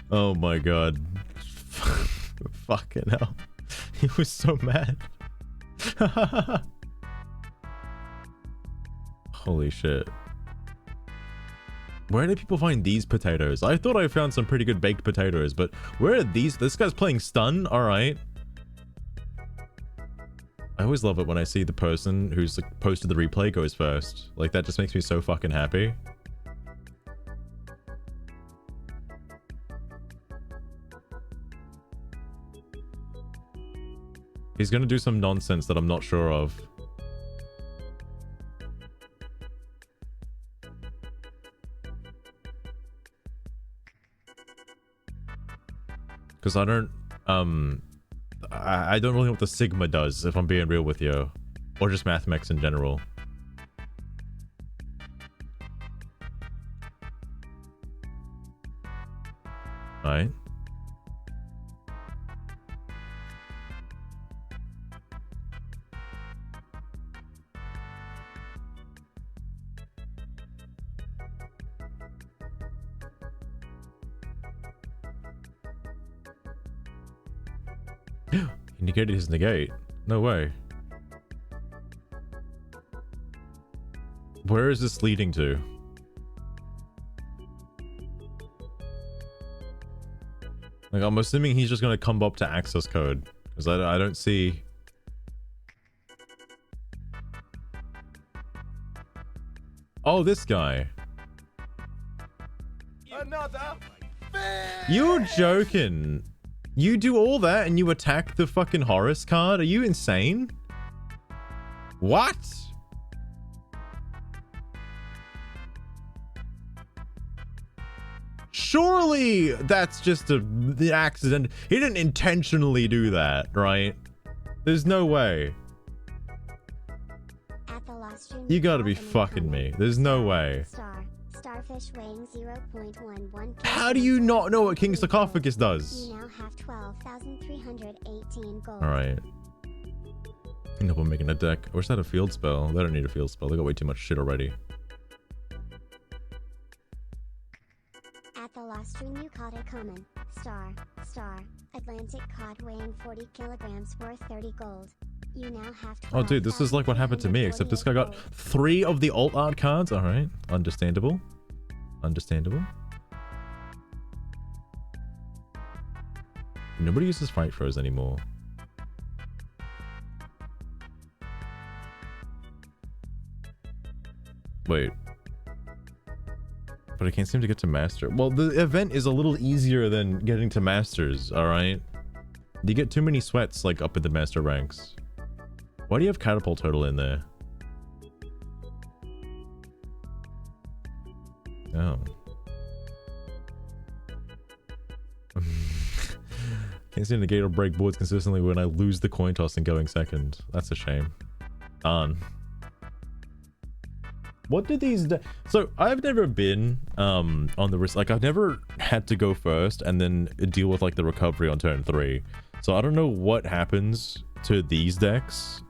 Speaker 1: Oh my god. Fucking hell. He was so mad. Holy shit. Where do people find these potatoes? I thought I found some pretty good baked potatoes, but where are these? This guy's playing stun? Alright. I always love it when I see the person who's like posted the replay goes first. Like, that just makes me so fucking happy. He's gonna do some nonsense that I'm not sure of. Because I don't I don't really know what the Sigma does, if I'm being real with you. Or just mathematics in general. Right. He negated his negate. No way. Where is this leading to? Like, I'm assuming he's just gonna come up to access code. Because I don't see... Oh, this guy.
Speaker 5: Another.
Speaker 1: You're joking. You do all that and you attack the fucking Horus card? Are you insane? What? Surely that's just the accident. He didn't intentionally do that, right? There's no way.
Speaker 3: At the last stream,
Speaker 1: You gotta be
Speaker 3: have an
Speaker 1: fucking me.
Speaker 3: incoming
Speaker 1: There's no way.
Speaker 3: Starfish weighing 0.11
Speaker 1: How do you not know what King Sarcophagus
Speaker 3: You
Speaker 1: does?
Speaker 3: now have 12,318 gold.
Speaker 1: Alright. I think I'm making a deck. Or is that a field spell? They don't need a field spell. They got way too much shit already.
Speaker 3: At the last stream you caught a common, star, Atlantic cod weighing 40 kilograms worth 30 gold. You now have
Speaker 1: Oh dude, this is like what happened to me, except this guy got 3 of the alt art cards. Alright. Understandable. Understandable. Nobody uses fight throws anymore. Wait. But I can't seem to get to master. Well, the event is a little easier than getting to masters, alright? You get too many sweats, like, up in the master ranks. Why do you have catapult turtle in there? Oh. Can't seem to negate or break boards consistently when I lose the coin toss and going second. That's a shame. Darn. What do these so I've never been on the risk, like I've never had to go first and then deal with like the recovery on turn 3. So I don't know what happens to these decks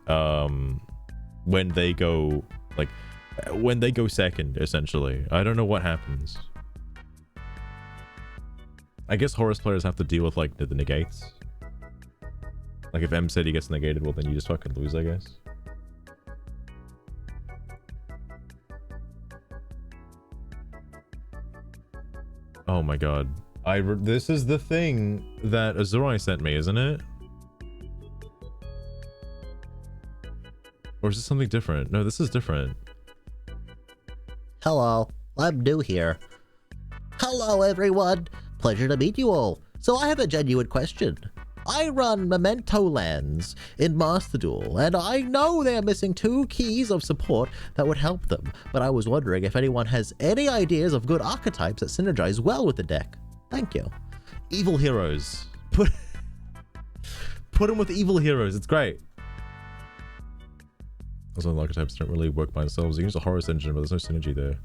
Speaker 1: when they go like when they go second, essentially. I don't know what happens. I guess Horus players have to deal with like the negates. Like if M said he gets negated, well then you just fucking lose, I guess. Oh my god. This is the thing that Azurai sent me, isn't it? Or is this something different? No, this is different.
Speaker 2: Hello, I'm new here. Hello everyone, pleasure to meet you all. So I have a genuine question. I run Memento Lands in Master Duel, and I know they're missing 2 keys of support that would help them, but I was wondering if anyone has any ideas of good archetypes that synergize well with the deck. Thank you.
Speaker 1: Evil heroes. Put them with evil heroes, it's great. Also, archetypes don't really work by themselves. You can use a Horus engine, but there's no synergy there.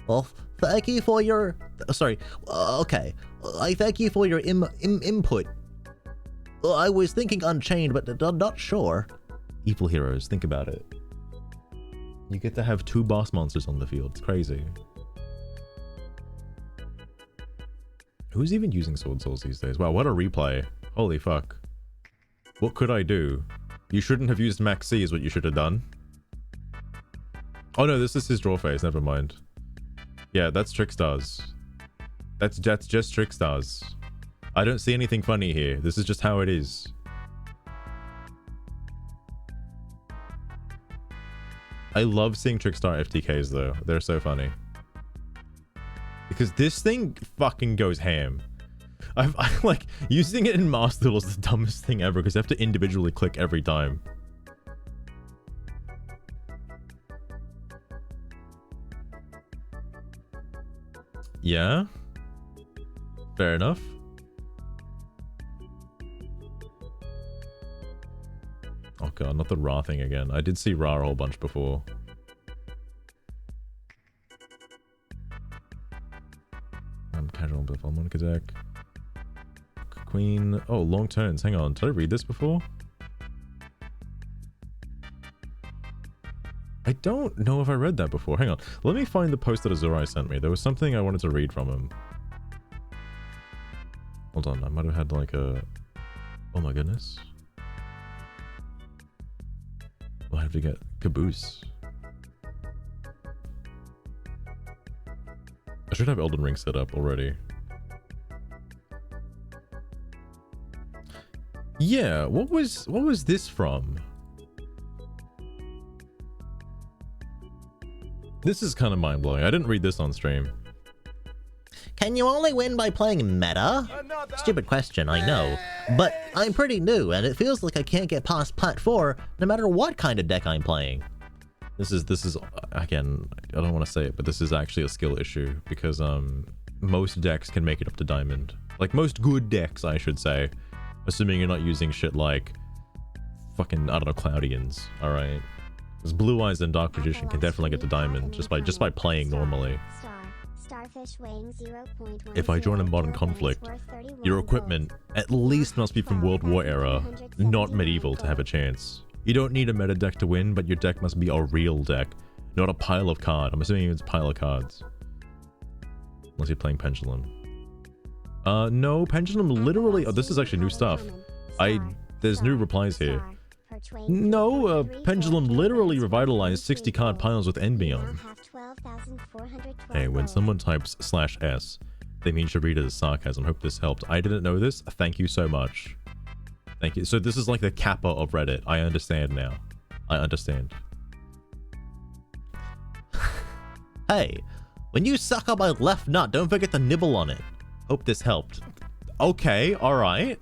Speaker 2: Well, thank you for your... sorry. Okay. I thank you for your input. I was thinking Unchained, but I'm not sure.
Speaker 1: Evil heroes, think about it. You get to have 2 boss monsters on the field. It's crazy. Who's even using Sword Souls these days? Wow, what a replay. Holy fuck. What could I do? You shouldn't have used Max C is what you should have done. Oh no, this is his draw phase, never mind. Yeah, that's Trickstars. That's just Trickstars. I don't see anything funny here. This is just how it is. I love seeing Trickstar FTKs though. They're so funny. Because this thing fucking goes ham. I like using it in Master Duel is the dumbest thing ever because you have to individually click every time. Yeah. Fair enough. Blocker, not the Ra thing again. I did see Ra a whole bunch before. Casual with Harmonica deck. Queen. Oh, long turns. Hang on. Did I read this before? I don't know if I read that before. Hang on. Let me find the post that Azurai sent me. There was something I wanted to read from him. Hold on. I might have had like a... Oh my goodness. I'll have to get Caboose. I should have Elden Ring set up already. Yeah, what was this from? This is kind of mind-blowing. I didn't read this on stream.
Speaker 2: Can you only win by playing meta? Stupid question, I know. But I'm pretty new, and it feels like I can't get past Plat 4 no matter what kind of deck I'm playing. This is again, I don't want to say it, but this is actually a skill issue because most decks can make it up to diamond. Like most good decks, I should say, assuming you're not using shit like fucking, I don't know, Cloudians. All right, because Blue Eyes and Dark Magician can definitely get to diamond just by playing normally. If I join a modern conflict, your equipment at least must be from World War era, not medieval, to have a chance. You don't need a meta deck to win, but your deck must be a real deck, not a pile of cards. I'm assuming it's a pile of cards. Unless you're playing Pendulum. No, Pendulum literally... Oh, this is actually new stuff. There's new replies here. No, Pendulum literally revitalized 60 card piles with Enbion. Hey, when someone types /s, they mean should read it as sarcasm. Hope this helped. I didn't know this. Thank you so much. Thank you. So this is like the Kappa of Reddit. I understand now. I understand. Hey, when you suck on my left nut, don't forget to nibble on it. Hope this helped.
Speaker 1: Okay, alright.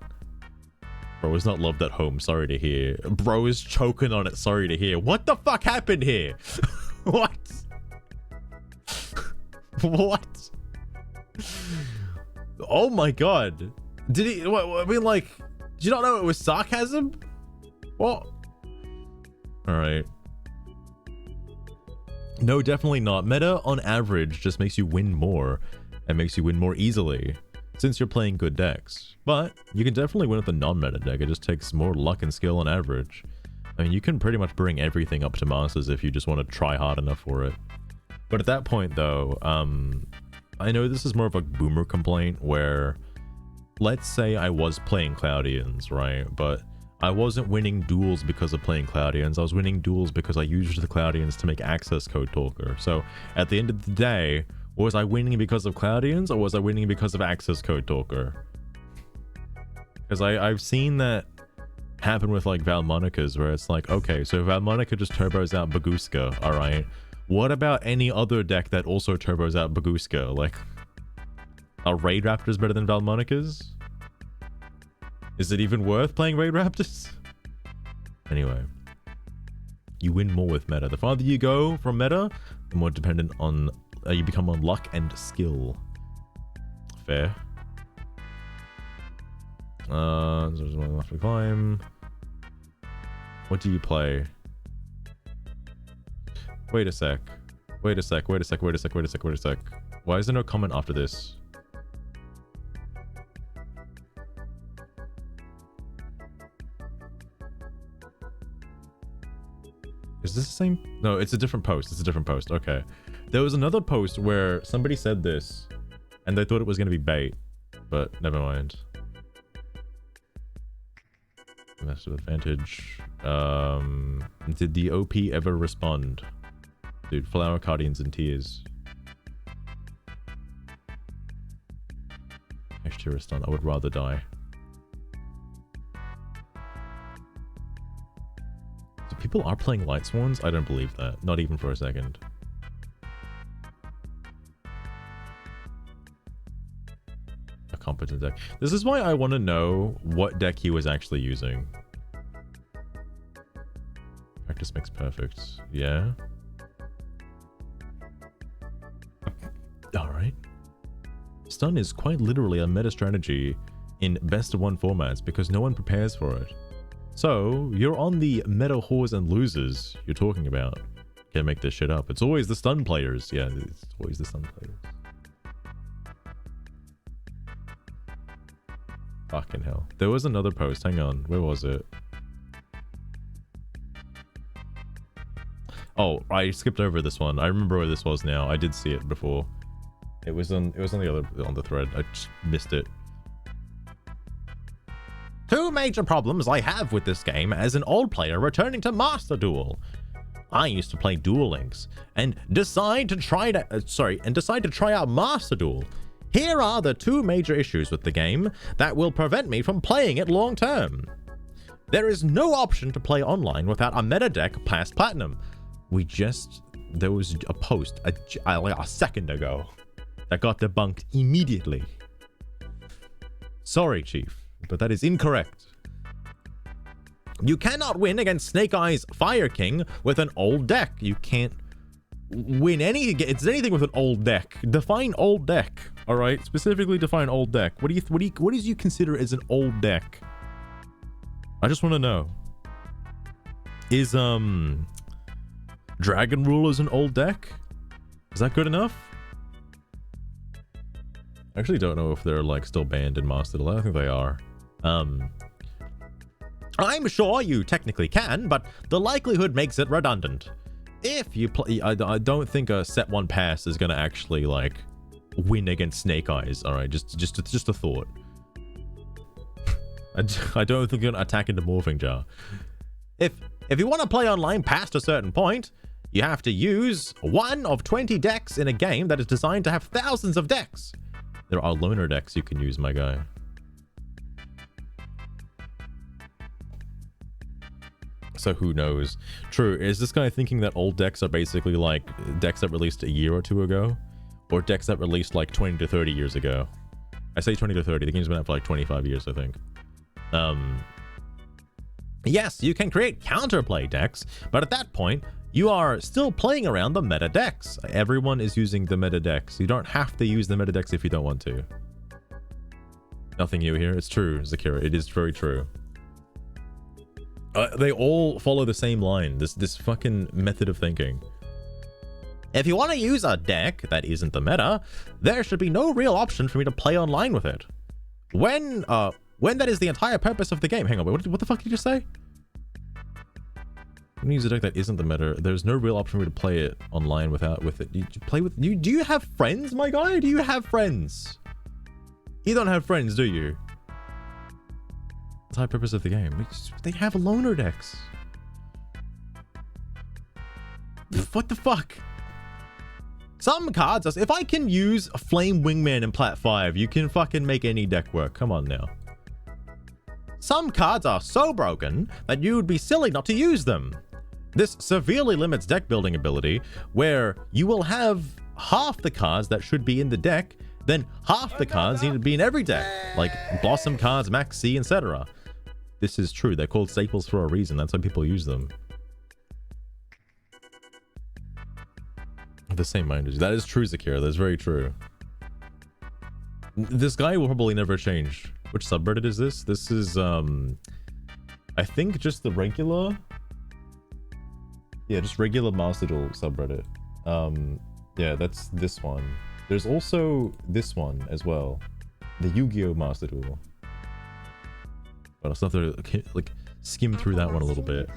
Speaker 1: Bro is not loved at home. Sorry to hear. Bro is choking on it. Sorry to hear. What the fuck happened here? What? What? Oh my god. Did he... What, I mean, like... Did you not know it was sarcasm? What? Alright. No, definitely not. Meta, on average, just makes you win more. And makes you win more easily. Since you're playing good decks. But, you can definitely win with a non-meta deck. It just takes more luck and skill on average. I mean, you can pretty much bring everything up to Masters if you just want to try hard enough for it. But at that point, though, I know this is more of a boomer complaint where... Let's say I was playing Cloudians, right? But I wasn't winning duels because of playing Cloudians. I was winning duels because I used the Cloudians to make access code talker. So at the end of the day, was I winning because of Cloudians or was I winning because of access code talker? Because I've seen that happen with like Valmonicas where it's like, okay, so Valmonica just turbos out Baguska, all right? What about any other deck that also turbos out Baguska? Like... Are Raid Raptors better than Valmonicas? Is it even worth playing Raid Raptors? Anyway. You win more with meta. The farther you go from meta, the more dependent on... you become on luck and skill. Fair. There's one left to climb. What do you play? Wait a sec. Wait a sec. Wait a sec. Wait a sec. Wait a sec. Wait a sec. Why is there no comment after this? Is this the same? No, it's a different post. It's a different post. Okay. There was another post where somebody said this and they thought it was going to be bait, but never mind. Massive advantage. Did the OP ever respond? Dude, Flower Guardians in tears. Extra stun. I would rather die. So people are playing Light Swans? I don't believe that. Not even for a second. A competent deck. This is why I want to know what deck he was actually using. Practice makes perfect. Yeah. Alright. Stun is quite literally a meta strategy in best of one formats because no one prepares for it. So, you're on the meta whores and losers you're talking about. Can't make this shit up. It's always the stun players. Yeah, it's always the stun players. Fucking hell. There was another post. Hang on. Where was it? Oh, I skipped over this one. I remember where this was now. I did see it before. It was on the thread. I just missed it. Two major problems I have with this game as an old player returning to Master Duel. I used to play Duel Links and decide to try out Master Duel. Here are the two major issues with the game that will prevent me from playing it long term. There is no option to play online without a meta deck past Platinum. There was a post a second ago that got debunked immediately. Sorry, Chief, but that is incorrect. You cannot win against Snake Eyes Fire King with an old deck. You can't win it's anything with an old deck. Define old deck. All right, specifically define old deck. What do you consider as an old deck? I just want to know. Is Dragon Rulers an old deck? Is that good enough? I actually don't know if they're like still banned in Master Duel. I think they are. I'm sure you technically can, but the likelihood makes it redundant. If you play, I don't think a set one pass is gonna actually like win against Snake Eyes. All right, just a thought. I don't think you're gonna attack into Morphing Jar. If you want to play online past a certain point, you have to use one of 20 decks in a game that is designed to have thousands of decks. There are loner decks you can use, my guy. So who knows? True, is this guy thinking that old decks are basically like decks that released a year or two ago? Or decks that released like 20 to 30 years ago? I say 20 to 30, the game's been out for like 25 years, I think. Yes, you can create counterplay decks, but at that point, you are still playing around the meta decks. Everyone is using the meta decks. You don't have to use the meta decks if you don't want to. Nothing new here. It's true, Zakira. It is very true. They all follow the same line. This fucking method of thinking. If you want to use a deck that isn't the meta, there should be no real option for me to play online with it. When that is the entire purpose of the game. Hang on, wait, what the fuck did you just say? When you use a deck that isn't the meta, there's no real option for me to play it online with it. Do you have friends, my guy? Do you have friends? You don't have friends, do you? Entire purpose of the game. They have loner decks. What the fuck? Some cards, if I can use Flame Wingman in Plat 5, you can fucking make any deck work. Come on now. Some cards are so broken that you would be silly not to use them. This severely limits deck building ability, where you will have half the cards that should be in the deck, then half the cards need to be in every deck, like Blossom cards, Max C, etc. This is true. They're called staples for a reason. That's why people use them. The same mind. That is true, Zakira. That's very true. This guy will probably never change. Which subreddit is this? This is, I think just the regular... Yeah, just regular Master Duel subreddit. Yeah, that's this one. There's also this one as well. The Yu-Gi-Oh! Master Duel. But I'll still have to, like, skim through that one a little bit.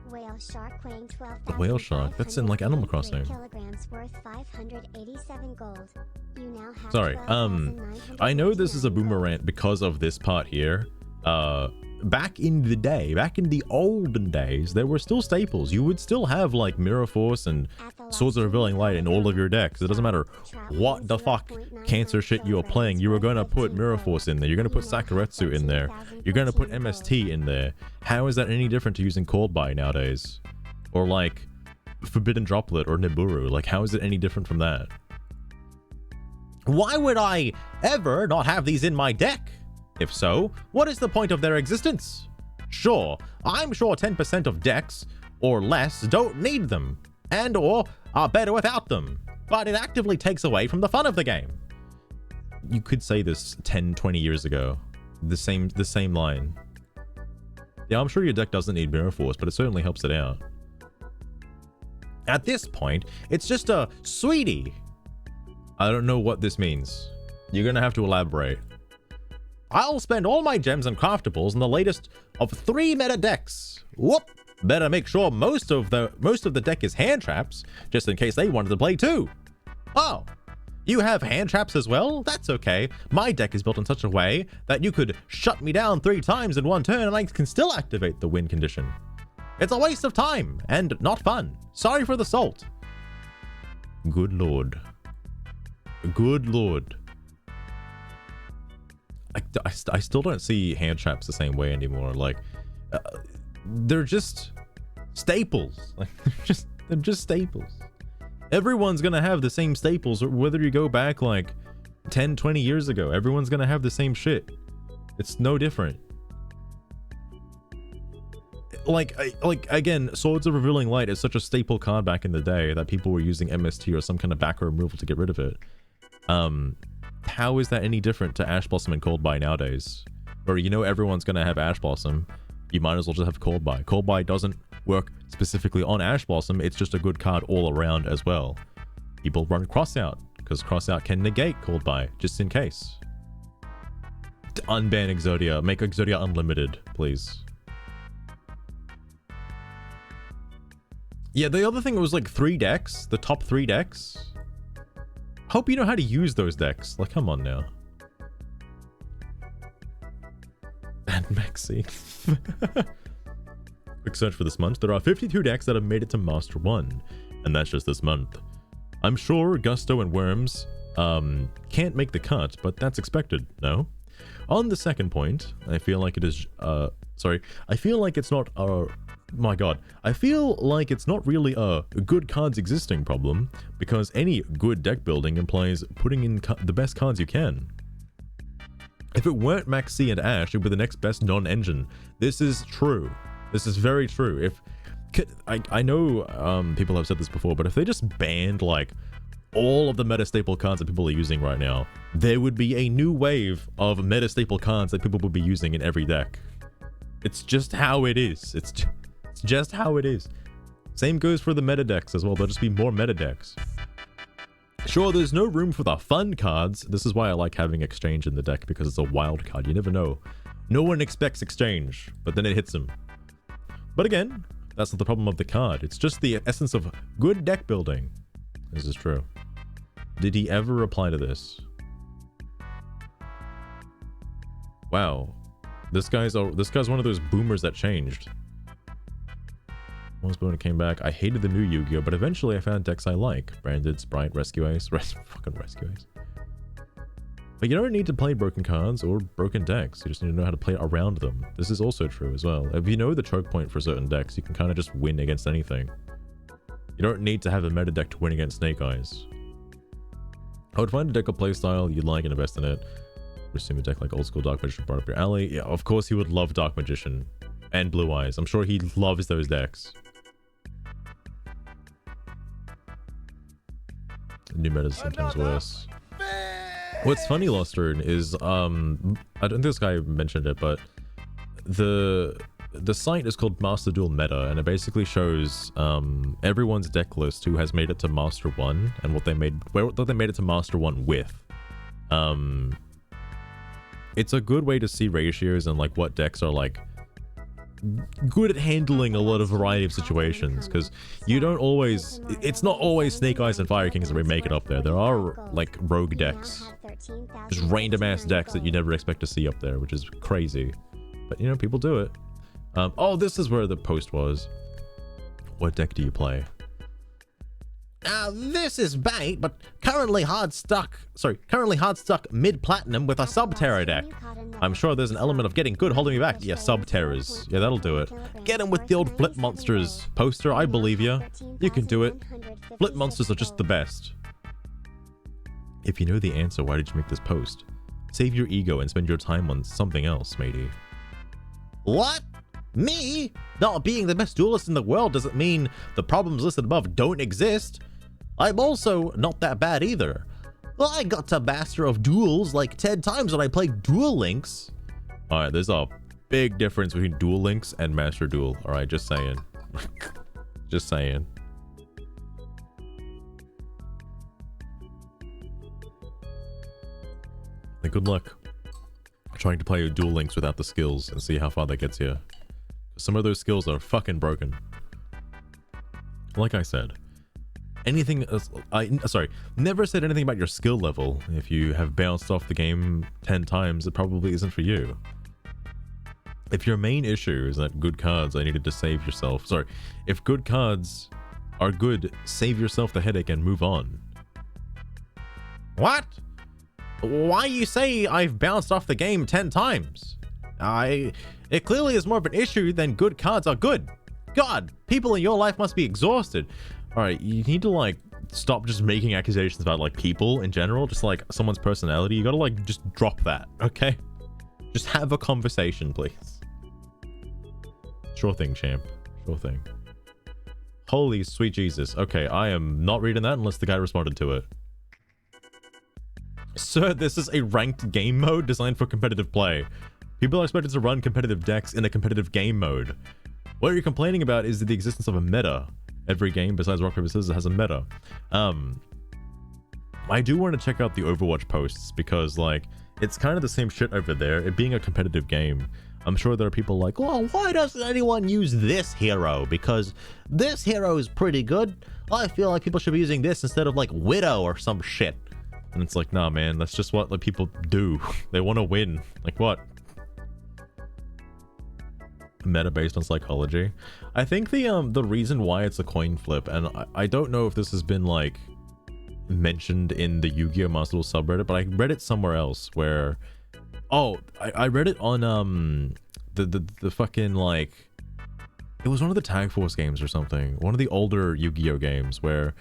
Speaker 3: Whale shark weighing 12,
Speaker 1: the whale shark? That's in, like, Animal Crossing.
Speaker 3: Kilograms worth 587 gold. You now have
Speaker 1: sorry, I know this is a boomer rant because of this part here. Back in the day, back in the olden days, there were still staples. You would still have, like, Mirror Force and Swords of Revealing Light in all of your decks. It doesn't matter what the fuck cancer shit you are playing. You are going to put Mirror Force in there. You're going to put Sakuretsu in there. You're going to put MST in there. How is that any different to using Cold Buy nowadays? Or, like, Forbidden Droplet or Nibiru? Like, how is it any different from that? Why would I ever not have these in my deck? If so, what is the point of their existence? Sure, I'm sure 10% of decks, or less, don't need them, and or are better without them, but it actively takes away from the fun of the game. You could say this 10, 20 years ago. The same line. Yeah, I'm sure your deck doesn't need Mirror Force, but it certainly helps it out. At this point, it's just a sweetie. I don't know what this means. You're gonna have to elaborate. I'll spend all my gems and craftables in the latest of 3 meta decks. Whoop! Better make sure most of the deck is hand traps, just in case they wanted to play too. Oh, you have hand traps as well? That's okay. My deck is built in such a way that you could shut me down 3 times in one turn and I can still activate the win condition. It's a waste of time and not fun. Sorry for the salt. Good lord. Good lord. I still don't see hand traps the same way anymore. Like, they're just staples. Like, they're just staples. Everyone's gonna have the same staples, whether you go back like 10, 20 years ago. Everyone's gonna have the same shit. It's no different. Like again, Swords of Revealing Light is such a staple card back in the day that people were using MST or some kind of backer removal to get rid of it. How is that any different to Ash Blossom and Cold Buy nowadays? Or you know everyone's gonna have Ash Blossom, you might as well just have Cold Buy. Cold Buy doesn't work specifically on Ash Blossom, it's just a good card all around as well. People run Crossout, because Crossout can negate Cold Buy, just in case. Unban Exodia, make Exodia unlimited, please. Yeah, the other thing was like 3 decks, the top 3 decks. Hope you know how to use those decks. Like, come on now. And Maxi. Quick search for this month. There are 52 decks that have made it to Master 1. And that's just this month. I'm sure Gusto and Worms can't make the cut, but that's expected, no? On the second point, I feel like it is... I feel like it's not... my god. I feel like it's not really a good cards existing problem, because any good deck building implies putting in the best cards you can. If it weren't Max C and Ash, it would be the next best non-engine. This is true. This is very true. If I know people have said this before, but if they just banned like all of the meta staple cards that people are using right now, there would be a new wave of meta staple cards that people would be using in every deck. It's just how it is. It's just how it is. Same goes for the meta decks as well. There'll just be more meta decks. Sure, there's no room for the fun cards. This is why I like having Exchange in the deck, because it's a wild card. You never know. No one expects Exchange, but then it hits them. But again, that's not the problem of the card. It's just the essence of good deck building. This is true. Did he ever reply to this? Wow. This guy's one of those boomers that changed. Once Boner came back, I hated the new Yu-Gi-Oh, but eventually I found decks I like. Branded, Sprite, Rescue Ace, fucking Rescue Ace. But you don't need to play broken cards or broken decks, you just need to know how to play around them. This is also true as well. If you know the choke point for certain decks, you can kind of just win against anything. You don't need to have a meta deck to win against Snake Eyes. I would find a deck or playstyle you'd like and invest in it. Assume a deck like Old School Dark Magician brought up your alley. Yeah, of course he would love Dark Magician. And Blue Eyes. I'm sure he loves those decks. New meta is sometimes worse. What's funny, Lostern, is I don't think this guy mentioned it, but the site is called Master Duel Meta, and it basically shows everyone's deck list who has made it to Master 1 and what they made it to Master 1 with. It's a good way to see ratios and like what decks are like good at handling a lot of variety of situations, because you don't always, it's not always Snake Eyes and Fire Kings that we make it up there. There are like rogue decks, just random ass decks that you never expect to see up there, which is crazy, but you know, people do it. Oh, this is where the post was. What deck do you play?
Speaker 2: This is bait, but currently hard stuck mid-platinum with a sub-terror deck.
Speaker 1: I'm sure there's an element of getting good holding me back. Yeah, sub-terrors. Yeah, that'll do it. Get him with the old Flip Monsters poster. I believe you. You can do it. Flip Monsters are just the best. If you know the answer, why did you make this post? Save your ego and spend your time on something else, matey.
Speaker 2: What? Me? Not being the best duelist in the world doesn't mean the problems listed above don't exist. I'm also not that bad either. I got to Master of Duels like 10 times when I played Duel Links.
Speaker 1: Alright, there's a big difference between Duel Links and Master Duel. All right, just saying. Just saying. And good luck trying to play Duel Links without the skills and see how far that gets you. Some of those skills are fucking broken. Like I said, anything never said anything about your skill level. If you have bounced off the game 10 times, it probably isn't for you. If your main issue is that good cards I needed to save yourself, if good cards are good, save yourself the headache and move on. What? Why you say I've bounced off the game 10 times? It clearly is more of an issue than good cards are good. God, people in your life must be exhausted. All right, you need to like stop just making accusations about like people in general, just like someone's personality. You gotta like just drop that, okay? Just have a conversation, please. Sure thing, champ. Sure thing. Holy sweet Jesus. Okay, I am not reading that unless the guy responded to it. Sir, this is a ranked game mode designed for competitive play. People are expected to run competitive decks in a competitive game mode. What you're complaining about is the existence of a meta. Every game besides Rock Paper Scissors has a meta. I do want to check out the Overwatch posts because like it's kind of the same shit over there. It being a competitive game, I'm sure there are people like, oh, why doesn't anyone use this hero? Because this hero is pretty good. I feel like people should be using this instead of like Widow or some shit. And it's like, nah, man, that's just what like people do. They want to win. Like what? Meta based on psychology. I think the reason why it's a coin flip, and I don't know if this has been like mentioned in the Yu-Gi-Oh! Master Duel subreddit, but I read it somewhere else where, oh, I read it on the fucking like, it was one of the Tag Force games or something, one of the older Yu-Gi-Oh! Games where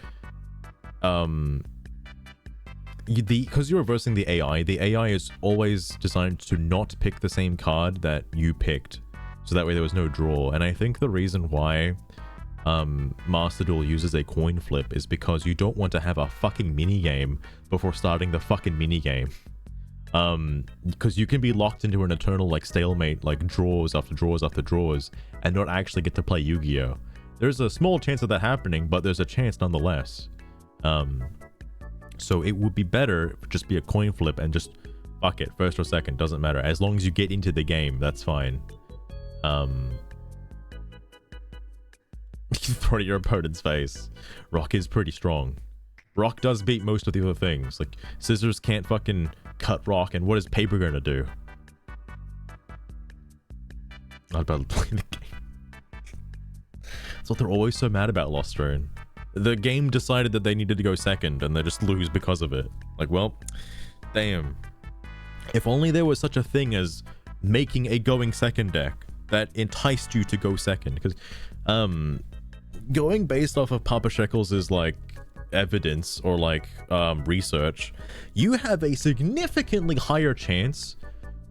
Speaker 1: because you're reversing the AI is always designed to not pick the same card that you picked, so that way there was no draw. And I think the reason why Master Duel uses a coin flip is because you don't want to have a fucking mini game before starting the fucking mini game. Because you can be locked into an eternal like stalemate, like draws after draws after draws, and not actually get to play Yu-Gi-Oh! There's a small chance of that happening, but there's a chance nonetheless. So it would be better if it just be a coin flip and just fuck it, first or second, doesn't matter. As long as you get into the game, that's fine. Throw it at your opponent's face. Rock is pretty strong. Rock does beat most of the other things. Like, Scissors can't fucking cut Rock, and what is Paper gonna do? Not about to play the game. That's what they're always so mad about, Lost Throne. The game decided that they needed to go second, and they just lose because of it. Like, well, damn. If only there was such a thing as making a going second deck that enticed you to go second. Because, going based off of Papa Shekels' like evidence or like research, you have a significantly higher chance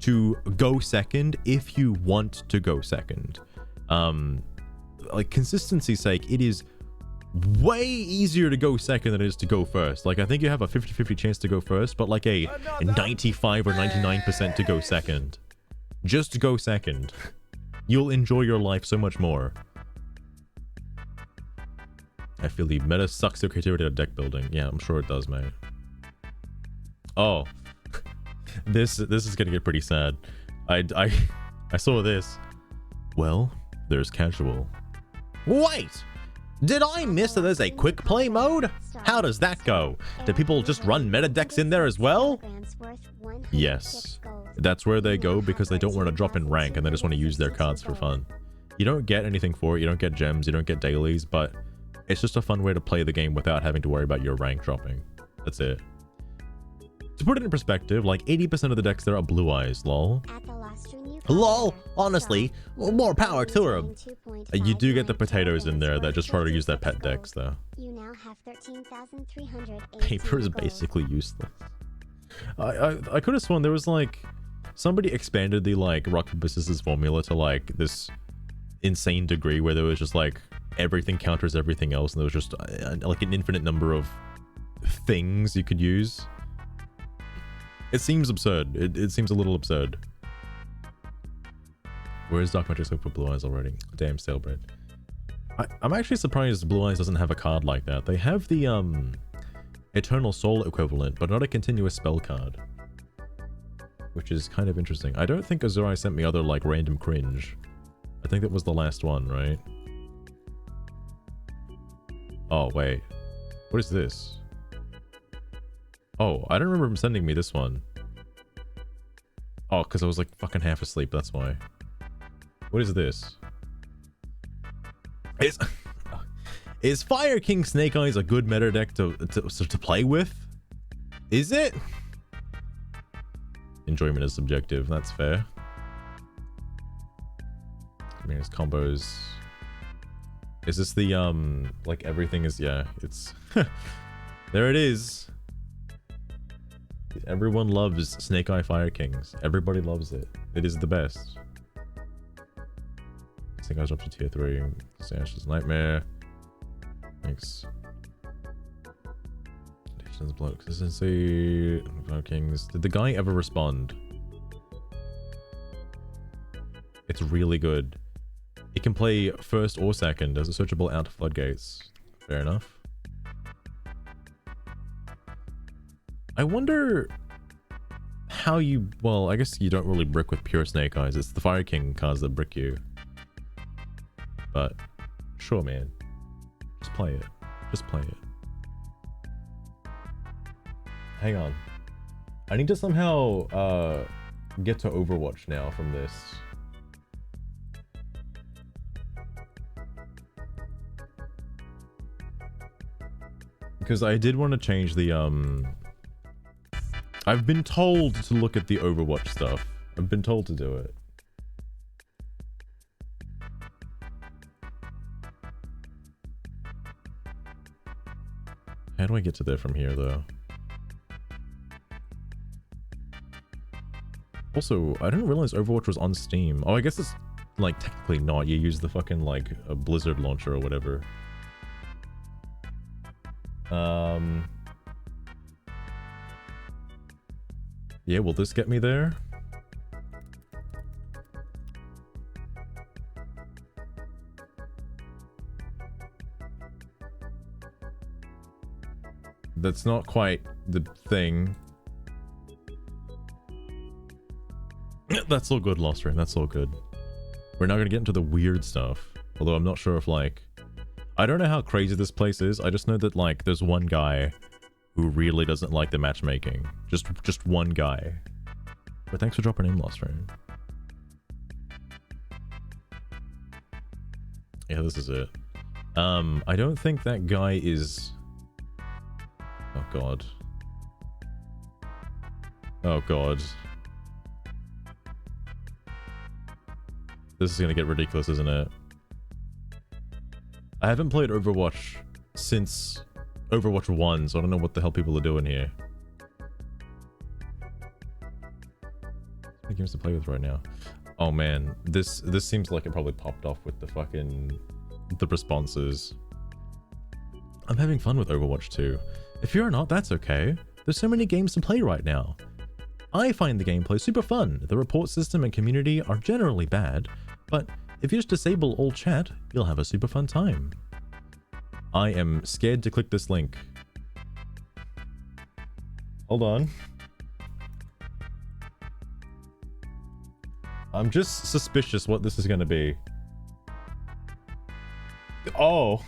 Speaker 1: to go second if you want to go second. Like, consistency's sake, it is way easier to go second than it is to go first. Like, I think you have a 50-50 chance to go first, but like a 95 or 99% to go second. Just go second. You'll enjoy your life so much more. I feel the meta sucks the creativity of deck building. Yeah, I'm sure it does, mate. Oh. This is gonna get pretty sad. I saw this. Well, there's casual. Wait! Did I miss that there's a quick play mode? How does that go? Do people just run meta decks in there as well? Yes. That's where they go because they don't want to drop in rank and they just want to use their cards for fun. You don't get anything for it, you don't get gems, you don't get dailies, but it's just a fun way to play the game without having to worry about your rank dropping. That's it. To put it in perspective, like 80% of the decks there are blue eyes, lol. LOL, honestly, more power to them. You do get the potatoes in there that just try to use their pet decks, though. Paper is basically useless. I could have sworn there was like somebody expanded the like rock paper scissors formula to like this insane degree where there was just like everything counters everything else, and there was just like an infinite number of things you could use. It seems absurd. It seems a little absurd. Where's Dark Magic Silk for Blue Eyes already? Damn, Sailbread. I'm actually surprised Blue Eyes doesn't have a card like that. They have the Eternal Soul equivalent, but not a continuous spell card. Which is kind of interesting. I don't think Azurai sent me other, like, random cringe. I think that was the last one, right? Oh, wait. What is this? Oh, I don't remember him sending me this one. Oh, because I was, like, fucking half asleep, that's why. What is this? Is Fire King Snake Eyes a good meta deck to play with? Is it? Enjoyment is subjective, that's fair. I mean, it's combos. Is this the, like everything is, yeah, it's... There it is. Everyone loves Snake Eye Fire Kings. Everybody loves it. It is the best. Snake Eyes up to tier 3. Sash's Nightmare. Thanks. Blow Consistency. Fire Kings. Did the guy ever respond? It's really good. It can play first or second as a searchable out of Floodgates. Fair enough. I wonder how you... Well, I guess you don't really brick with pure Snake Eyes. It's the Fire King cards that brick you. But, sure, man. Just play it. Just play it. Hang on. I need to somehow get to Overwatch now from this. Because I did want to change the I've been told to look at the Overwatch stuff. I've been told to do it. How do I get to there from here, though? Also, I didn't realize Overwatch was on Steam. Oh, I guess it's, like, technically not. You use the fucking, like, a Blizzard launcher or whatever. Yeah, will this get me there? That's not quite the thing. That's all good, Lost Rain. That's all good. We're now gonna get into the weird stuff. Although I'm not sure if, like... I don't know how crazy this place is. I just know that, like, there's one guy who really doesn't like the matchmaking. Just one guy. But thanks for dropping in, Lost Rain. Yeah, this is it. I don't think that guy is... Oh, God. Oh, God. This is gonna get ridiculous, isn't it? I haven't played Overwatch since Overwatch 1, so I don't know what the hell people are doing here. Any games to play with right now? Oh man, this seems like it probably popped off with the fucking... the responses. I'm having fun with Overwatch 2. If you're not, that's okay. There's so many games to play right now. I find the gameplay super fun. The report system and community are generally bad, but if you just disable all chat, you'll have a super fun time. I am scared to click this link. Hold on. I'm just suspicious what this is gonna be. Oh!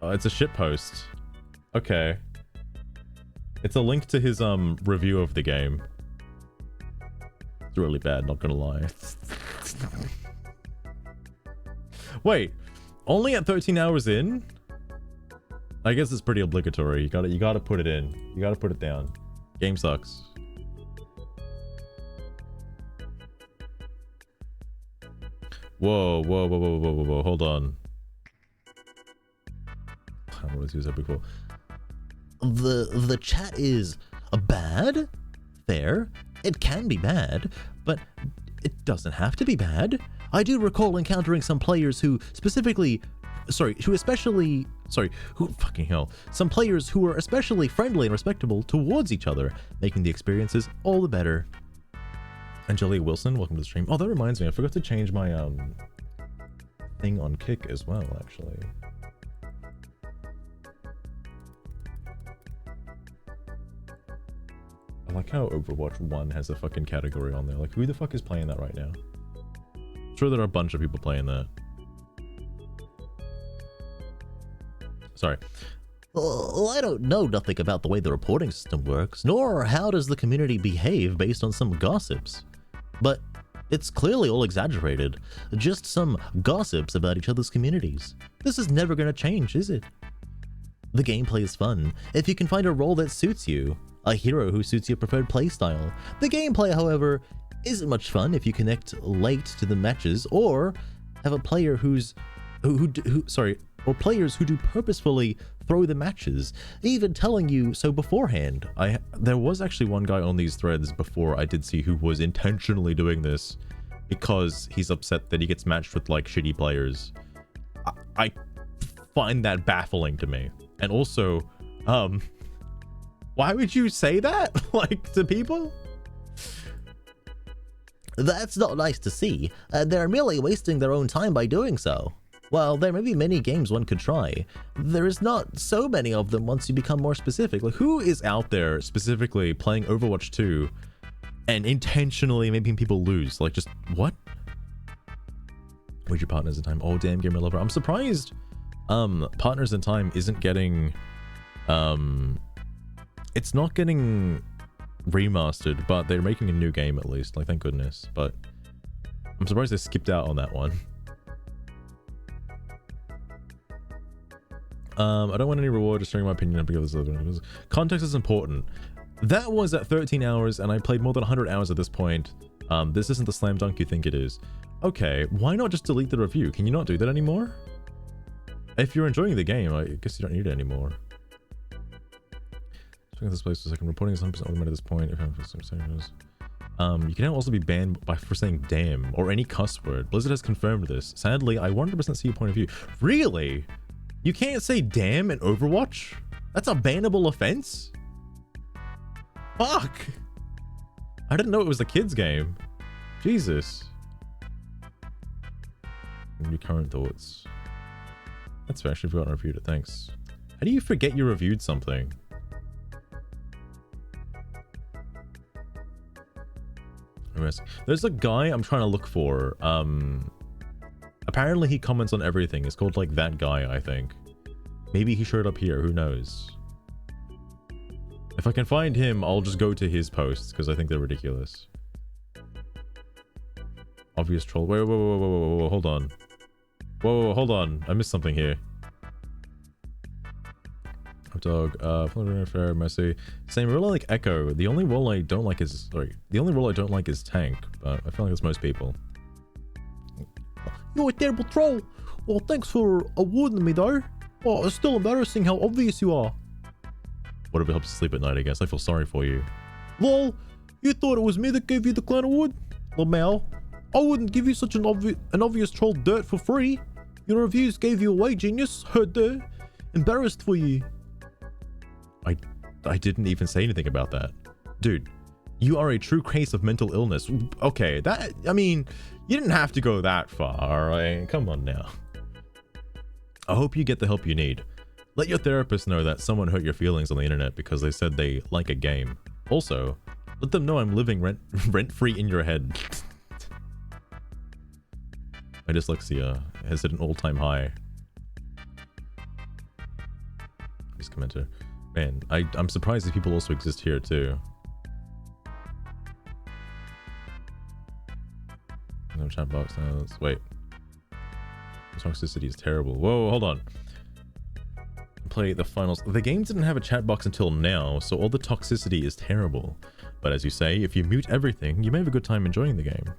Speaker 1: It's a shitpost. Okay. It's a link to his review of the game. It's really bad, not gonna lie. Wait, only at 13 hours in? I guess it's pretty obligatory. You gotta put it in. You gotta put it down. Game sucks. Whoa, whoa, whoa, whoa, whoa, whoa, whoa, hold on. I always use that before.
Speaker 2: The chat is bad? Fair. It can be bad, but it doesn't have to be bad. I do recall encountering some players who fucking hell. Some players who were especially friendly and respectable towards each other, making the experiences all the better.
Speaker 1: Angelia Wilson, welcome to the stream. Oh, that reminds me, I forgot to change my thing on Kick as well, actually. I like how Overwatch 1 has a fucking category on there. Like, who the fuck is playing that right now? I'm sure there are a bunch of people playing that. Sorry.
Speaker 2: Well, I don't know nothing about the way the reporting system works, nor how does the community behave based on some gossips. But it's clearly all exaggerated. Just some gossips about each other's communities. This is never gonna change, is it? The gameplay is fun if you can find a role that suits you, a hero who suits your preferred playstyle. The gameplay, however, isn't much fun if you connect late to the matches or have a player or players who do purposefully throw the matches, even telling you so beforehand. There was actually one guy on these threads before I did see who was intentionally doing this because he's upset that he gets matched with like shitty players. I find that baffling to me. And also, why would you say that like to people? That's not nice to see. They're merely wasting their own time by doing so. While there may be many games one could try, there is not so many of them once you become more specific. Like,
Speaker 1: who is out there specifically playing Overwatch 2 and intentionally making people lose? Like, just what? Where's your Partners in Time? Oh, damn, Gamer Lover. I'm surprised Partners in Time isn't getting it's not getting remastered, but they're making a new game at least. Like, thank goodness. But I'm surprised they skipped out on that one. I don't want any reward, just sharing my opinion because context is important. That was at 13 hours and I played more than 100 hours at this point. This isn't the slam dunk you think it is. Okay, why not just delete the review? Can you not do that anymore? If you're enjoying the game, I guess you don't need it anymore. Checking this place for a second. Reporting is 100% automated at this point. You can also be banned for saying damn or any cuss word. Blizzard has confirmed this. Sadly, I 100% see your point of view. Really? You can't say damn in Overwatch? That's a bannable offense? Fuck! I didn't know it was a kid's game. Jesus. Your current thoughts. That's fair, I actually forgot I reviewed it, thanks. How do you forget you reviewed something? There's a guy I'm trying to look for. Apparently he comments on everything. It's called like That Guy, I think. Maybe he showed up here, who knows? If I can find him, I'll just go to his posts because I think they're ridiculous. Obvious troll. Whoa, hold on. Whoa, hold on. I missed something here. Hot dog, fair, messy. Same, really like Echo. The only role I don't like is tank, but I feel like it's most people. You're a terrible troll. Well, thanks for awarding me though. Oh, it's still embarrassing how obvious you are. Whatever helps you sleep at night, I guess. I feel sorry for you. Lol, you thought it was me that gave you the clown award? Lamau, I wouldn't give you such an obvious troll dirt for free. Your reviews gave you away, genius. Heard there. Embarrassed for you. I didn't even say anything about that. Dude, you are a true case of mental illness. Okay, I mean, you didn't have to go that far, alright? Come on now. I hope you get the help you need. Let your therapist know that someone hurt your feelings on the internet because they said they like a game. Also, let them know I'm living rent-free in your head. My dyslexia has hit an all-time high. This commenter. Man, I'm surprised these people also exist here too. No chat box now. Let's wait. Toxicity is terrible. Whoa, hold on. Play the finals. The game didn't have a chat box until now, so all the toxicity is terrible. But as you say, if you mute everything, you may have a good time enjoying the game.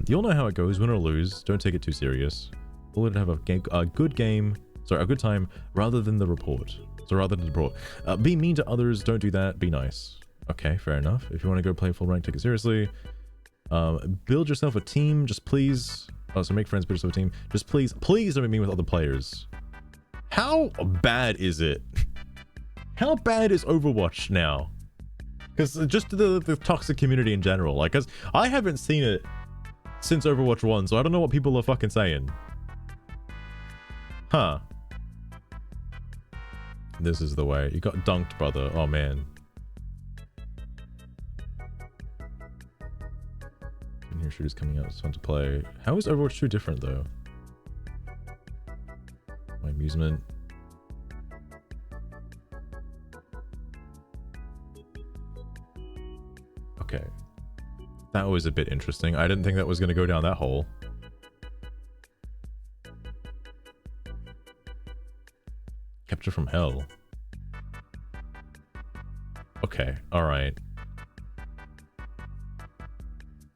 Speaker 1: You'll know how it goes, win or lose. Don't take it too serious. We'll have a good time rather than the report. Be mean to others, don't do that, be nice. Okay, fair enough. If you want to go play full rank, take it seriously. Build yourself a team, just please. So make friends, build yourself a team. Just please don't be mean with other players. How bad is it? How bad is Overwatch now? Because just the toxic community in general. Like, cause I haven't seen it since Overwatch 1, so I don't know what people are fucking saying. Huh. This is the way. You got dunked, brother. Oh, man. New shooters coming out. It's fun to play. How is Overwatch 2 different, though? My amusement. Okay. That was a bit interesting. I didn't think that was going to go down that hole. Capture from hell. Okay, alright.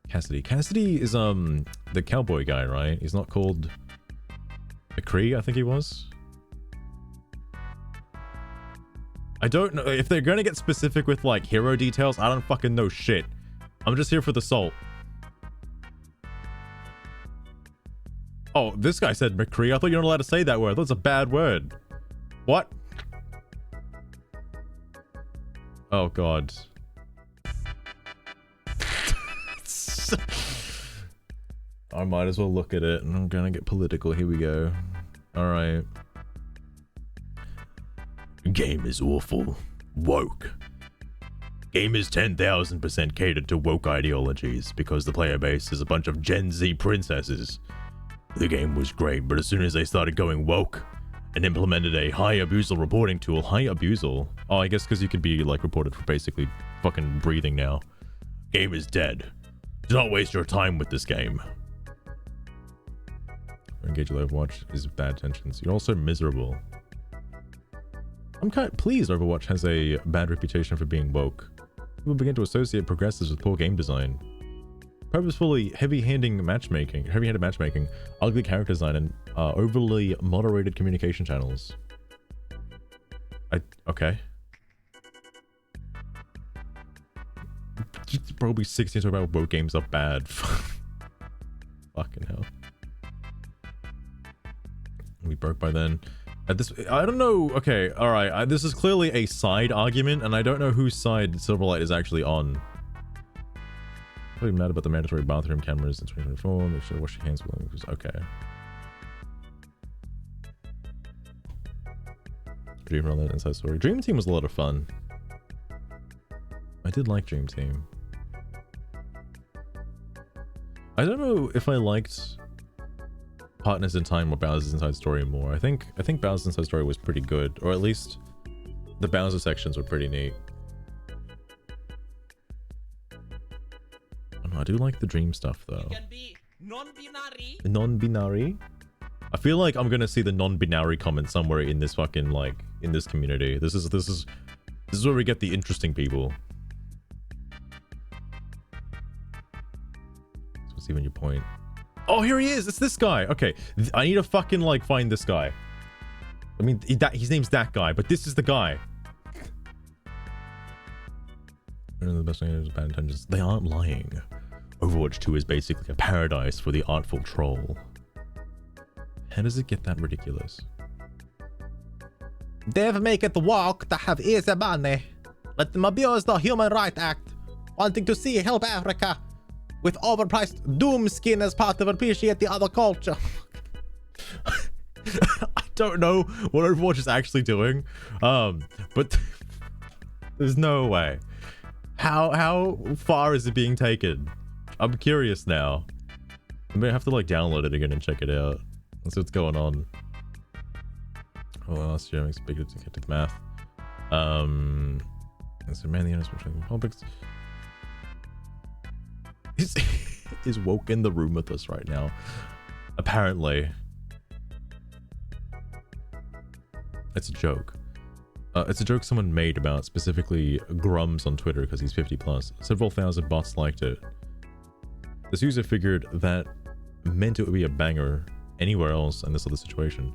Speaker 1: Cassidy. Cassidy is, the cowboy guy, right? He's not called McCree, I think he was. I don't know. If they're going to get specific with, like, hero details, I don't fucking know shit. I'm just here for the salt. Oh, this guy said McCree. I thought you weren't allowed to say that word. That's a bad word. What? Oh, God. I might as well look at it, and I'm gonna get political. Here we go. Alright. Game is awful. Woke. Game is 10,000% catered to woke ideologies because the player base is a bunch of Gen Z princesses. The game was great, but as soon as they started going woke and implemented a high abusal reporting tool, high abusal. Oh, I guess because you could be like reported for basically fucking breathing now. Game is dead. Do not waste your time with this game. Engage with Overwatch is bad tensions. You're also miserable. I'm kind of pleased Overwatch has a bad reputation for being woke. People begin to associate progressives with poor game design. Purposefully heavy-handed matchmaking, ugly character design, and overly moderated communication channels. Okay. Probably 16 talking about woke games are bad. Fucking hell. We broke by then. At this, I don't know. Okay, all right. This is clearly a side argument, and I don't know whose side Silverlight is actually on. Really mad about the mandatory bathroom cameras in 2024. Make sure to wash your hands. Okay. Dream on that inside story. Dream Team was a lot of fun. I did like Dream Team. I don't know if I liked Partners in Time or Bowser's Inside Story more. I think Bowser's Inside Story was pretty good, or at least the Bowser sections were pretty neat. I do like the dream stuff though.
Speaker 6: You can be non-binary.
Speaker 1: Non-binary? I feel like I'm gonna see the non-binary comment somewhere in this fucking like in this community. This is where we get the interesting people. So see when you point. Oh, here he is. It's this guy. Okay, I need to fucking like find this guy. I mean, his name's that guy, but this is the guy. One of the best things is bad intentions. They aren't lying. Overwatch 2 is basically a paradise for the artful troll. How does it get that ridiculous?
Speaker 2: They've make it walk to have easy money. Let them abuse the Human Rights Act. Wanting to see help Africa with overpriced doom skin as part of appreciate the other culture.
Speaker 1: I don't know what Overwatch is actually doing, but there's no way. How far is it being taken? I'm curious now. I may have to like download it again and check it out. Let's see what's going on. Oh, last year I'm expected to get to the math. So man, the honest topics. Is woke in the room with us right now. Apparently. It's a joke. It's a joke someone made about specifically Grums on Twitter because he's 50 plus. Several thousand bots liked it. This user figured that meant it would be a banger anywhere else in this other situation.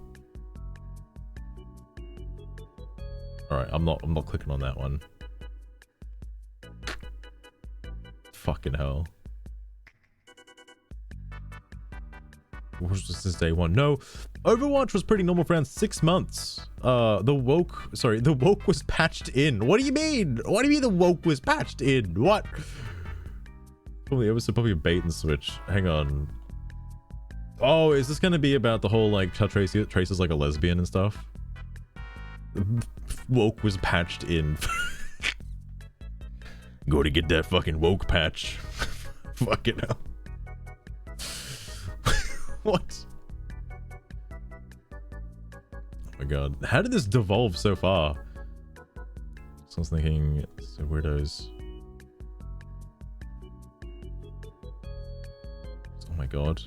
Speaker 1: Alright, I'm not clicking on that one. Fucking hell. was this since day one? No, Overwatch was pretty normal for around 6 months. The woke was patched in. What do you mean? What do you mean the woke was patched in? What? Probably, it was probably a bait and switch. Hang on. Oh, is this gonna be about the whole like how Tracy's like a lesbian and stuff? Woke was patched in. Go to get that fucking woke patch. Fucking hell. What? Oh my god. How did this devolve so far? So I was thinking, so weirdos. Oh my god.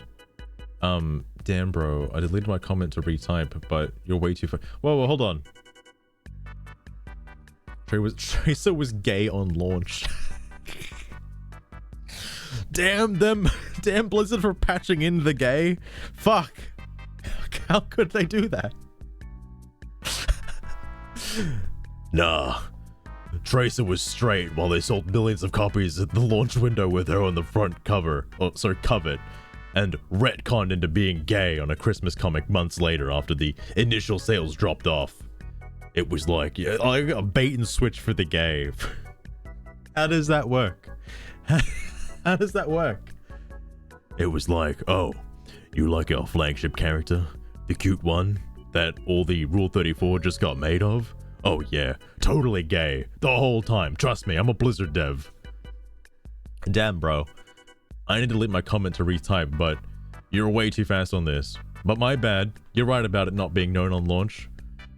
Speaker 1: Damn bro, I deleted my comment to retype, but you're way too far. Whoa, hold on. Tracer was gay on launch. Damn them. Damn Blizzard for patching in the gay. Fuck. How could they do that? Nah. Tracer was straight while they sold millions of copies at the launch window with her on the front cover. Oh, sorry, cover. And retconned into being gay on a Christmas comic months later after the initial sales dropped off. It was like a bait and switch for the gay. How does that work? How does that work? It was like, oh, you like our flagship character? The cute one that all the Rule 34 just got made of? Oh yeah, totally gay. The whole time. Trust me, I'm a Blizzard dev. Damn, bro. I need to delete my comment to retype, but you're way too fast on this. But my bad. You're right about it not being known on launch.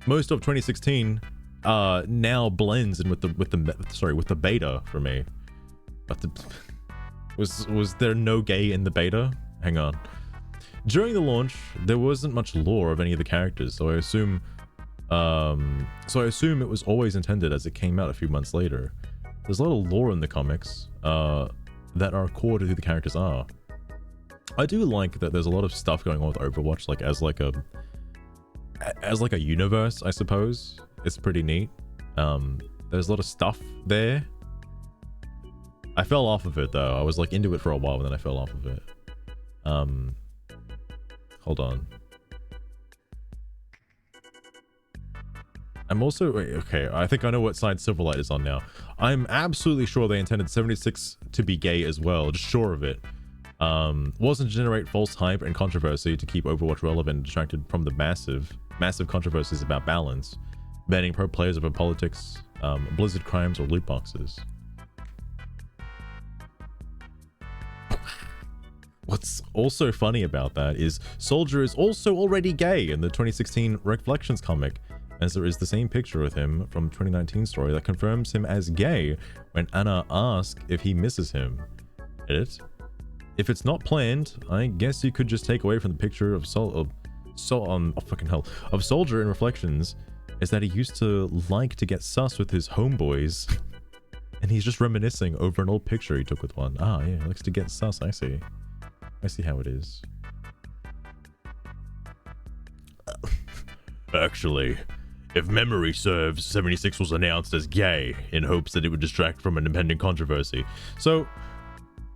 Speaker 1: Most of 2016 now blends in with the beta for me. But was there no gay in the beta? Hang on. During the launch, there wasn't much lore of any of the characters, so I assume it was always intended as it came out a few months later. There's a lot of lore in the comics that are core to who the characters are. I do like that there's a lot of stuff going on with Overwatch, like as a universe, I suppose. It's pretty neat. There's a lot of stuff there. I fell off of it though. I was like into it for a while and then I fell off of it. Hold on. I'm also, okay, I think I know what side Silverlight is on now. I'm absolutely sure they intended 76 to be gay as well, just sure of it. Wasn't to generate false hype and controversy to keep Overwatch relevant and distracted from the massive controversies about balance, banning pro players over politics, Blizzard crimes, or loot boxes. What's also funny about that is Soldier is also already gay in the 2016 Reflections comic, as there is the same picture of him from 2019 story that confirms him as gay when Anna asks if he misses him. Edit. If it's not planned, I guess you could just take away from the picture of Soldier in Reflections is that he used to like to get sus with his homeboys, and he's just reminiscing over an old picture he took with one. Ah, yeah, he likes to get sus. I see how it is. Actually, if memory serves, 76 was announced as gay in hopes that it would distract from an impending controversy. So,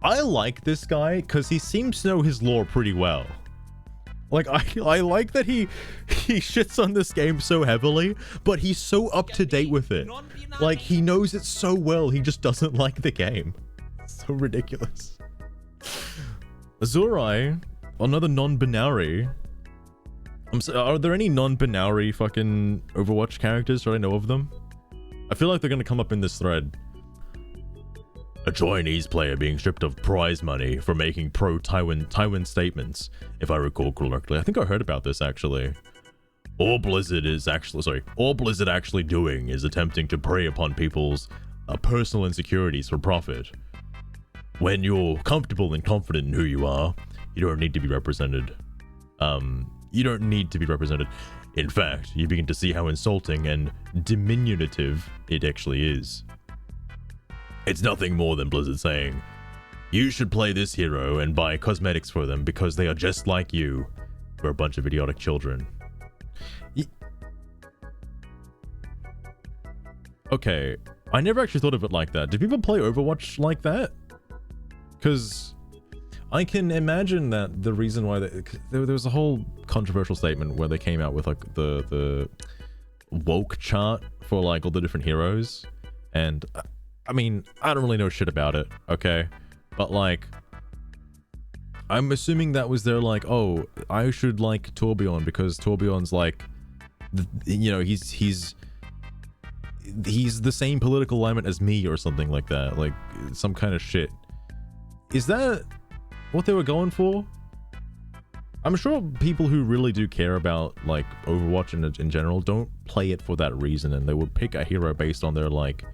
Speaker 1: I like this guy because he seems to know his lore pretty well. Like, I like that he shits on this game so heavily, but he's so up to date with it. Like, he knows it so well, he just doesn't like the game. It's so ridiculous. Azurai, another non-binary. Are there any non-binary fucking Overwatch characters? Should I know of them? I feel like they're gonna come up in this thread. A Chinese player being stripped of prize money for making pro-Taiwan statements, if I recall correctly. I think I heard about this actually. All Blizzard actually doing is attempting to prey upon people's personal insecurities for profit. When you're comfortable and confident in who you are, you don't need to be represented. You don't need to be represented. In fact, you begin to see how insulting and diminutive it actually is. It's nothing more than Blizzard saying, you should play this hero and buy cosmetics for them because they are just like you. We're a bunch of idiotic children. Okay, I never actually thought of it like that. Do people play Overwatch like that? Because I can imagine that the reason why there was a whole controversial statement where they came out with like the woke chart for like all the different heroes, and I mean, I don't really know shit about it, okay, but like I'm assuming that was their like, oh, I should like Torbjorn because Torbjorn's like, you know, he's the same political alignment as me or something like that, like some kind of shit. Is that what they were going for? I'm sure people who really do care about like Overwatch in general don't play it for that reason, and they would pick a hero based on their like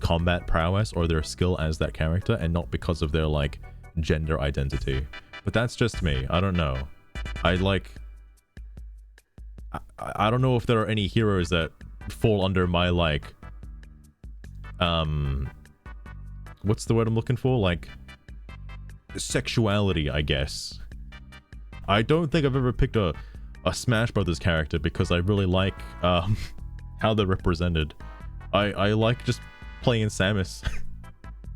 Speaker 1: combat prowess or their skill as that character, and not because of their like gender identity. But that's just me. I don't know. I don't know if there are any heroes that fall under my like what's the word I'm looking for, like sexuality, I guess. I don't think I've ever picked a Smash Brothers character because I really like how they're represented. I like just playing Samus.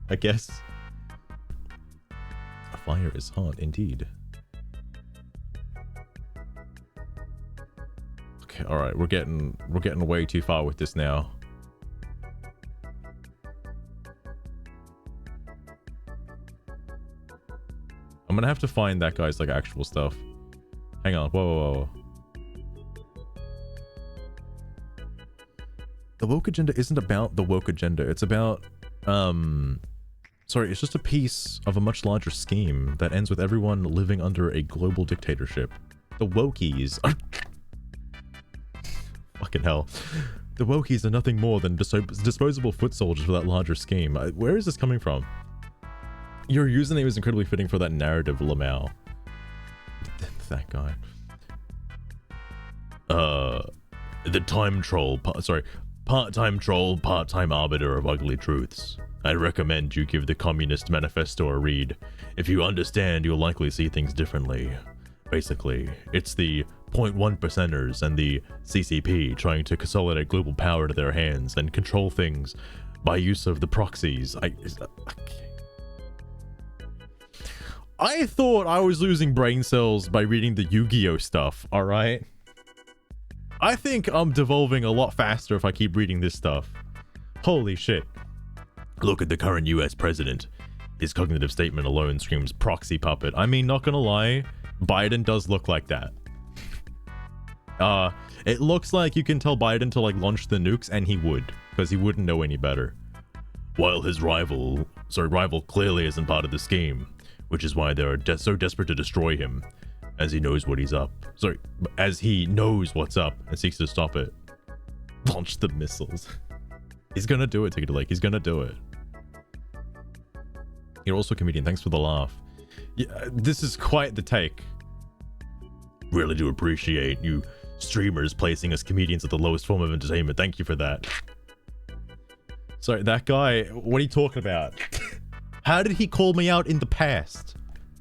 Speaker 1: I guess. A fire is hot indeed. Okay, all right, we're getting way too far with this now. I'm gonna have to find that guy's like actual stuff. Hang on, whoa. The woke agenda isn't about the woke agenda. It's about, sorry, it's just a piece of a much larger scheme that ends with everyone living under a global dictatorship. The wokies are... Fucking hell. The wokies are nothing more than disposable foot soldiers for that larger scheme. Where is this coming from? Your username is incredibly fitting for that narrative, Lamau. That guy. The time troll, part-time troll, part-time arbiter of ugly truths. I recommend you give the Communist Manifesto a read. If you understand, you'll likely see things differently. Basically, it's the 0.1%ers and the CCP trying to consolidate global power to their hands and control things by use of the proxies. I thought I was losing brain cells by reading the Yu-Gi-Oh stuff, alright? I think I'm devolving a lot faster if I keep reading this stuff. Holy shit. Look at the current US president. His cognitive statement alone screams proxy puppet. I mean, not gonna lie, Biden does look like that. It looks like you can tell Biden to like launch the nukes, and he would, because he wouldn't know any better. While his rival clearly isn't part of the scheme, which is why they're so desperate to destroy him, as he knows what he's up. Sorry, as he knows what's up and seeks to stop it. Launch the missiles. He's gonna do it, Ticket Lake. He's gonna do it. You're also a comedian. Thanks for the laugh. Yeah, this is quite the take. Really do appreciate you streamers placing us comedians at the lowest form of entertainment. Thank you for that. Sorry, that guy, what are you talking about? How did he call me out in the past?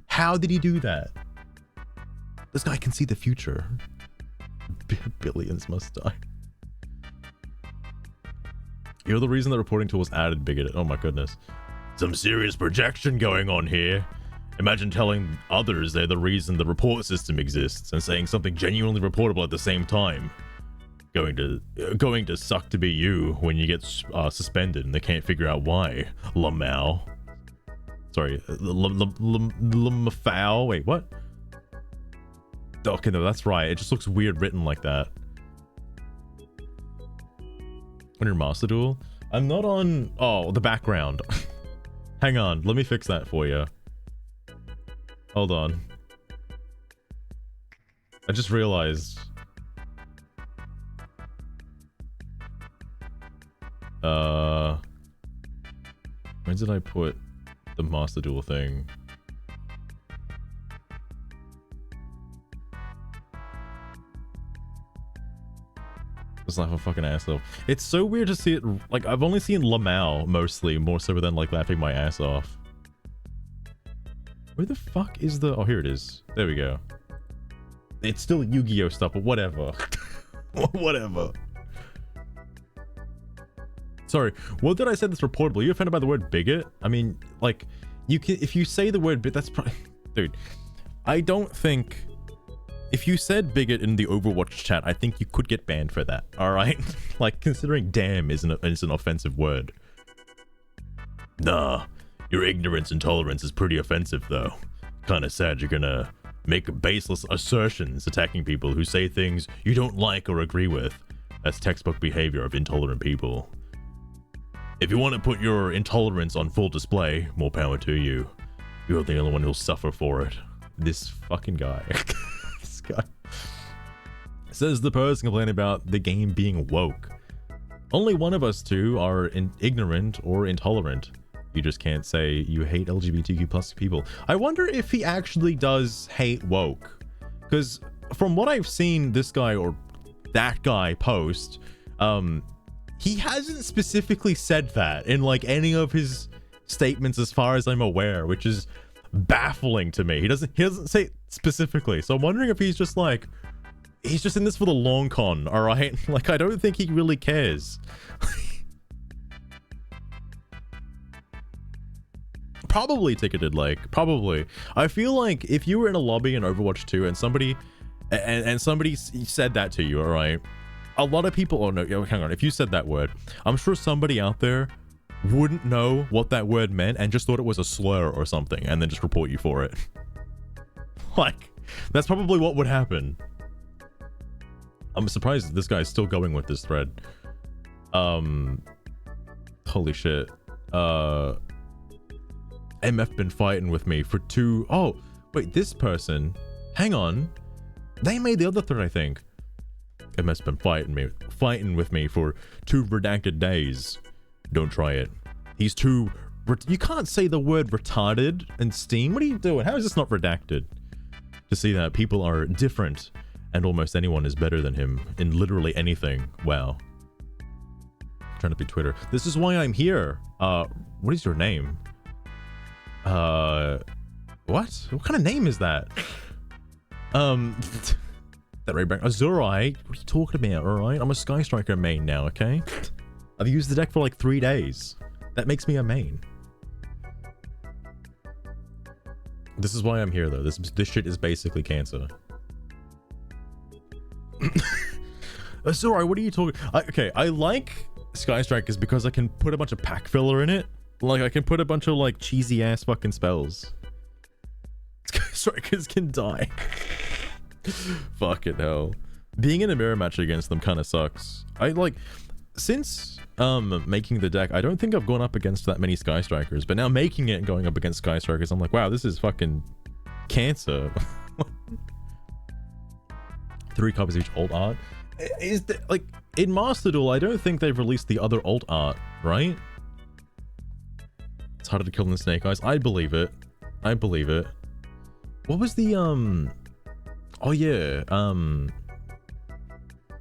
Speaker 1: How did he do that? This guy can see the future. Billions must die. You're the reason the reporting tool was added, bigoted. Oh my goodness. Some serious projection going on here. Imagine telling others they're the reason the report system exists and saying something genuinely reportable at the same time. Going to suck to be you when you get suspended and they can't figure out why. Lamau. Sorry, Lamafau. Wait, what? Okay, no, that's right. It just looks weird written like that. On your Master Duel? I'm not on... Oh, the background. Hang on, let me fix that for you. Hold on. I just realized... When did I put the Master Duel thing? Just laugh a fucking ass off. It's so weird to see it. Like, I've only seen Lamau mostly, more so than like laughing my ass off. Where the fuck is the... Oh, here it is. There we go. It's still Yu-Gi-Oh stuff, but whatever. Whatever. Sorry, what did I say that's reportable? Are you offended by the word bigot? I mean, like, You can, if you say the word but that's probably dude, I don't think if you said bigot in the Overwatch chat, I think you could get banned for that. All right, like considering damn is an offensive word. Nah, your ignorance and tolerance is pretty offensive though. Kind of sad you're gonna make baseless assertions attacking people who say things you don't like or agree with. That's textbook behavior of intolerant people. If you want to put your intolerance on full display, more power to you. You're the only one who'll suffer for it. This fucking guy. This guy. Says the person complaining about the game being woke. Only one of us two are ignorant or intolerant. You just can't say you hate LGBTQ plus people. I wonder if he actually does hate woke. Because from what I've seen this guy or that guy post, he hasn't specifically said that in like any of his statements as far as I'm aware, which is baffling to me. He doesn't say it specifically. So I'm wondering if he's just like, he's just in this for the long con, all right? Like, I don't think he really cares. Probably ticketed, like, probably. I feel like if you were in a lobby in Overwatch 2 and somebody said that to you, all right? A lot of people, oh no, hang on, if you said that word, I'm sure somebody out there wouldn't know what that word meant and just thought it was a slur or something and then just report you for it. Like, that's probably what would happen. I'm surprised this guy's still going with this thread. Holy shit. MF been fighting with me for two... Oh, wait, this person... Hang on. They made the other thread, I think. MF's been fighting with me for 2 redacted days. Don't try it. He's too... You can't say the word retarded in Steam. What are you doing? How is this not redacted? To see that people are different and almost anyone is better than him in literally anything. Wow. Trying to be Twitter. This is why I'm here. What is your name? What? What kind of name is that? That right back. Azurai, what are you talking about? All right, I'm a Sky Striker main now. Okay, I've used the deck for like 3 days. That makes me a main. This is why I'm here, though. This shit is basically cancer. Azurai, what are you talking? Okay, I like Sky Strikers because I can put a bunch of pack filler in it. Like, I can put a bunch of, like, cheesy-ass fucking spells. Strikers can die. Fucking hell. Being in a mirror match against them kind of sucks. I, like, since, making the deck, I don't think I've gone up against that many Sky Strikers, but now making it and going up against Sky Strikers, I'm like, wow, this is fucking cancer. 3 copies of each alt art. Is the, like, in Master Duel, I don't think they've released the other alt art, right? It's harder to kill than Snake Eyes. I believe it. I believe it. What was the, oh yeah,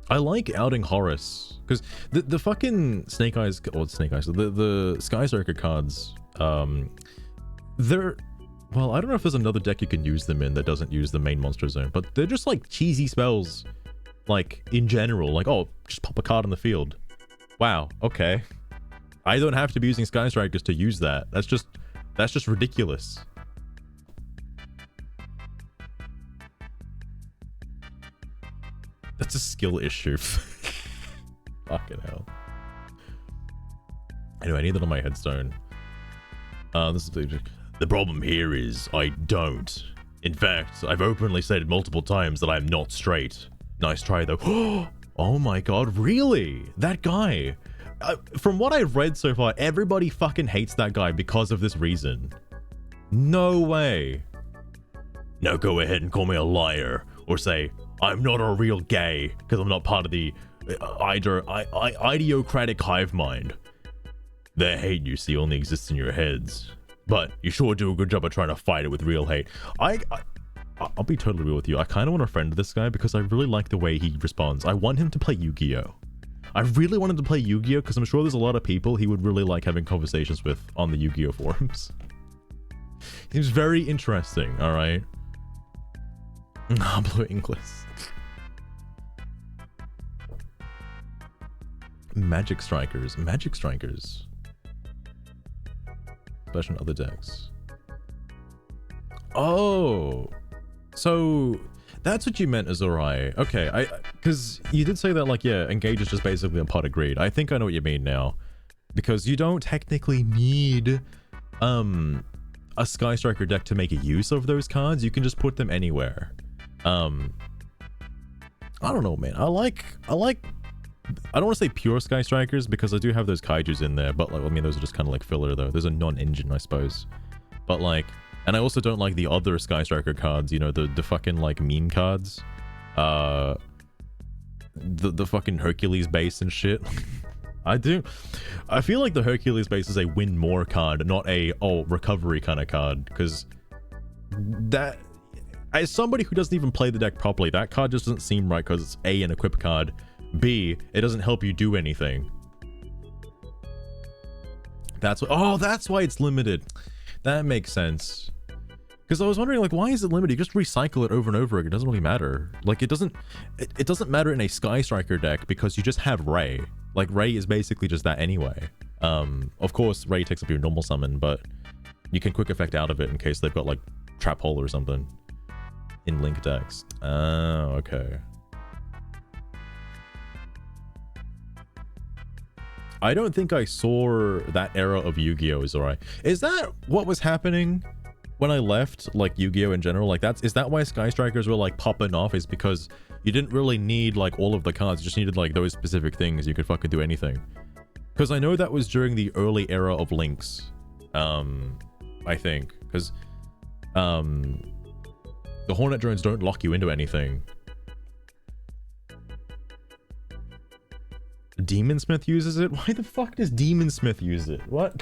Speaker 1: I like outing Horus, because the fucking Snake Eyes, or Snake Eyes, the Sky Striker cards, they're, well, I don't know if there's another deck you can use them in that doesn't use the main monster zone, but they're just like cheesy spells, like in general, like, oh, just pop a card on the field. Wow, okay. I don't have to be using Sky Strikers to use that. That's just ridiculous. That's a skill issue. Fucking hell. Anyway, I need that on my headstone. This is the problem here is I don't. In fact, I've openly stated multiple times that I'm not straight. Nice try though. Oh my god, really? That guy. From what I've read so far, everybody fucking hates that guy because of this reason. No way. Now go ahead and call me a liar, or say I'm not a real gay because I'm not part of the idiocratic hive mind. The hate you see only exists in your heads, but you sure do a good job of trying to fight it with real hate. I'll be totally real with you. I kind of want to friend this guy because I really like the way he responds. I want him to play Yu-Gi-Oh! I really wanted to play Yu-Gi-Oh! Because I'm sure there's a lot of people he would really like having conversations with on the Yu-Gi-Oh! Forums. Seems very interesting, alright? Blue English. Magic Strikers. Magic Strikers. Special in other decks. Oh, so that's what you meant, Azurai. Okay, because you did say that, like, yeah, engage is just basically a pot of greed. I think I know what you mean now, because you don't technically need a Sky Striker deck to make a use of those cards. You can just put them anywhere. I don't know, man. I don't want to say pure Sky Strikers because I do have those Kaijus in there, but like, I mean, those are just kind of like filler though. Those are non-engine, I suppose. But like, and I also don't like the other Sky Striker cards, you know, the fucking like meme cards. The fucking Hercules base and shit. I feel like the Hercules base is a win more card, not a recovery kind of card, because that, as somebody who doesn't even play the deck properly, that card just doesn't seem right, because it's A, an equip card, B, it doesn't help you do anything. That's why it's limited. That makes sense. Because I was wondering, like, why is it limited? You just recycle it over and over again. It doesn't really matter. Like, it doesn't matter in a Sky Striker deck because you just have Ray. Like, Ray is basically just that anyway. Of course, Ray takes up your normal summon, but you can quick effect out of it in case they've got, like, Trap Hole or something in Link decks. Oh, okay. I don't think I saw that era of Yu-Gi-Oh! Is alright. Is that what was happening when I left, like, Yu-Gi-Oh! In general? Like, is that why Sky Strikers were, like, popping off? Is because you didn't really need, like, all of the cards. You just needed, like, those specific things. You could fucking do anything. Because I know that was during the early era of Links. I think. Because, the Hornet drones don't lock you into anything. Demon Smith uses it? Why the fuck does Demon Smith use it? What?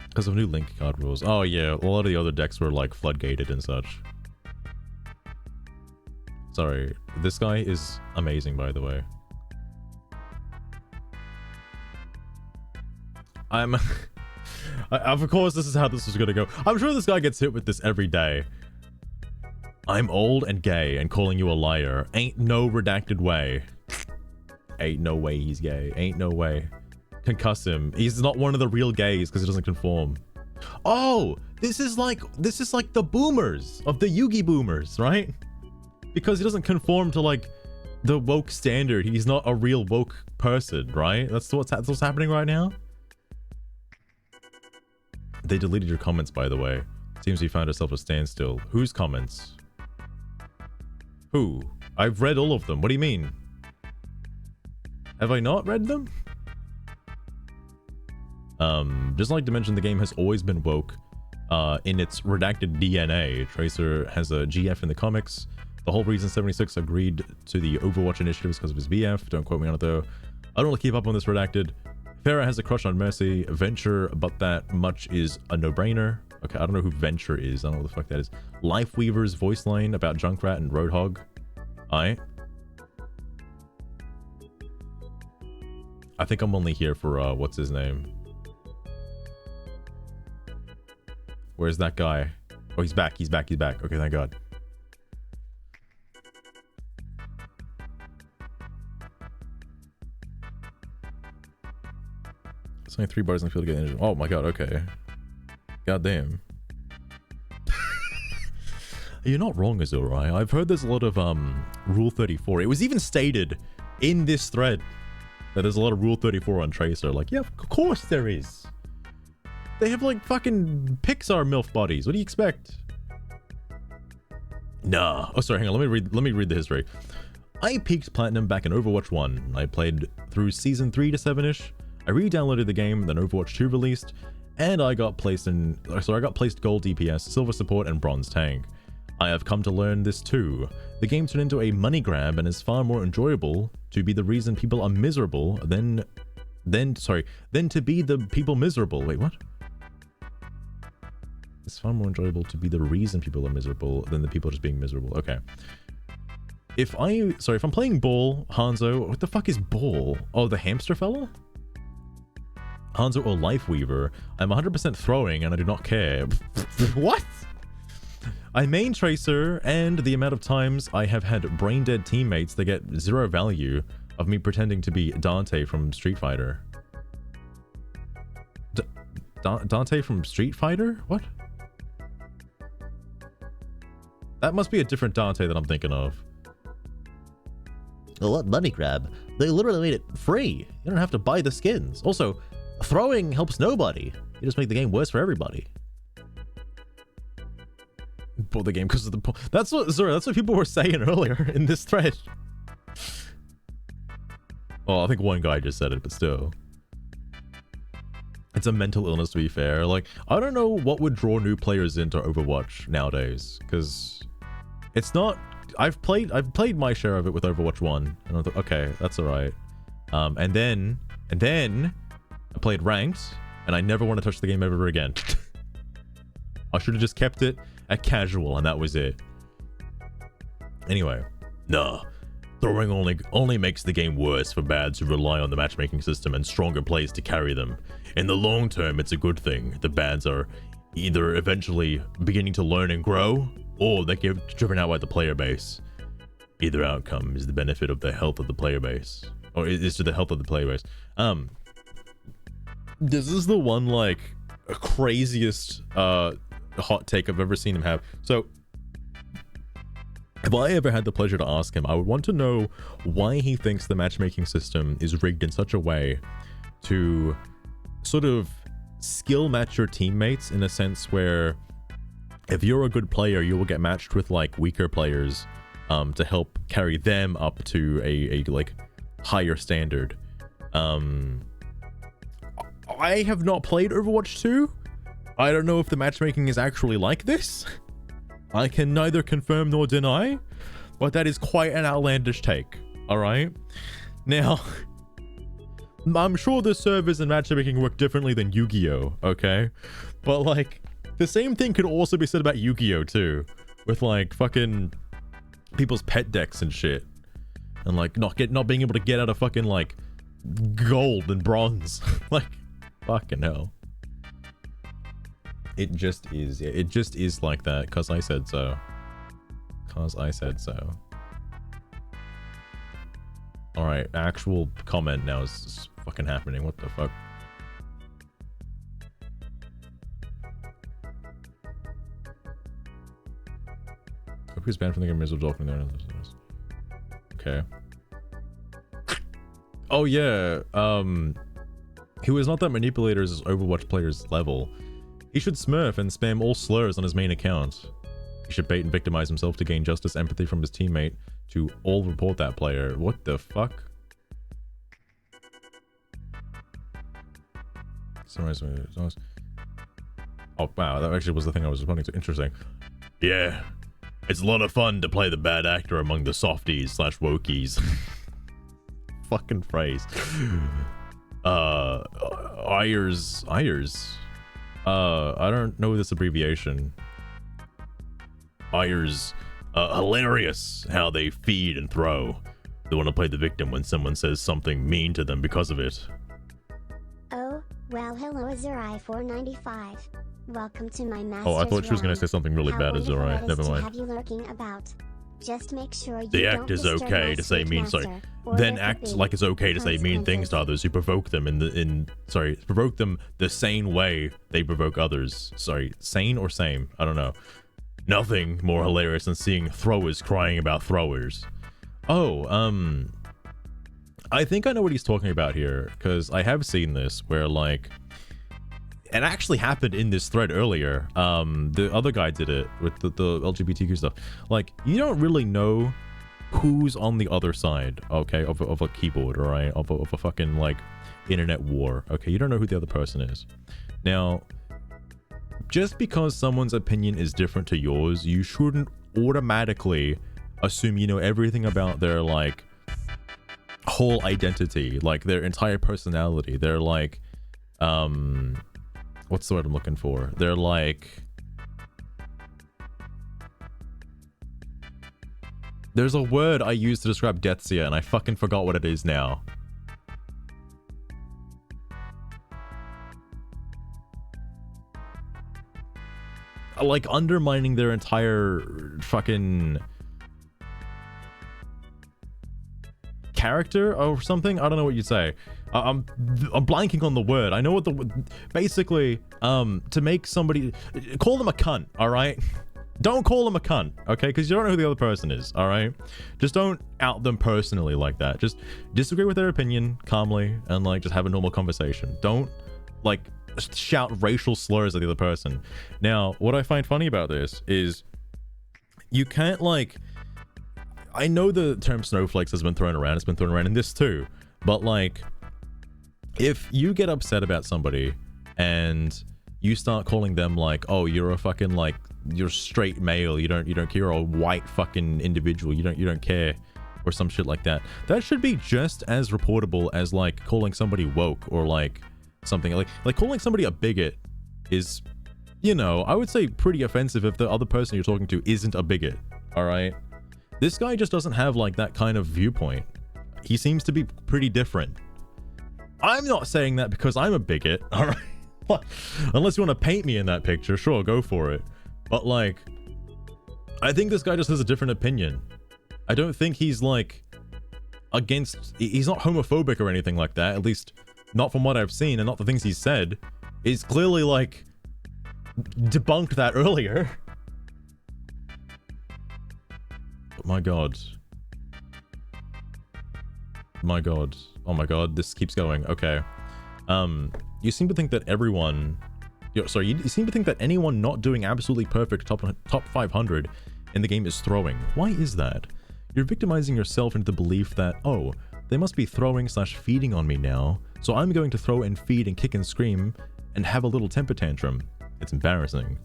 Speaker 1: Because of new Link card rules. Oh yeah, a lot of the other decks were like floodgated and such. Sorry, this guy is amazing, by the way. Of course, this is how this is gonna go. I'm sure this guy gets hit with this every day. I'm old and gay and calling you a liar. Ain't no redacted way. Ain't no way he's gay. Ain't no way. Concuss him. He's not one of the real gays because he doesn't conform. Oh, this is like the boomers of the Yugi boomers, right? Because he doesn't conform to like the woke standard. He's not a real woke person, right? That's what's happening right now. They deleted your comments, by the way. Seems you found yourself a standstill. Whose comments? Who? I've read all of them. What do you mean? Have I not read them? Just like to mention, the game has always been woke. In its redacted DNA, Tracer has a GF in the comics. The whole reason 76 agreed to the Overwatch initiative is because of his BF. Don't quote me on it though. I don't want to keep up on this redacted. Farah has a crush on Mercy. Venture, but that much is a no-brainer. Okay, I don't know who Venture is. I don't know what the fuck that is. Lifeweaver's voice line about Junkrat and Roadhog. I think I'm only here for, what's his name? Where's that guy? Oh, he's back. He's back. He's back. Okay, thank God. It's only 3 bars in the field to get injured. Oh my God, okay. God damn. You're not wrong, Azurai. I've heard there's a lot of Rule 34. It was even stated in this thread that there's a lot of Rule 34 on Tracer. Like, yeah, of course there is. They have like fucking Pixar MILF bodies. What do you expect? Nah. Oh, sorry, hang on. Let me read the history. I peaked Platinum back in Overwatch 1. I played through Season 3 to 7-ish. I re-downloaded the game, then Overwatch 2 released, and I got placed Gold DPS, Silver Support, and Bronze Tank. I have come to learn this too. The game turned into a money grab and is far more enjoyable to be the reason people are miserable than to be the people miserable. Wait, what? It's far more enjoyable to be the reason people are miserable than the people just being miserable. Okay. If I'm playing Ball, Hanzo, what the fuck is Ball? Oh, the hamster fella? Hanzo or Lifeweaver, I'm 100% throwing and I do not care. What? I main Tracer, and the amount of times I have had brain dead teammates that get zero value of me pretending to be Dante from Street Fighter. Dante from Street Fighter? What? That must be a different Dante that I'm thinking of.
Speaker 2: Well, what money grab? They literally made it free. You don't have to buy the skins. Also, throwing helps nobody. You just make the game worse for everybody.
Speaker 1: Bought the game because of the that's what people were saying earlier in this thread. Well, I think one guy just said it, but still. It's a mental illness, to be fair. Like, I don't know what would draw new players into Overwatch nowadays, because it's not. I've played my share of it with Overwatch 1, and I thought, okay, that's alright. And then I played ranked, and I never want to touch the game ever again. I should have just kept it at casual, and that was it. Anyway, nah. Throwing only makes the game worse for bads who rely on the matchmaking system and stronger players to carry them. In the long term, it's a good thing. The bads are either eventually beginning to learn and grow, or they get driven out by the player base. Either outcome is the benefit of the health of the player base, or is to the health of the player base. This is the one like craziest hot take I've ever seen him have. So if I ever had the pleasure to ask him, I would want to know why he thinks the matchmaking system is rigged in such a way to sort of skill match your teammates, in a sense where if you're a good player, you will get matched with like weaker players to help carry them up to a like higher standard. I have not played Overwatch 2. I don't know if the matchmaking is actually like this. I can neither confirm nor deny, but that is quite an outlandish take. All right. Now, I'm sure the servers and matchmaking work differently than Yu-Gi-Oh, okay? But like, the same thing could also be said about Yu-Gi-Oh too, with like fucking people's pet decks and shit, and like not being able to get out of fucking like gold and bronze. Like, fucking hell. It just is. Yeah, it just is like that, because I said so. Alright, actual comment now is fucking happening. What the fuck? Hope he's banned from the game as a dolphin there. Okay. Oh yeah, he was not that manipulator as Overwatch players level. He should smurf and spam all slurs on his main account. He should bait and victimize himself to gain justice, empathy from his teammate to all report that player. What the fuck? Oh wow, that actually was the thing I was responding to. Interesting. Yeah, it's a lot of fun to play the bad actor among the softies / wokies. Fucking phrase. Ayers. I don't know this abbreviation. Ayers. Hilarious how they feed and throw. They want to play the victim when someone says something mean to them because of it.
Speaker 3: Oh, well, hello Azurai495. Welcome to my master's
Speaker 1: Oh, I thought she was going to say something really bad, Azurai. Never mind.
Speaker 3: Have you lurking about? Just make sure you
Speaker 1: The
Speaker 3: don't
Speaker 1: act is
Speaker 3: disturb
Speaker 1: okay
Speaker 3: my
Speaker 1: to say
Speaker 3: sweet
Speaker 1: mean,
Speaker 3: master,
Speaker 1: sorry.
Speaker 3: or
Speaker 1: Then
Speaker 3: there could
Speaker 1: act
Speaker 3: be
Speaker 1: like it's okay to say mean things to others who provoke them provoke them the same way they provoke others. Sorry, sane or same? I don't know. Nothing more hilarious than seeing throwers crying about throwers. Oh, I think I know what he's talking about here, because I have seen this where like, it actually happened in this thread earlier. The other guy did it with the LGBTQ stuff. Like, you don't really know who's on the other side, okay, of a keyboard, all right, of a fucking like internet war, okay? You don't know who the other person is. Now, just because someone's opinion is different to yours, you shouldn't automatically assume you know everything about their like whole identity, like their entire personality. They're like, what's the word I'm looking for? They're like, there's a word I use to describe Dethzia, and I fucking forgot what it is now. Like, undermining their entire fucking character or something. I don't know what you'd say. I'm blanking on the word. I know what basically to make somebody call them a cunt. All right. Don't call them a cunt, okay? Because you don't know who the other person is, all right? Just don't out them personally like that. Just disagree with their opinion calmly and like just have a normal conversation. Don't like shout racial slurs at the other person. Now, what I find funny about this is you can't like, I know the term snowflakes has been thrown around. It's been thrown around in this too, but like if you get upset about somebody and you start calling them like, oh, you're a fucking like, you're straight male, you don't care, you're a white fucking individual, you don't care, or some shit like that, that should be just as reportable as like calling somebody woke or like something like calling somebody a bigot is, you know, I would say pretty offensive if the other person you're talking to isn't a bigot. All right, this guy just doesn't have like that kind of viewpoint. He seems to be pretty different. I'm not saying that because I'm a bigot, all right? Unless you want to paint me in that picture, sure, go for it. But like, I think this guy just has a different opinion. I don't think he's like he's not homophobic or anything like that, at least not from what I've seen and not the things he's said. He's clearly like debunked that earlier. But my god. My god. Oh my god, this keeps going. Okay. You seem to think that everyone... Sorry, you seem to think that anyone not doing absolutely perfect top 500 in the game is throwing. Why is that? You're victimizing yourself into the belief that, oh, they must be throwing / feeding on me now, so I'm going to throw and feed and kick and scream and have a little temper tantrum. It's embarrassing.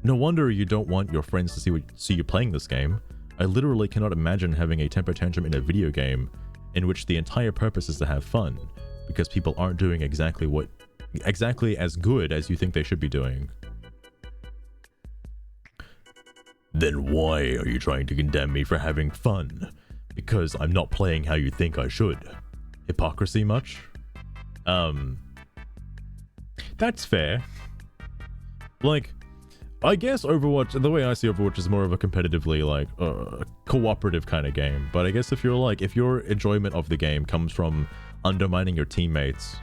Speaker 1: No wonder you don't want your friends to see you playing this game. I literally cannot imagine having a temper tantrum in a video game in which the entire purpose is to have fun, because people aren't doing exactly as good as you think they should be doing. Then why are you trying to condemn me for having fun? Because I'm not playing how you think I should. Hypocrisy much? That's fair. Like, I guess Overwatch, the way I see Overwatch is more of a competitively, like, cooperative kind of game. But I guess if your enjoyment of the game comes from undermining your teammates,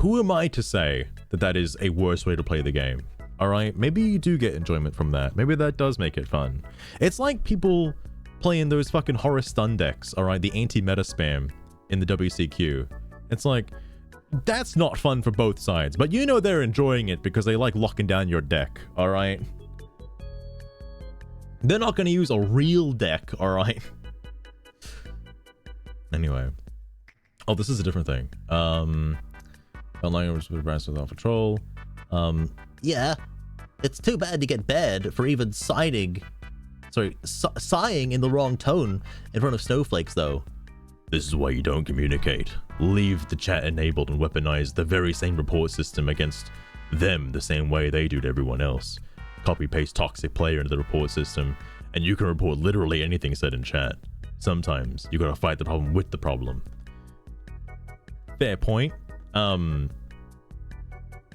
Speaker 1: who am I to say that that is a worse way to play the game? Alright, maybe you do get enjoyment from that. Maybe that does make it fun. It's like people playing those fucking horror stun decks, alright, the anti-meta spam in the WCQ. It's like, that's not fun for both sides, but you know they're enjoying it because they like locking down your deck, alright? They're not going to use a real deck, alright? Anyway. Oh, this is a different thing. Online without patrol.
Speaker 2: Yeah, it's too bad to get banned for even sighing in the wrong tone in front of snowflakes, though.
Speaker 1: This is why you don't communicate. Leave the chat enabled and weaponize the very same report system against them the same way they do to everyone else. Copy-paste toxic player into the report system, and you can report literally anything said in chat. Sometimes you gotta fight the problem with the problem. Fair point.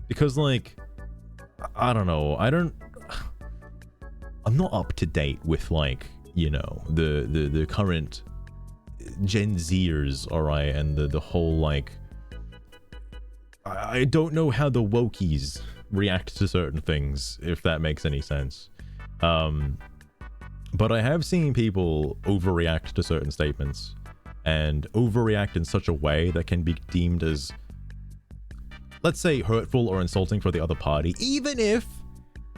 Speaker 1: Because like, I don't know, I'm not up to date with like, you know, the current Gen Zers, alright, and the whole like, I don't know how the wokies react to certain things, if that makes any sense. But I have seen people overreact to certain statements and overreact in such a way that can be deemed as, let's say, hurtful or insulting for the other party. Even if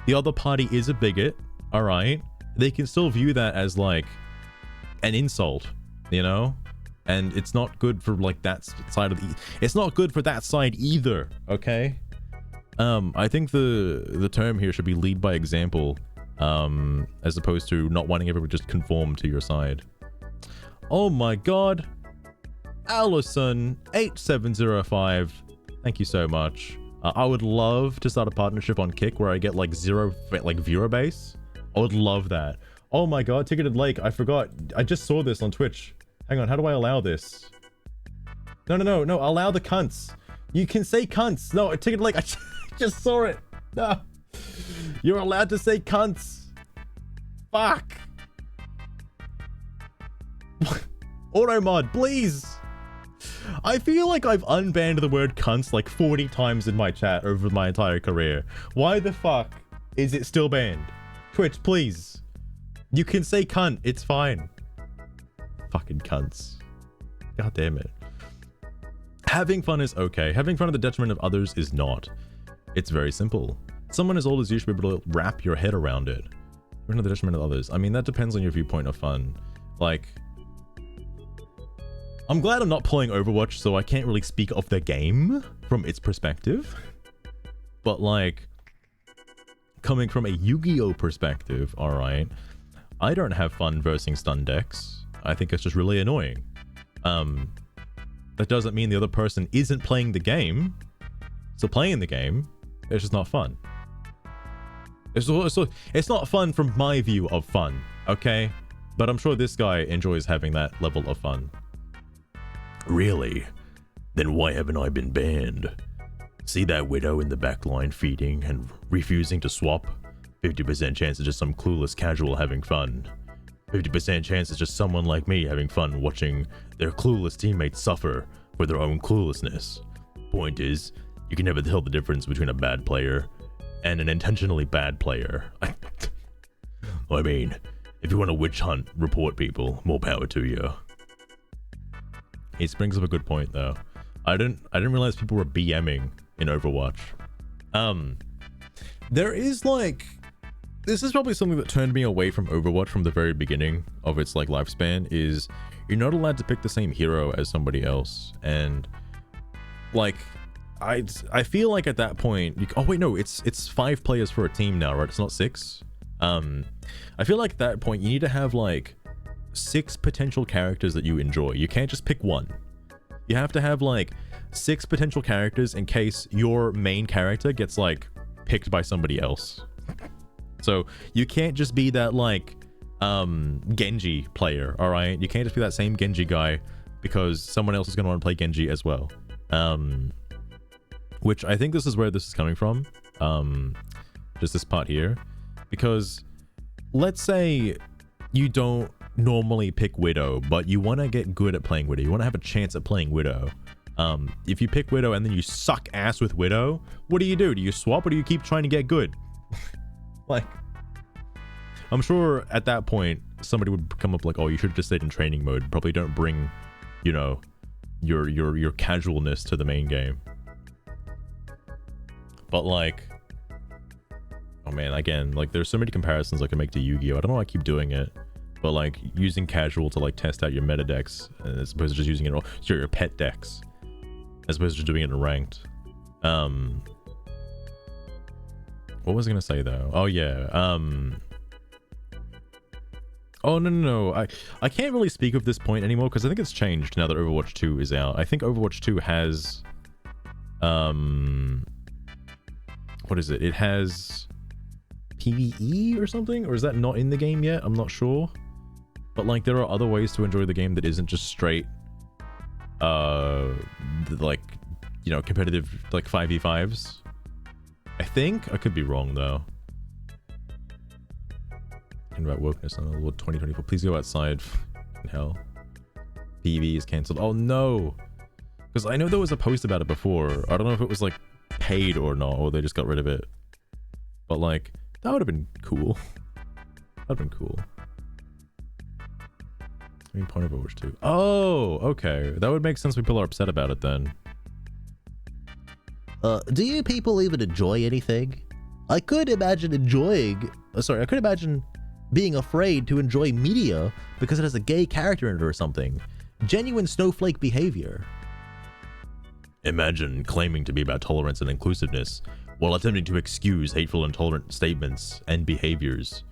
Speaker 1: the other party is a bigot, all right, they can still view that as like an insult, you know? And it's not good for like that side of the, it's not good for that side either, okay? I think the term here should be lead by example, as opposed to not wanting everybody to just conform to your side. Oh my god. Allison8705, thank you so much. I would love to start a partnership on Kick where I get like zero like viewer base. I would love that. Oh my god, Ticketed Lake, I forgot. I just saw this on Twitch. Hang on, how do I allow this? No, allow the cunts. You can say cunts. No, Ticketed Lake, I just saw it. No. You're allowed to say cunts. Fuck. Automod, please. I feel like I've unbanned the word cunts like 40 times in my chat over my entire career. Why the fuck is it still banned? Twitch, please. You can say cunt, it's fine. Fucking cunts. God damn it. Having fun is okay. Having fun at the detriment of others is not. It's very simple. Someone as old as you should be able to wrap your head around it. Even at the detriment of others. I mean, that depends on your viewpoint of fun. Like, I'm glad I'm not playing Overwatch, so I can't really speak of the game from its perspective. But like, coming from a Yu-Gi-Oh perspective, alright, I don't have fun versing stun decks. I think it's just really annoying. That doesn't mean the other person isn't playing the game. Still playing the game, it's just not fun. It's not fun from my view of fun, okay? But I'm sure this guy enjoys having that level of fun. Really? Then why haven't I been banned? See that widow in the back line feeding and refusing to swap? 50% chance it's just some clueless casual having fun. 50% chance it's just someone like me having fun watching their clueless teammates suffer for their own cluelessness. Point is, you can never tell the difference between a bad player and an intentionally bad player. I mean, if you want to witch hunt, report people, more power to you. It brings up a good point though. I didn't realize people were BMing in Overwatch. There is like, this is probably something that turned me away from Overwatch from the very beginning of its like lifespan, is you're not allowed to pick the same hero as somebody else. And like, I feel like at that point, oh wait, no, it's 5 players for a team now, right? It's not 6. I feel like at that point you need to have like 6 potential characters that you enjoy. You can't just pick one. You have to have like 6 potential characters in case your main character gets like picked by somebody else. So you can't just be that like Genji player, all right? You can't just be that same Genji guy because someone else is going to want to play Genji as well. Which I think this is where this is coming from. Just this part here. Because let's say you don't normally pick Widow, but you want to get good at playing Widow. You want to have a chance at playing Widow. If you pick Widow and then you suck ass with Widow, what do? Do you swap or do you keep trying to get good? Like, I'm sure at that point somebody would come up like, oh, you should have just stayed in training mode. Probably don't bring, you know, your casualness to the main game. But like, oh man, again, like there's so many comparisons I can make to Yu-Gi-Oh! I don't know why I keep doing it, but like using casual to like test out your meta decks as opposed to just using it all your pet decks, as opposed to just doing it in ranked. What was I gonna say though? Oh yeah. Oh no. I can't really speak of this point anymore because I think it's changed now that Overwatch 2 is out. I think Overwatch 2 has what is it? It has PvE or something? Or is that not in the game yet? I'm not sure. But like there are other ways to enjoy the game that isn't just straight like, you know, competitive like 5v5s. I think I could be wrong though. About wokeness on Lord 2024. Please go outside. Hell. PvE is cancelled. Oh no! Because I know there was a post about it before. I don't know if it was like paid or not, or they just got rid of it. But like, that would have been cool. That'd have been cool. I mean, point of Overwatch 2. Oh, okay. That would make sense. People are upset about it then.
Speaker 2: Do you people even enjoy anything? I could imagine enjoying... I could imagine being afraid to enjoy media because it has a gay character in it or something. Genuine snowflake behavior.
Speaker 1: Imagine claiming to be about tolerance and inclusiveness while attempting to excuse hateful and intolerant statements and behaviors.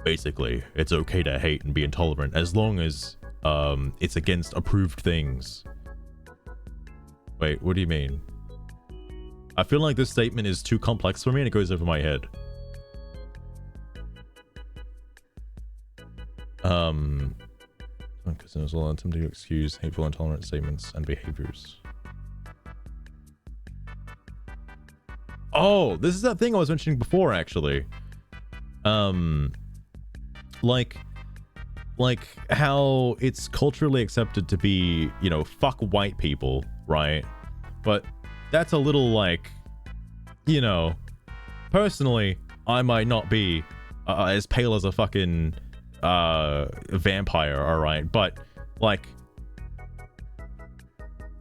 Speaker 1: Basically, it's okay to hate and be intolerant as long as it's against approved things. Wait, what do you mean? I feel like this statement is too complex for me and it goes over my head. Because there's a lot of attempt to excuse hateful, intolerant statements and behaviors. Oh, this is that thing I was mentioning before, actually. Like, like how it's culturally accepted to be, you know, fuck white people, right? But that's a little like, you know, personally, I might not be as pale as a fucking vampire, all right? But like,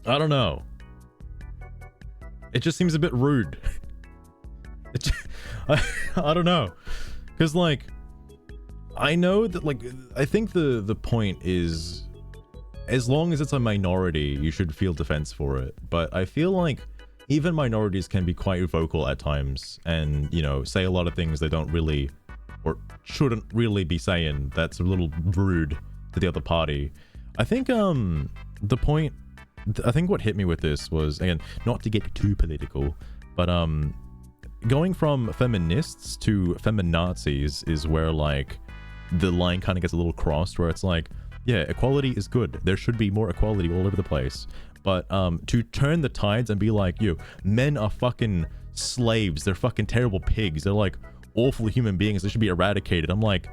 Speaker 1: I don't know. It just seems a bit rude. I don't know, because like, I know that like, I think the point is, as long as it's a minority, you should feel defense for it. But I feel like even minorities can be quite vocal at times, and you know, say a lot of things they don't really or shouldn't really be saying. That's a little rude to the other party. I think the point, I think what hit me with this was, again, not to get too political, but going from feminists to feminazis is where like the line kind of gets a little crossed, where it's like, yeah, equality is good, there should be more equality all over the place, but to turn the tides and be like, you, men are fucking slaves, they're fucking terrible pigs, they're like awful human beings, they should be eradicated. I'm like,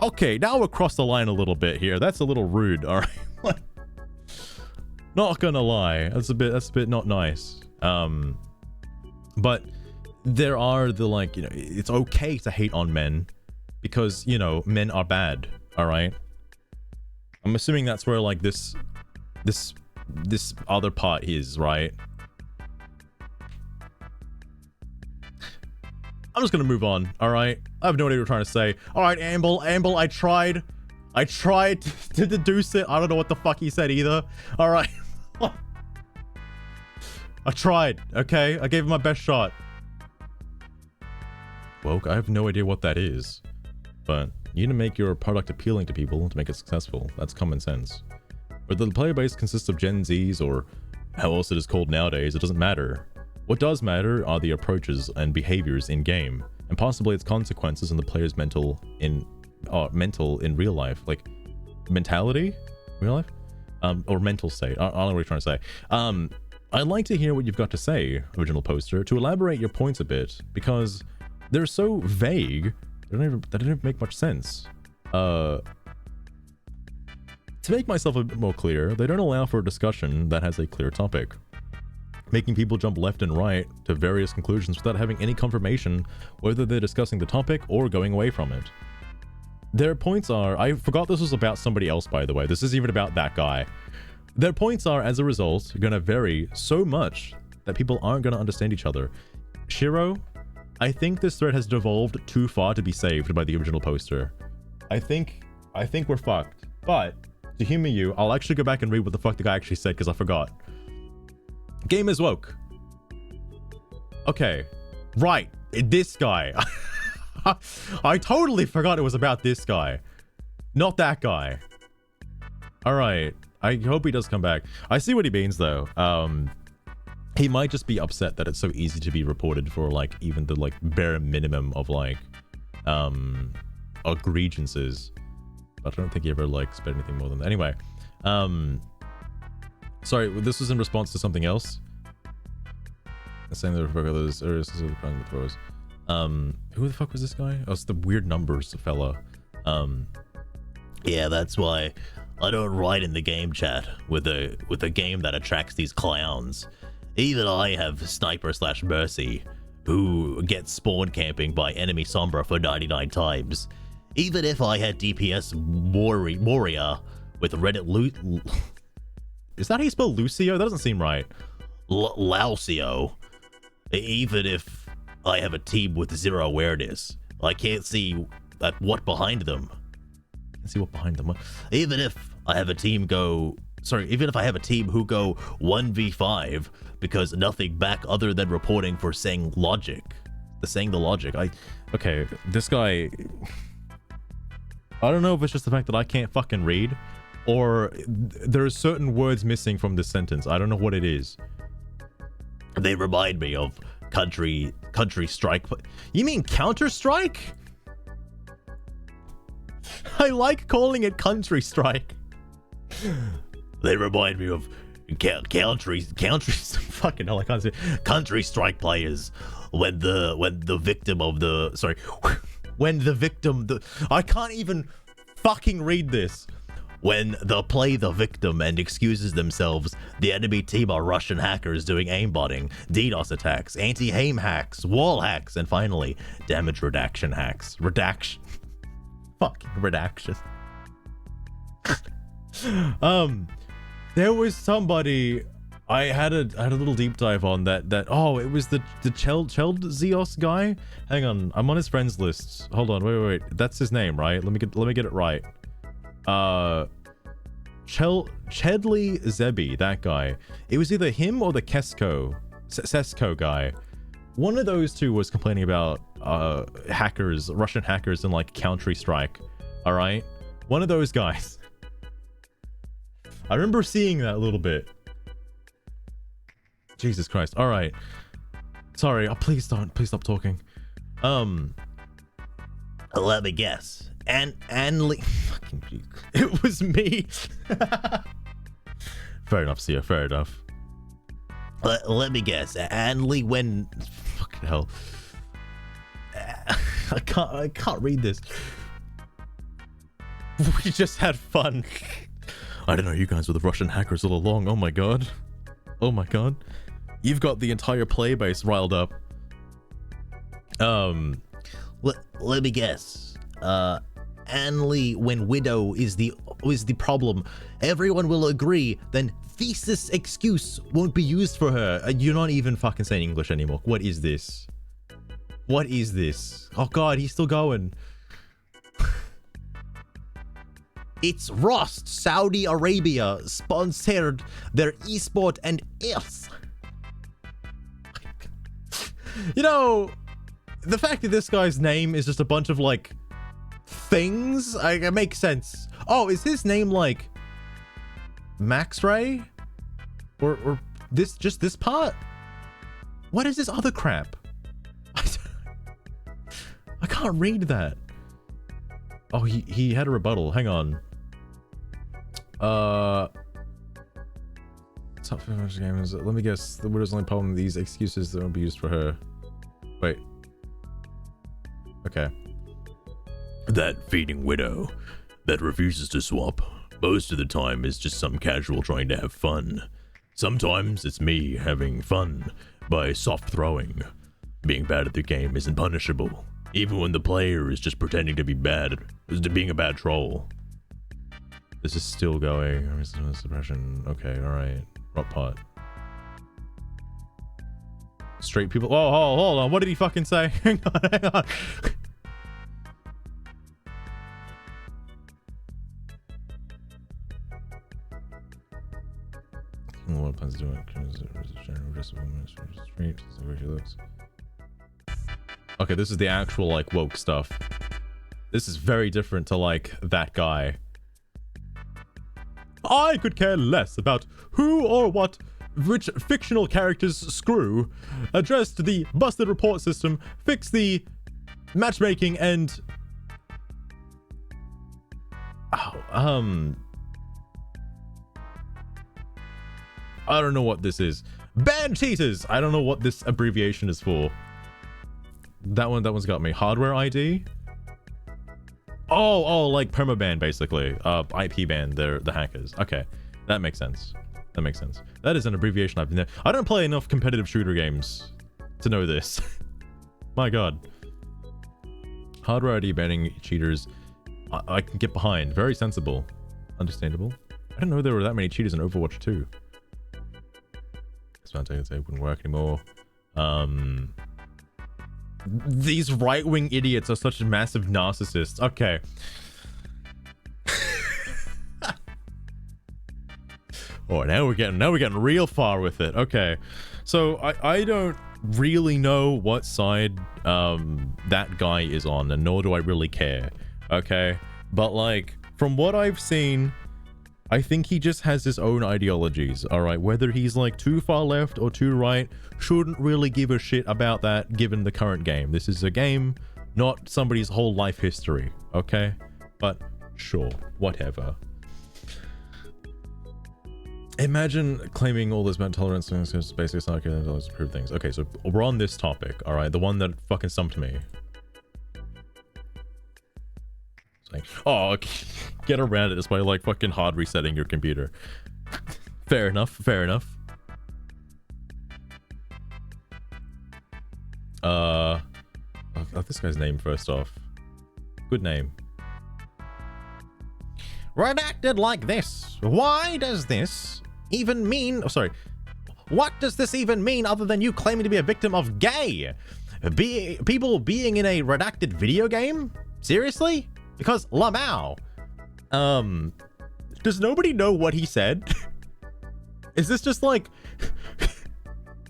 Speaker 1: okay, now we're across the line a little bit here, that's a little rude, all right? Not gonna lie, that's a bit not nice. But there are the, like, you know, it's okay to hate on men because, you know, men are bad, all right? I'm assuming that's where like this other part is, right? I'm just gonna move on, all right? I have no idea what you're trying to say. All right, Amble, I tried to deduce it. I don't know what the fuck he said either. All right. I tried, okay? I gave it my best shot. Woke, I have no idea what that is. But you need to make your product appealing to people to make it successful. That's common sense. Whether the player base consists of Gen Zs or how else it is called nowadays, it doesn't matter. What does matter are the approaches and behaviors in game, and possibly its consequences on the player's mental in real life, like mentality, real life, or mental state. I don't know what you're trying to say. I'd like to hear what you've got to say, original poster, to elaborate your points a bit, because they're so vague that they don't make much sense. To make myself a bit more clear, they don't allow for a discussion that has a clear topic, making people jump left and right to various conclusions without having any confirmation whether they're discussing the topic or going away from it. Their points are, I forgot this was about somebody else, by the way, this isn't even about that guy. Their points are, as a result, going to vary so much that people aren't going to understand each other. Shiro, I think this thread has devolved too far to be saved by the original poster. I think we're fucked. But, to humor you, I'll actually go back and read what the fuck the guy actually said, because I forgot. Game is woke. Okay. Right. This guy. I totally forgot it was about this guy. Not that guy. Alright. I hope he does come back. I see what he means, though. He might just be upset that it's so easy to be reported for, like, even the, like, bare minimum of, like, egregiances. But I don't think he ever, like, spent anything more than that. Anyway. Sorry, this was in response to something else. Saying that others, or the throws. Who the fuck was this guy? Oh, it's the weird numbers fella.
Speaker 2: Yeah, that's why I don't write in the game chat with a game that attracts these clowns. Even I have Sniper/Mercy, who gets spawn camping by enemy Sombra for 99 times. Even if I had DPS Moria with Reddit
Speaker 1: Is that how you spell Lucio? That doesn't seem right.
Speaker 2: Laucio. Even if I have a team with zero awareness, I can't see what behind them.
Speaker 1: Let's see what behind them.
Speaker 2: Even if I have a team who go 1v5 because nothing back other than reporting for saying the logic.
Speaker 1: Okay, this guy, I don't know if it's just the fact that I can't fucking read, or there are certain words missing from this sentence. I don't know what it is.
Speaker 2: They remind me of Country Strike.
Speaker 1: You mean Counter-Strike? I like calling it Country Strike.
Speaker 2: They remind me of country fucking hell, I can't say Country Strike players when the victim, I can't even
Speaker 1: fucking read this.
Speaker 2: When they play the victim and excuses themselves, the enemy team are Russian hackers doing aimbotting, DDoS attacks, anti-aim hacks, wall hacks, and finally, damage redaction hacks. Fucking redaction.
Speaker 1: There was somebody I had a little deep dive on that oh, it was the Cheld Zeos guy. Hang on, I'm on his friends list. Hold on, wait. That's his name, right? Let me get it right. Chedley Zebi, that guy. It was either him or the Sesko guy. One of those two was complaining about hackers, Russian hackers in like Counter-Strike. All right, one of those guys. I remember seeing that a little bit. Jesus Christ. All right. Sorry. Oh, please stop talking.
Speaker 2: Let me guess.
Speaker 1: Fucking jeez. It was me. Fair enough, Sia. Fair enough.
Speaker 2: Let me guess. Anli when...
Speaker 1: Fucking hell. I can't read this. We just had fun. I don't know, you guys were the Russian hackers all along. Oh my god. Oh my god. You've got the entire play base riled up.
Speaker 2: Let me guess. Anli when Widow is the problem. Everyone will agree, then thesis excuse won't be used for her. You're not even fucking saying English anymore. What is this? What is this? Oh god, he's still going. It's Rust, Saudi Arabia, sponsored their esport and else.
Speaker 1: You know, the fact that this guy's name is just a bunch of like things, it makes sense. Oh, is his name like Max Ray? Or this, just this part? What is this other crap? I can't read that. Oh, he had a rebuttal. Hang on. Top 500 games. Let me guess. The widow's only problem. These excuses that won't be used for her. Wait. Okay. That feeding widow that refuses to swap most of the time is just some casual trying to have fun. Sometimes it's me having fun by soft throwing. Being bad at the game isn't punishable, even when the player is just pretending to be bad, being a bad troll. This is still going. Suppression. Okay, alright. Rot pot. Straight people. Oh, hold on. What did he fucking say? Hang on. What plans to do it? Okay, this is the actual like woke stuff. This is very different to like that guy. I could care less about who or what which fictional characters screw. Addressed the busted report system, fix the matchmaking and I don't know what this is. Ban cheaters! I don't know what this abbreviation is for. That one's got me. Hardware ID? Oh, like permaban basically. IP ban, they're the hackers. Okay, that makes sense. That makes sense. That is an abbreviation I've never... I don't play enough competitive shooter games to know this. My god. Hardware ID banning cheaters. I can get behind. Very sensible. Understandable. I didn't know there were that many cheaters in Overwatch 2. This wouldn't work anymore. These right-wing idiots are such massive narcissists. Okay. Oh, now we're getting real far with it. Okay. So I don't really know what side that guy is on, and nor do I really care. Okay? But like from what I've seen, I think he just has his own ideologies, alright? Whether he's like too far left or too right, shouldn't really give a shit about that given the current game. This is a game, not somebody's whole life history, okay? But sure, whatever. Imagine claiming all this bad tolerance things is basically not going to improve things. Okay, so we're on this topic, alright? The one that fucking stumped me. So resetting. Oh, get around it just by like fucking hard resetting your computer. Fair enough. Fair enough. This guy's name first off. Good name. Redacted like this. Why does this even mean? Oh, sorry. What does this even mean other than you claiming to be a victim of gay? People being in a redacted video game? Seriously? Because Lamau. Does nobody know what he said? Is this just like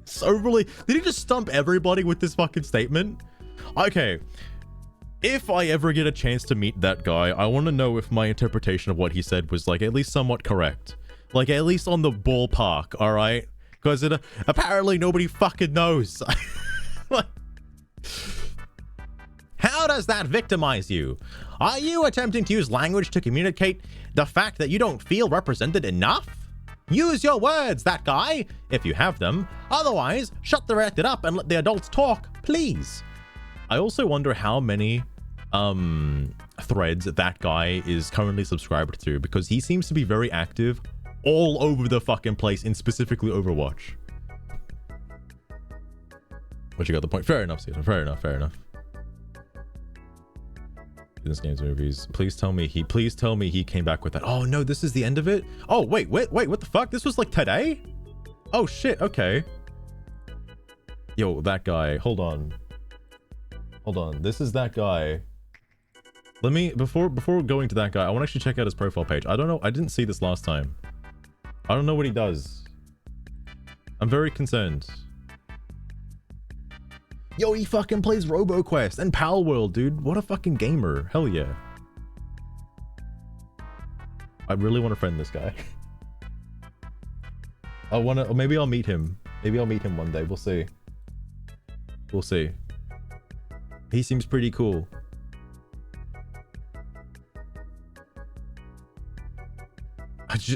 Speaker 1: so really? Did he just stump everybody with this fucking statement? Okay. If I ever get a chance to meet that guy, I want to know if my interpretation of what he said was like at least somewhat correct. Like at least on the ballpark, all right? Because apparently nobody fucking knows. How does that victimize you? Are you attempting to use language to communicate the fact that you don't feel represented enough? Use your words, that guy, if you have them. Otherwise, shut the redacted up and let the adults talk, please. I also wonder how many threads that guy is currently subscribed to, because he seems to be very active all over the fucking place in specifically Overwatch. But you got the point. Fair enough, Seething. Fair enough. Fair enough. Business games movies. Please tell me he came back with that. Oh no, this is the end of it. Oh wait, what the fuck? This was like today? Oh shit. Okay. Yo, that guy. Hold on. This is that guy. Let me before going to that guy, I want to actually check out his profile page. I don't know. I didn't see this last time. I don't know what he does. I'm very concerned. Yo, he fucking plays RoboQuest and Pal World, dude. What a fucking gamer. Hell yeah. I really want to friend this guy. Or maybe I'll meet him. Maybe I'll meet him one day. We'll see. We'll see. He seems pretty cool.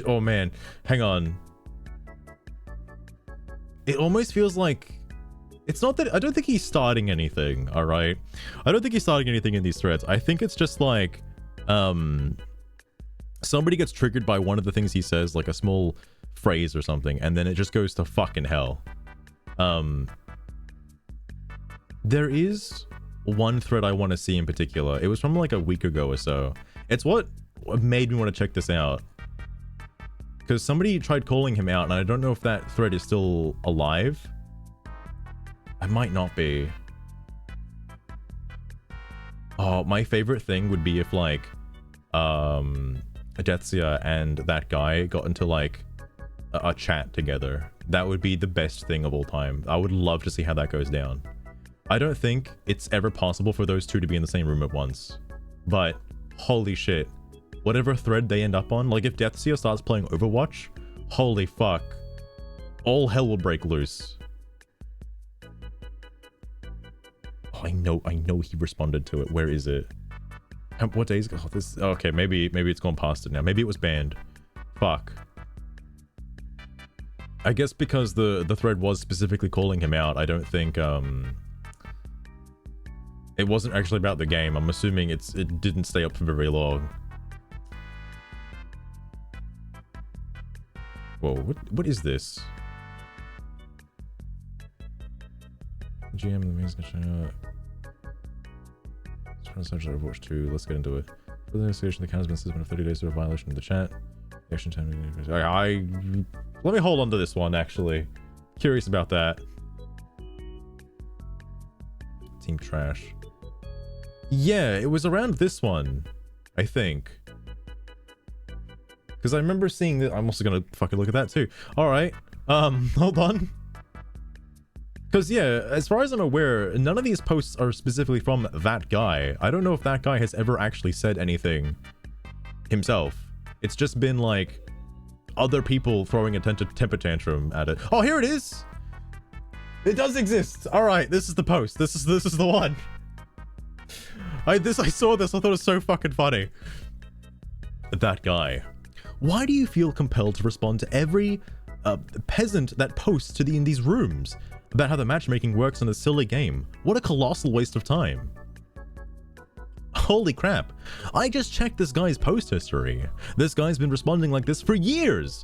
Speaker 1: Oh man, hang on. It almost feels like it's not that I don't think he's starting anything, all right? I don't think he's starting anything in these threads. I think it's just like somebody gets triggered by one of the things he says, like a small phrase or something, and then it just goes to fucking hell. There is one thread I want to see in particular. It was from like a week ago or so. It's what made me want to check this out. Because somebody tried calling him out, and I don't know if that thread is still alive. I might not be. Oh, my favorite thing would be if like Adetsia and that guy got into like a chat together. That would be the best thing of all time. I would love to see how that goes down. I don't think it's ever possible for those two to be in the same room at once. But holy shit. Whatever thread they end up on, like if Deathseer starts playing Overwatch, holy fuck. All hell will break loose. Oh, I know he responded to it. Where is it? What days ago? Oh, okay, maybe it's gone past it now. Maybe it was banned. Fuck. I guess because the thread was specifically calling him out, I don't think it wasn't actually about the game. I'm assuming it didn't stay up for very long. Whoa, what is this? GM the music show. Essentially Overwatch 2. Let's get into it. For the investigation, the count has been suspended of 30 days for a violation of the chat. The action time. Let me hold on to this one, actually. Curious about that. Team trash. Yeah, it was around this one, I think. Because I remember seeing that. I'm also gonna fucking look at that too. All right. Hold on. Because yeah, as far as I'm aware, none of these posts are specifically from that guy. I don't know if that guy has ever actually said anything himself. It's just been like other people throwing a temper tantrum at it. Oh, here it is. It does exist. All right, this is the post. This is the one. I saw this. I thought it was so fucking funny. That guy. Why do you feel compelled to respond to every peasant that posts in these rooms about how the matchmaking works in a silly game? What a colossal waste of time. Holy crap. I just checked this guy's post history. This guy's been responding like this for years.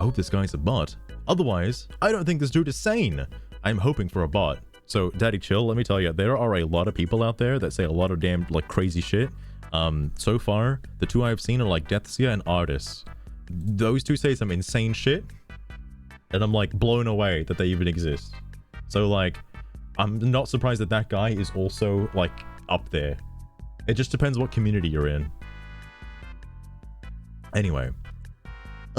Speaker 1: I hope this guy's a bot. Otherwise, I don't think this dude is sane. I'm hoping for a bot. So, Daddy Chill, let me tell you, there are a lot of people out there that say a lot of damn, like, crazy shit. So far, the two I've seen are, like, Deathsia and Artis. Those two say some insane shit. And I'm, like, blown away that they even exist. So, like, I'm not surprised that that guy is also, like, up there. It just depends what community you're in. Anyway.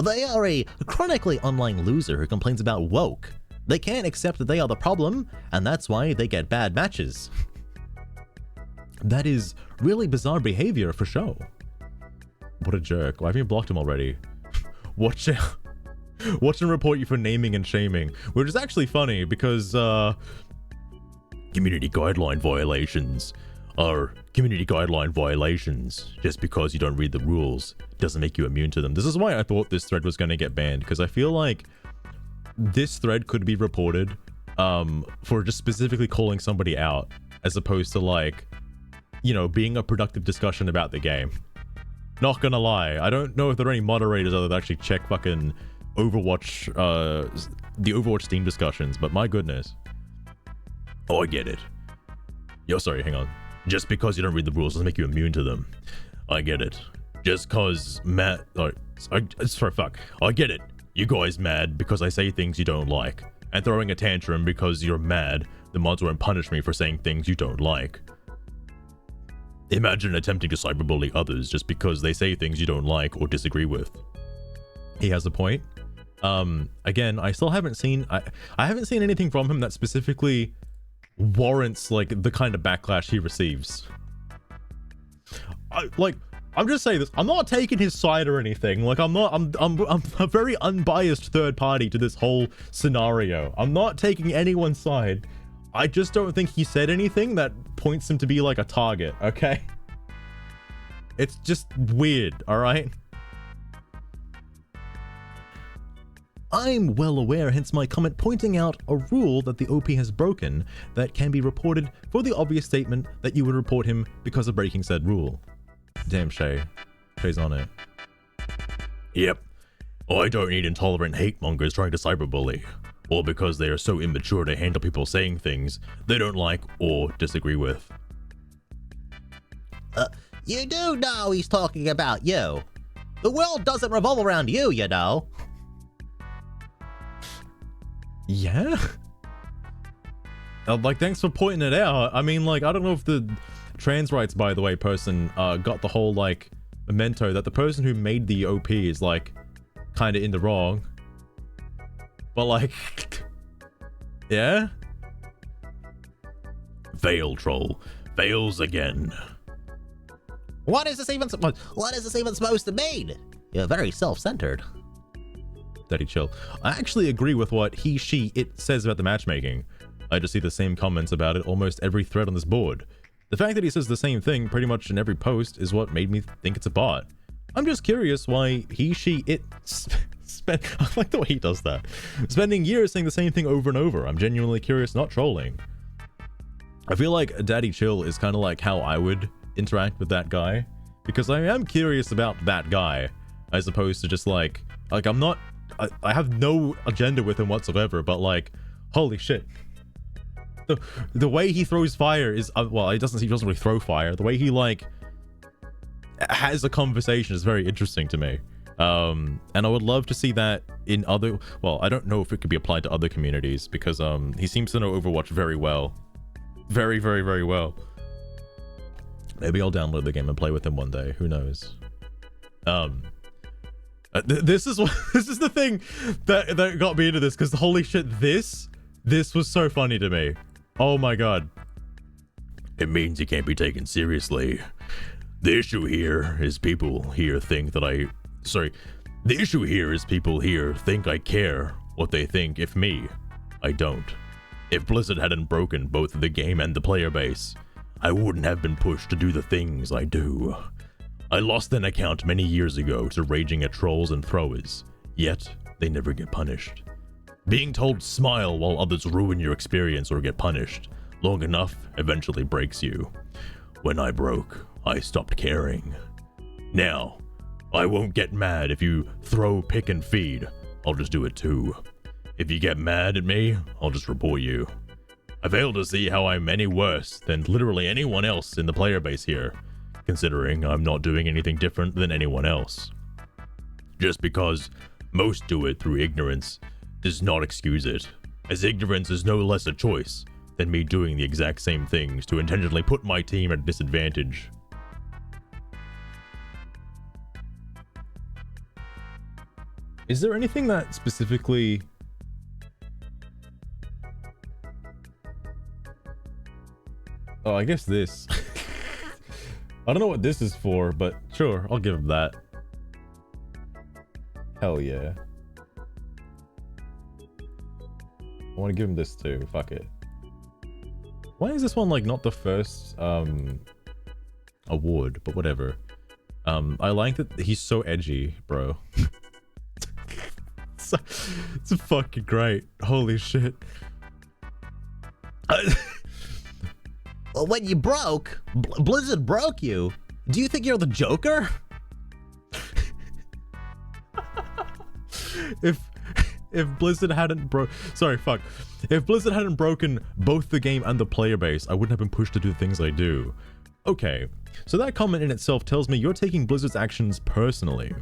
Speaker 2: They are a chronically online loser who complains about woke. They can't accept that they are the problem, and that's why they get bad matches.
Speaker 1: That is really bizarre behavior for show. What a jerk. Why have you blocked him already? Watch him report you for naming and shaming, which is actually funny because, community guideline violations are community guideline violations. Just because you don't read the rules doesn't make you immune to them. This is why I thought this thread was going to get banned, because I feel like this thread could be reported for just specifically calling somebody out, as opposed to, like, you know, being a productive discussion about the game. Not gonna lie, I don't know if there are any moderators that actually check fucking Overwatch, the Overwatch Steam discussions, but my goodness. Oh, I get it. Yo, sorry, hang on. Just because you don't read the rules doesn't make you immune to them. I get it. Just cause I get it. You guys mad because I say things you don't like, and throwing a tantrum because you're mad the mods won't punish me for saying things you don't like. Imagine attempting to cyberbully others just because they say things you don't like or disagree with. He has a point. Again, I still haven't seen I haven't seen anything from him that specifically warrants, like, the kind of backlash he receives. I'm just saying this. I'm not taking his side or anything. Like, I'm a very unbiased third party to this whole scenario. I'm not taking anyone's side. I just don't think he said anything that points him to be, like, a target, okay? It's just weird, alright?
Speaker 2: I'm well aware, hence my comment pointing out a rule that the OP has broken that can be reported for the obvious statement that you would report him because of breaking said rule.
Speaker 1: Damn, Shay. Shay's on it.
Speaker 7: Yep. I don't need intolerant hate mongers trying to cyberbully, or because they are so immature to handle people saying things they don't like or disagree with.
Speaker 2: You do know he's talking about you. The world doesn't revolve around you, you know.
Speaker 1: Yeah? Like, thanks for pointing it out. I mean, like, I don't know if the trans rights, by the way, person got the whole, like, memento that the person who made the OP is, like, kind of in the wrong. But, like, yeah?
Speaker 7: Fail, troll. Fails again.
Speaker 2: What is this even supposed to mean? You're very self-centered.
Speaker 1: Daddy Chill. I actually agree with what he, she, it says about the matchmaking. I just see the same comments about it almost every thread on this board. The fact that he says the same thing pretty much in every post is what made me think it's a bot. I'm just curious why he, she, it spent... I like the way he does that. Spending years saying the same thing over and over. I'm genuinely curious, not trolling. I feel like Daddy Chill is kind of like how I would interact with that guy, because I am curious about that guy, as opposed to just like I'm not... I have no agenda with him whatsoever, but like, holy shit. The way he throws fire is, well, he doesn't really throw fire. The way he, like, has a conversation is very interesting to me. And I would love to see that in other, well, I don't know if it could be applied to other communities, because he seems to know Overwatch very well. Very, very, very well. Maybe I'll download the game and play with him one day. Who knows? This is the thing that got me into this, because holy shit, this was so funny to me. Oh my god.
Speaker 7: It means you can't be taken seriously. The issue here is people here think that the issue here is people here think I care what they think. If me, I don't. If Blizzard hadn't broken both the game and the player base, I wouldn't have been pushed to do the things I do. I lost an account many years ago to raging at trolls and throwers, yet they never get punished. Being told smile while others ruin your experience or get punished long enough eventually breaks you. When I broke, I stopped caring. Now, I won't get mad if you throw, pick, and feed. I'll just do it too. If you get mad at me, I'll just report you. I fail to see how I'm any worse than literally anyone else in the player base here, considering I'm not doing anything different than anyone else. Just because most do it through ignorance does not excuse it, as ignorance is no less a choice than me doing the exact same things to intentionally put my team at a disadvantage.
Speaker 1: Is there anything that specifically... Oh, I guess this. I don't know what this is for, but sure, I'll give him that. Hell yeah. I want to give him this too, fuck it. Why is this one like not the first award, but whatever. I like that he's so edgy, bro. It's fucking great. Holy shit.
Speaker 2: Well, when you broke, Blizzard broke you. Do you think you're the Joker?
Speaker 1: If Blizzard hadn't if Blizzard hadn't broken both the game and the player base, I wouldn't have been pushed to do the things I do. Okay, so that comment in itself tells me you're taking Blizzard's actions personally.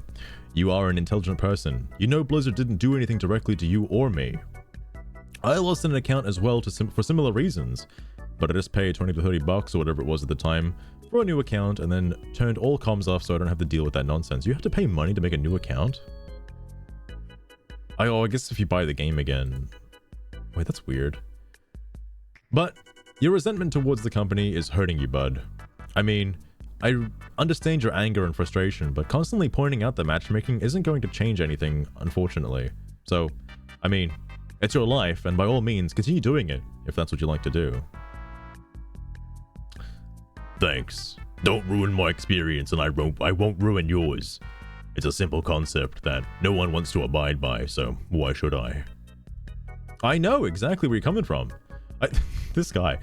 Speaker 1: You are an intelligent person. You know Blizzard didn't do anything directly to you or me. I lost an account as well for similar reasons, but I just paid 20 to 30 bucks or whatever it was at the time for a new account and then turned all comms off so I don't have to deal with that nonsense. You have to pay money to make a new account? I guess if you buy the game again. Wait, that's weird. But your resentment towards the company is hurting you, bud. I mean, I understand your anger and frustration, but constantly pointing out that matchmaking isn't going to change anything, unfortunately. So, I mean, it's your life, and by all means, continue doing it, if that's what you like to do.
Speaker 7: Thanks. Don't ruin my experience and I won't ruin yours. It's a simple concept that no one wants to abide by, so why should I?
Speaker 1: I know exactly where you're coming from. This guy.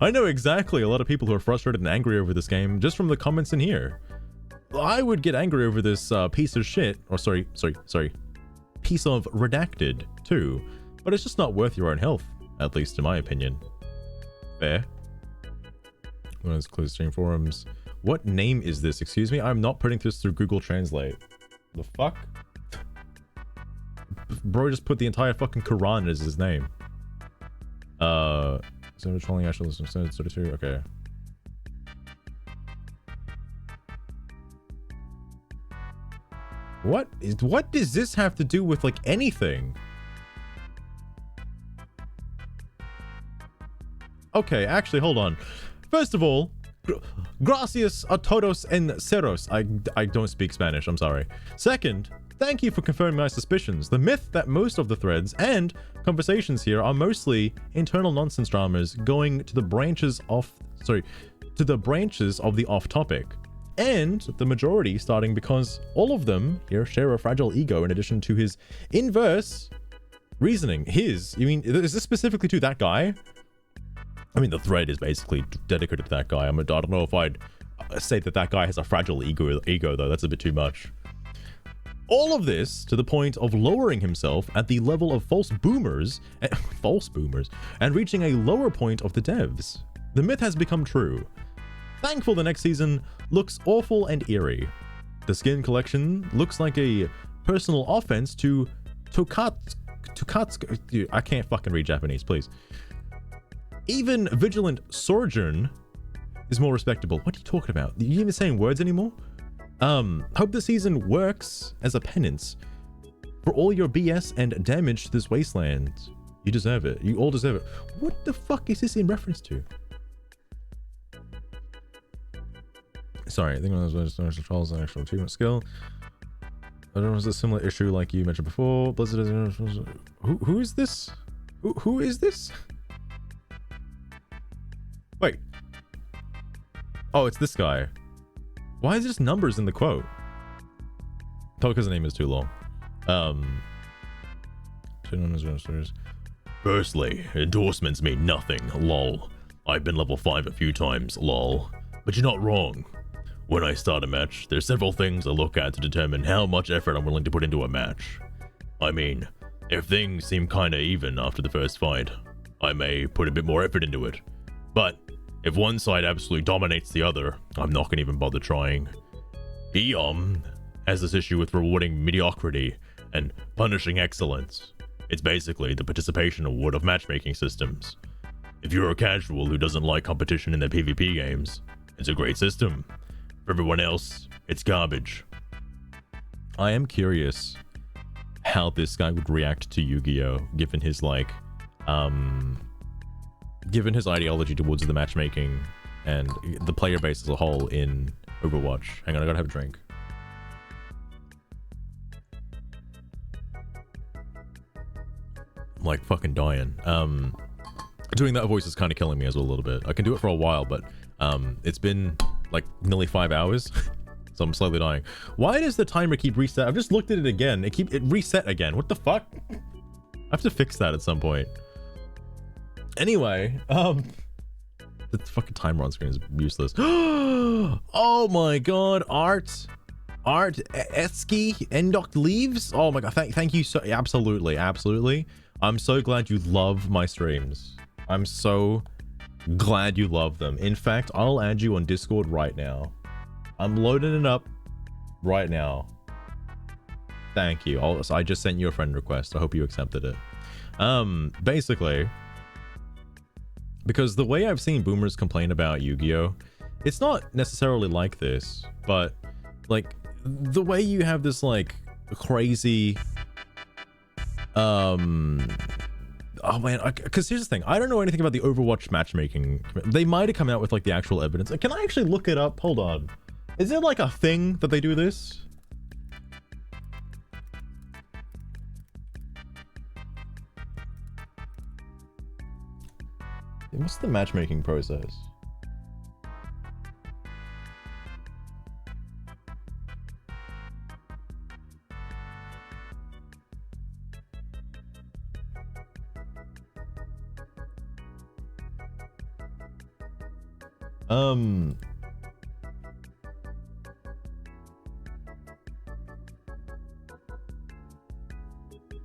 Speaker 1: I know exactly a lot of people who are frustrated and angry over this game just from the comments in here. I would get angry over this piece of shit, or sorry, piece of redacted too, but it's just not worth your own health, at least in my opinion. Fair. Let's close stream forums. What name is this? Excuse me? I'm not putting this through Google Translate. The fuck? Bro just put the entire fucking Quran as his name. So trolling actual listen 32. Okay. What does this have to do with like anything? Okay, actually, hold on. First of all, gracias a todos en ceros. I don't speak Spanish, I'm sorry. Second, thank you for confirming my suspicions. The myth that most of the threads and conversations here are mostly internal nonsense dramas going to the branches of the off topic. And the majority starting because all of them here share a fragile ego in addition to his inverse reasoning. You mean, is this specifically to that guy? I mean, the thread is basically dedicated to that guy. I don't know if I'd say that guy has a fragile ego though. That's a bit too much. All of this to the point of lowering himself at the level of false boomers, and reaching a lower point of the devs. The myth has become true. Thankful the next season looks awful and eerie. The skin collection looks like a personal offense to Tokatsuka. Dude, I can't fucking read Japanese, please. Even Vigilant Sojourn is more respectable. What are you talking about? Are you even saying words anymore? Hope the season works as a penance for all your BS and damage to this wasteland. You deserve it. You all deserve it. What the fuck is this in reference to? Sorry, I think one of those trolls an actual achievement skill. There was a similar issue like you mentioned before. Blizzard is... Who is this? Who is this? Wait. Oh, it's this guy. Why is there just numbers in the quote? Probably because the name is too long.
Speaker 7: Firstly, endorsements mean nothing, lol. I've been level 5 a few times, lol. But you're not wrong. When I start a match, there's several things I look at to determine how much effort I'm willing to put into a match. I mean, if things seem kinda even after the first fight, I may put a bit more effort into it. But if one side absolutely dominates the other, I'm not gonna even bother trying. EOM has this issue with rewarding mediocrity and punishing excellence. It's basically the participation award of matchmaking systems. If you're a casual who doesn't like competition in their PvP games, it's a great system. For everyone else, it's garbage.
Speaker 1: I am curious how this guy would react to Yu-Gi-Oh, given his given his ideology towards the matchmaking and the player base as a whole in Overwatch. Hang on, I gotta have a drink. I'm like fucking dying. Doing that voice is kind of killing me as well a little bit. I can do it for a while, but it's been like nearly 5 hours, so I'm slowly dying. Why does the timer keep reset? I've just looked at it again. It reset again. What the fuck? I have to fix that at some point. Anyway, the fucking timer on screen is useless. Oh my god, Art Esky Endok leaves. Oh my god, thank you so absolutely. I'm so glad you love my streams. I'm so glad you love them. In fact, I'll add you on Discord right now. I'm loading it up right now. Thank you. I just sent you a friend request. I hope you accepted it. Basically, because the way I've seen boomers complain about Yu-Gi-Oh, it's not necessarily like this, but like the way you have this like crazy oh man, because here's the thing, I don't know anything about the Overwatch matchmaking. They might have come out with like the actual evidence. Can I actually look it up? Hold on, is there like a thing that they do this? What's the matchmaking process?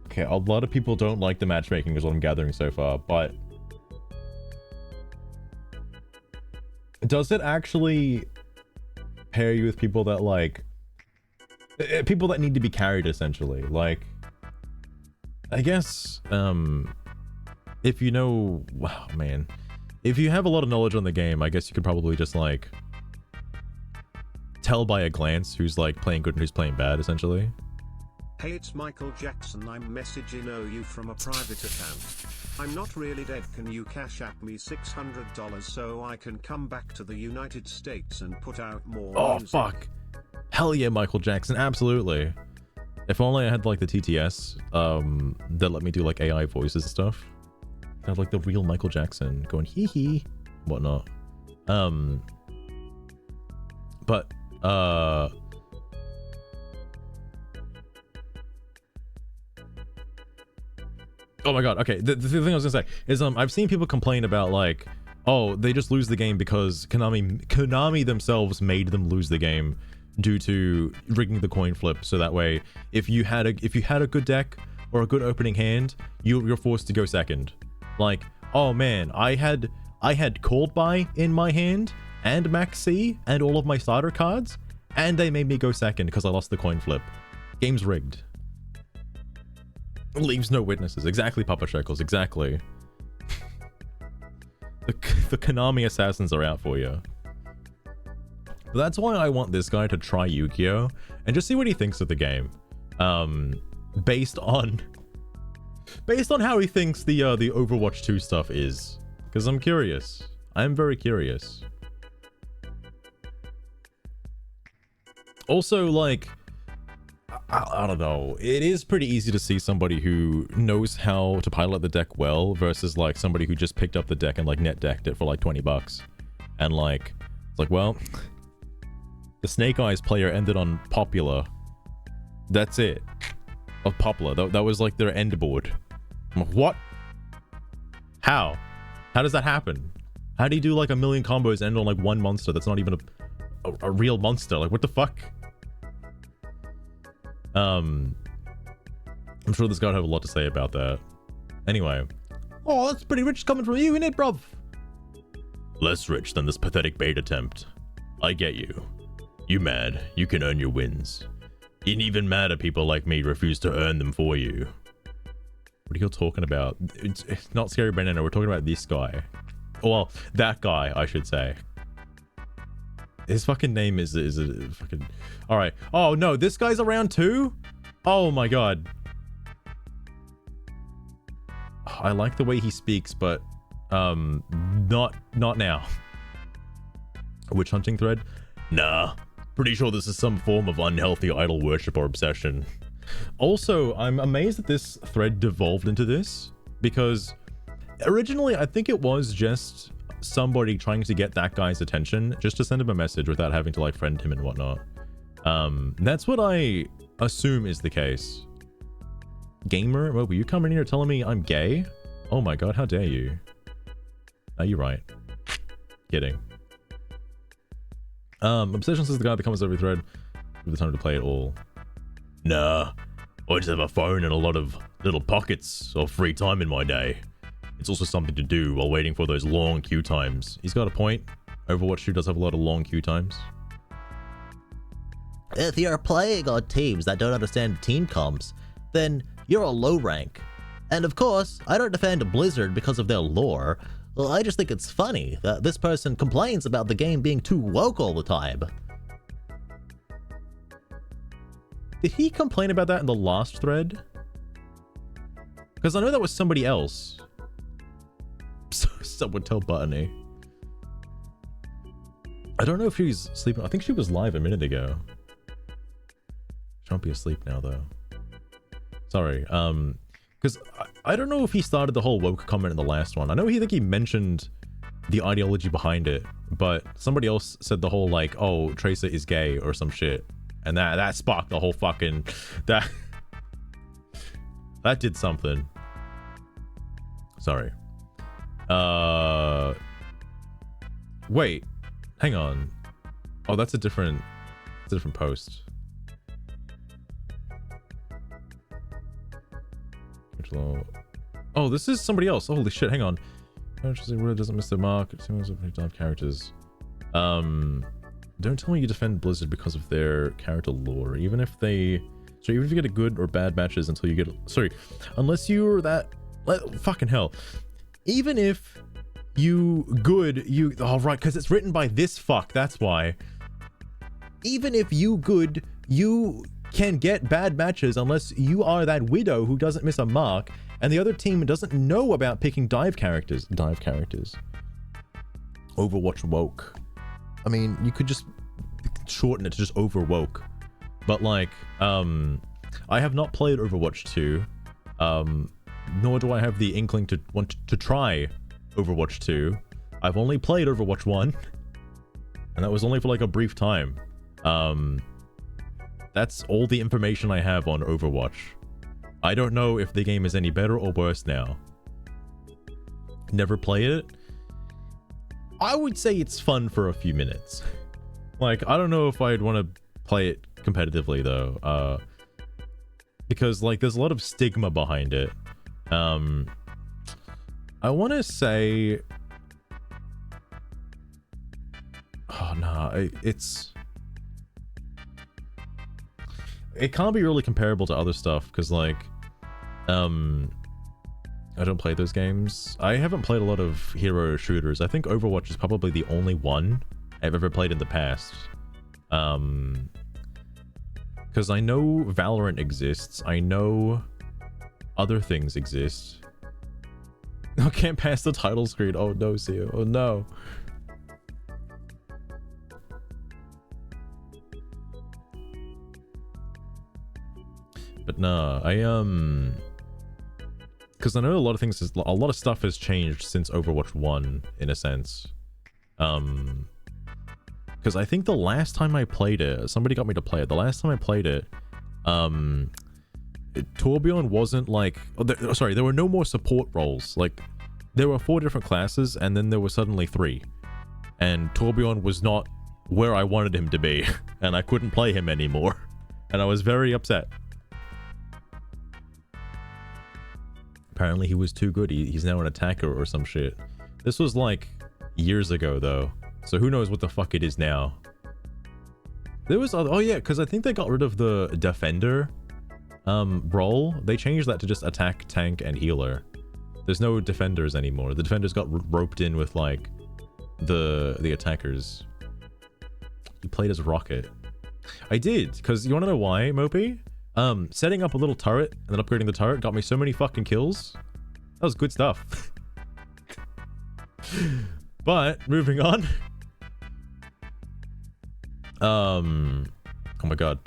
Speaker 1: Okay, a lot of people don't like the matchmaking is what I'm gathering so far, but does it actually pair you with people that like people that need to be carried essentially? Like, I guess if you know, wow man, if you have a lot of knowledge on the game, I guess you could probably just like tell by a glance who's like playing good and who's playing bad essentially.
Speaker 4: Hey, it's Michael Jackson. I'm messaging you from a private account. I'm not really dead. Can you cash at me $600 so I can come back to the United States and put out more music?
Speaker 1: Fuck. Hell yeah, Michael Jackson. Absolutely. If only I had like the TTS that let me do like AI voices and stuff. I had like the real Michael Jackson going hee hee, whatnot. But oh my god, okay, the thing I was gonna say is I've seen people complain about like, oh, they just lose the game because Konami themselves made them lose the game due to rigging the coin flip, so that way if you had a good deck or a good opening hand, you're forced to go second. Like, oh man, I had Called By in my hand and Max C and all of my starter cards, and they made me go second because I lost the coin flip. Game's rigged. Leaves no witnesses. Exactly, Papa Shekels. Exactly. The Konami assassins are out for you. But that's why I want this guy to try Yu-Gi-Oh! And just see what he thinks of the game. Based on how he thinks the Overwatch 2 stuff is. Because I'm curious. I'm very curious. Also, like, I don't know. It is pretty easy to see somebody who knows how to pilot the deck well versus like somebody who just picked up the deck and like net decked it for like $20. And like, it's like, well, the Snake Eyes player ended on Popular. That's it. Of Popular. That was like their end board. I'm like, what? How? How does that happen? How do you do like a million combos and end on like one monster that's not even a real monster. Like, what the fuck? I'm sure this guy would have a lot to say about that. Anyway. Oh, that's pretty rich coming from you, isn't it, bruv?
Speaker 7: Less rich than this pathetic bait attempt. I get you. You mad, you can earn your wins. And even madder people like me refuse to earn them for you.
Speaker 1: What are you talking about? It's not Scary Banana, we're talking about this guy. Well, that guy, I should say. His fucking name is a fucking... Alright. Oh no, this guy's around too? Oh my god. I like the way he speaks, but not now. Witch hunting thread?
Speaker 7: Nah, pretty sure this is some form of unhealthy idol worship or obsession.
Speaker 1: Also, I'm amazed that this thread devolved into this, because originally I think it was just somebody trying to get that guy's attention, just to send him a message without having to like friend him and whatnot. That's what I assume is the case. Gamer? Well, were you coming here telling me I'm gay? Oh my god, how dare you? Are you right? Kidding. Obsessions is the guy that comes every thread with the time to play it all.
Speaker 7: Nah, I just have a phone and a lot of little pockets of free time in my day. It's also something to do while waiting for those long queue times.
Speaker 1: He's got a point. Overwatch 2 does have a lot of long queue times.
Speaker 2: If you're playing on teams that don't understand team comps, then you're a low rank. And of course, I don't defend Blizzard because of their lore. Well, I just think it's funny that this person complains about the game being too woke all the time.
Speaker 1: Did he complain about that in the last thread? Because I know that was somebody else. Someone tell Buttony. I don't know if she's sleeping. I think she was live a minute ago. She won't be asleep now though. Sorry. Because I don't know if he started the whole woke comment in the last one. I know he mentioned the ideology behind it, but somebody else said the whole like, oh, Tracer is gay or some shit. And that sparked the whole fucking... That did something. Sorry. Wait. Hang on. Oh, that's a different post. Oh, this is somebody else. Holy shit, hang on. Interesting word doesn't miss the mark. It seems like dive characters. Don't tell me you defend Blizzard because of their character lore. Even if you get a good or bad matches until you get... Sorry. Unless you're that... Fucking hell. Even if you good, you... Oh, right, because it's written by this fuck. That's why. Even if you good, you can get bad matches unless you are that widow who doesn't miss a mark and the other team doesn't know about picking dive characters. Overwatch woke. I mean, you could just shorten it to just overwoke. But like, I have not played Overwatch 2. Nor do I have the inkling to want to try Overwatch 2. I've only played Overwatch 1. And that was only for like a brief time. That's all the information I have on Overwatch. I don't know if the game is any better or worse now. Never played it. I would say it's fun for a few minutes. Like, I don't know if I'd want to play it competitively though. Because like there's a lot of stigma behind it. I want to say... Oh no, it can't be really comparable to other stuff because like I don't play those games. I haven't played a lot of hero shooters. I think Overwatch is probably the only one I've ever played in the past. Because I know Valorant exists. I know other things exist. I can't pass the title screen. Oh no, Sia. Oh no. But nah, because I know a lot of stuff has changed since Overwatch 1 in a sense. Because I think the last time I played it, somebody got me to play it. The last time I played it, Torbjorn wasn't like... sorry, there were no more support roles. Like, there were 4 different classes, and then there were suddenly 3. And Torbjorn was not where I wanted him to be, and I couldn't play him anymore, and I was very upset. Apparently he was too good. He's now an attacker or some shit. This was like years ago though, so who knows what the fuck it is now. There was other, oh yeah, because I think they got rid of the defender role. They changed that to just attack, tank, and healer. There's no defenders anymore. The defenders got roped in with like the attackers. You played as Rocket. I did, because you want to know why, Mopey? Setting up a little turret and then upgrading the turret got me so many fucking kills. That was good stuff. But moving on. Oh my god.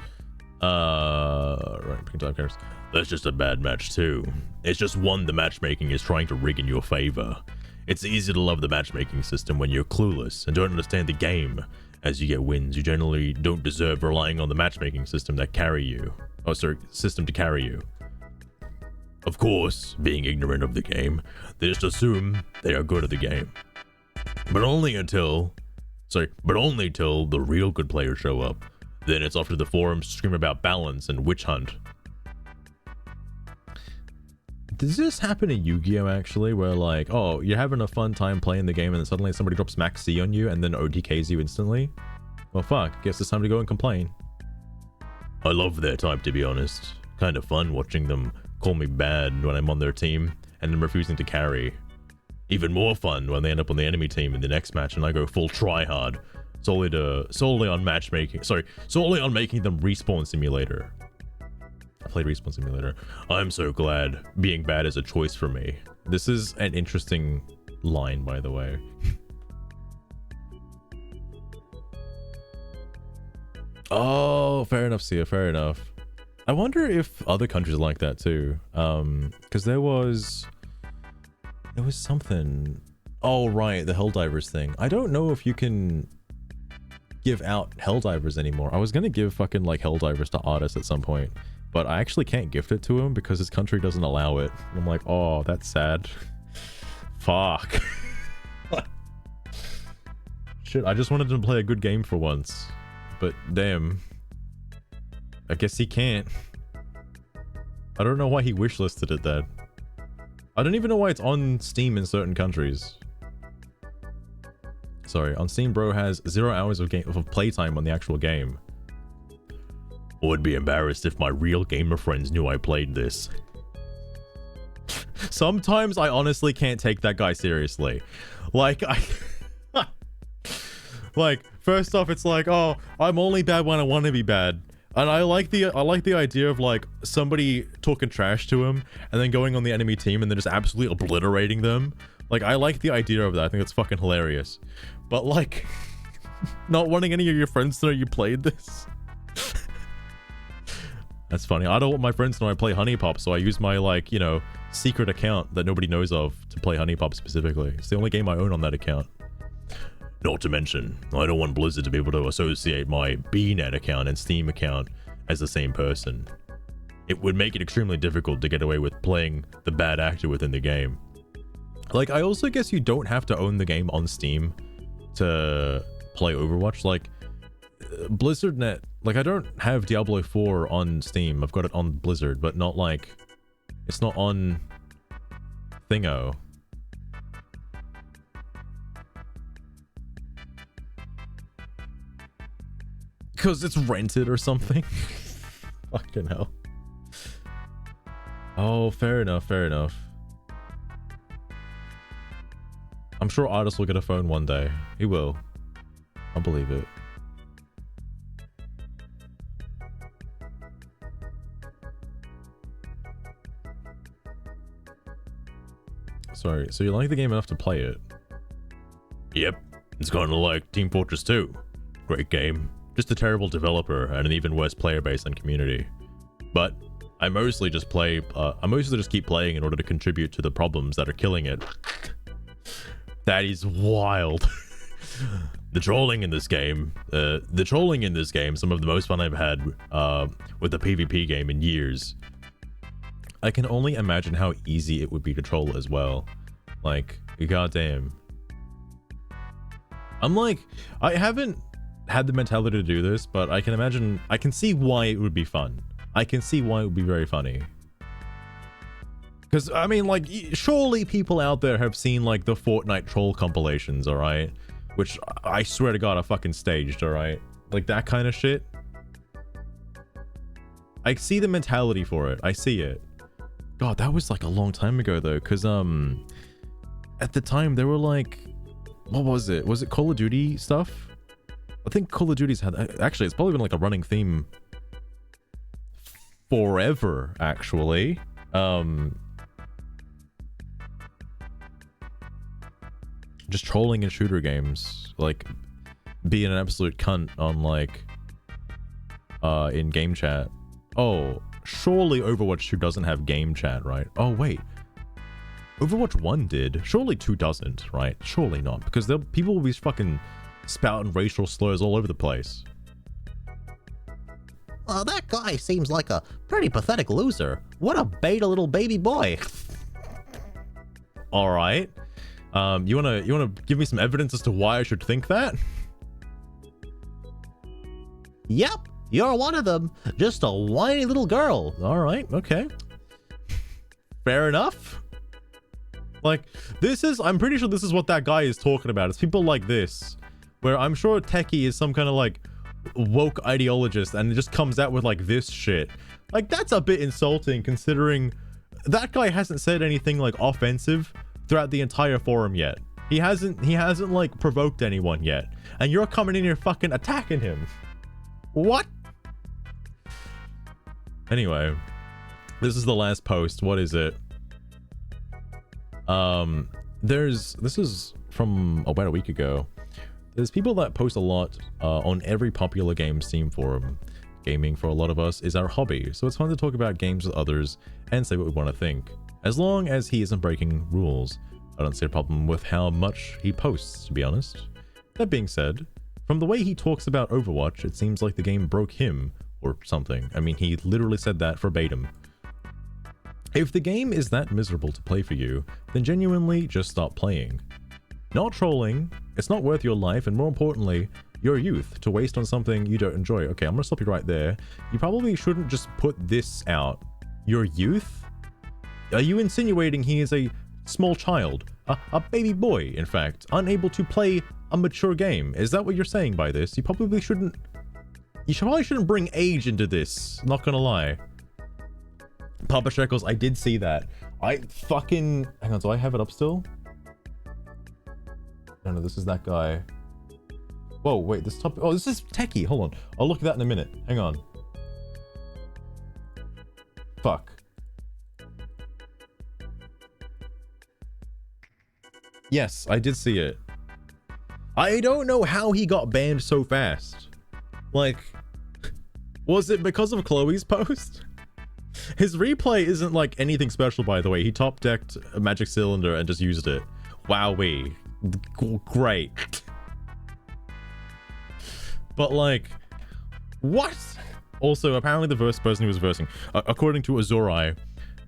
Speaker 1: Right, picking time cards. That's just a bad match too. It's just one the matchmaking is trying to rig in your favor. It's easy to love the matchmaking system when you're clueless and don't understand the game. As you get wins, you generally don't deserve relying on the matchmaking system that carry you. Oh, sorry, system to carry you. Of course, being ignorant of the game, they just assume they are good at the game. But only till the real good players show up. Then it's off to the forums to scream about balance and witch hunt. Does this happen in Yu-Gi-Oh actually, where like, oh, you're having a fun time playing the game and then suddenly somebody drops max C on you and then OTKs you instantly? Well fuck, guess it's time to go and complain. I love their type, to be honest. Kind of fun watching them call me bad when I'm on their team and then refusing to carry. Even more fun when they end up on the enemy team in the next match and I go full try-hard. Solely on making them Respawn Simulator. I played Respawn Simulator. I'm so glad being bad is a choice for me. This is an interesting line, by the way. Oh, fair enough, Sia, fair enough. I wonder if other countries are like that too. Because there was something. Oh, right, the Helldivers thing. I don't know if you can give out Helldivers anymore. I was gonna give fucking like Helldivers to artists at some point, but I actually can't gift it to him because his country doesn't allow it. And I'm like, oh, that's sad. Fuck. Shit, I just wanted him to play a good game for once. But damn. I guess he can't. I don't know why he wishlisted it then. I don't even know why it's on Steam in certain countries. Sorry, on Steam bro has 0 hours of playtime on the actual game. Would be embarrassed if my real gamer friends knew I played this. Sometimes I honestly can't take that guy seriously. Like, like, first off, it's like, oh, I'm only bad when I want to be bad. And I like the idea of like somebody talking trash to him and then going on the enemy team and then just absolutely obliterating them. Like, I like the idea of that. I think it's fucking hilarious. But like, not wanting any of your friends to know you played this. That's funny. I don't want my friends to know I play Honey Pop, so I use my, like, you know, secret account that nobody knows of to play Honey Pop specifically. It's the only game I own on that account. Not to mention, I don't want Blizzard to be able to associate my BNet account and Steam account as the same person. It would make it extremely difficult to get away with playing the bad actor within the game. Like, I also guess you don't have to own the game on Steam to play Overwatch. Like, BlizzardNet, like, I don't have Diablo 4 on Steam. I've got it on Blizzard, but not like, it's not on Thingo. Because it's rented or something. Fucking hell. Oh, fair enough, fair enough. I'm sure Artist will get a phone one day. He will. I believe it. Sorry, so you like the game enough to play it? Yep, it's kind of like Team Fortress 2. Great game. Just a terrible developer and an even worse player base and community. But I mostly just keep playing in order to contribute to the problems that are killing it. That is wild. The trolling in this game, some of the most fun I've had with a PvP game in years. I can only imagine how easy it would be to troll as well. Like, goddamn. I'm like, I haven't had the mentality to do this, but I can see why it would be fun. I can see why it would be very funny. Because, I mean, like, surely people out there have seen, like, the Fortnite troll compilations, alright? Which, I swear to God, are fucking staged, alright? Like, that kind of shit. I see the mentality for it. I see it. God, that was, like, a long time ago, though. Because, at the time, they were, like... What was it? Was it Call of Duty stuff? I think Call of Duty's had... Actually, it's probably been, like, a running theme... forever, actually. Just trolling in shooter games, like being an absolute cunt on like in game chat. Oh, surely Overwatch 2 doesn't have game chat, right? Oh wait, Overwatch 1 did. Surely 2 doesn't, right? Surely not, because people will be fucking spouting racial slurs all over the place.
Speaker 2: Well, that guy seems like a pretty pathetic loser. What a beta little baby boy.
Speaker 1: All right. You wanna give me some evidence as to why I should think that?
Speaker 2: Yep, you're one of them. Just a whiny little girl.
Speaker 1: All right, okay. Fair enough. Like, I'm pretty sure this is what that guy is talking about. It's people like this, where I'm sure Techie is some kind of like woke ideologist and it just comes out with like this shit. Like, that's a bit insulting considering that guy hasn't said anything like offensive throughout the entire forum yet. He hasn't like provoked anyone yet. And you're coming in here fucking attacking him. What? Anyway, this is the last post. What is it? This is from about a week ago. There's people that post a lot on every popular game Steam forum. Gaming for a lot of us is our hobby, so it's fun to talk about games with others and say what we want to think. As long as he isn't breaking rules, I don't see a problem with how much he posts, to be honest. That being said, from the way he talks about Overwatch, it seems like the game broke him or something. I mean, he literally said that verbatim. If the game is that miserable to play for you, then genuinely just stop playing. Not trolling, it's not worth your life, and more importantly, your youth to waste on something you don't enjoy. Okay, I'm gonna stop you right there. You probably shouldn't just put this out. Your youth? Are you insinuating he is a small child? A baby boy, in fact, unable to play a mature game? Is that what you're saying by this? You probably shouldn't bring age into this, not gonna lie. Papa Shekels, I did see that. Hang on, do I have it up still? No, this is that guy. Whoa, wait, this is Techie. Hold on. I'll look at that in a minute. Hang on. Fuck. Yes, I did see it. I don't know how he got banned so fast. Like, was it because of Chloe's post? His replay isn't like anything special, by the way. He top decked a magic cylinder and just used it. Wowee. Great. But like, what? Also, apparently the person he was versing, according to Azurai,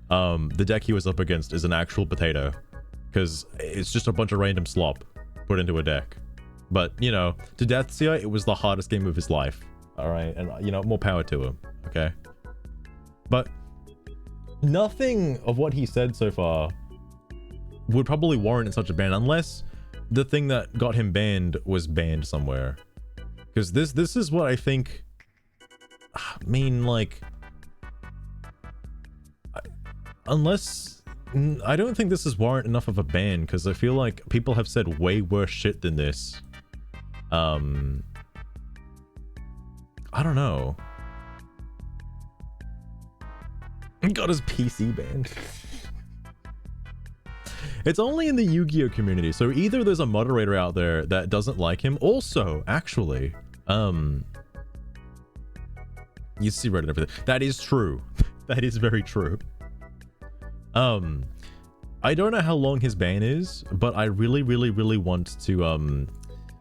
Speaker 1: the deck he was up against is an actual potato, because it's just a bunch of random slop put into a deck. But, you know, to Deathseer, it was the hardest game of his life. Alright, and, you know, more power to him, okay? But nothing of what he said so far would probably warrant such a ban, unless the thing that got him banned was banned somewhere. Because this is what I think. I mean, like, unless I don't think this is warrant enough of a ban, because I feel like people have said way worse shit than this. I don't know. He got his PC banned. It's only in the Yu-Gi-Oh community, so either there's a moderator out there that doesn't like him. Also, actually, you see Reddit and everything. That is true. That is very true. I don't know how long his ban is, but I really want to,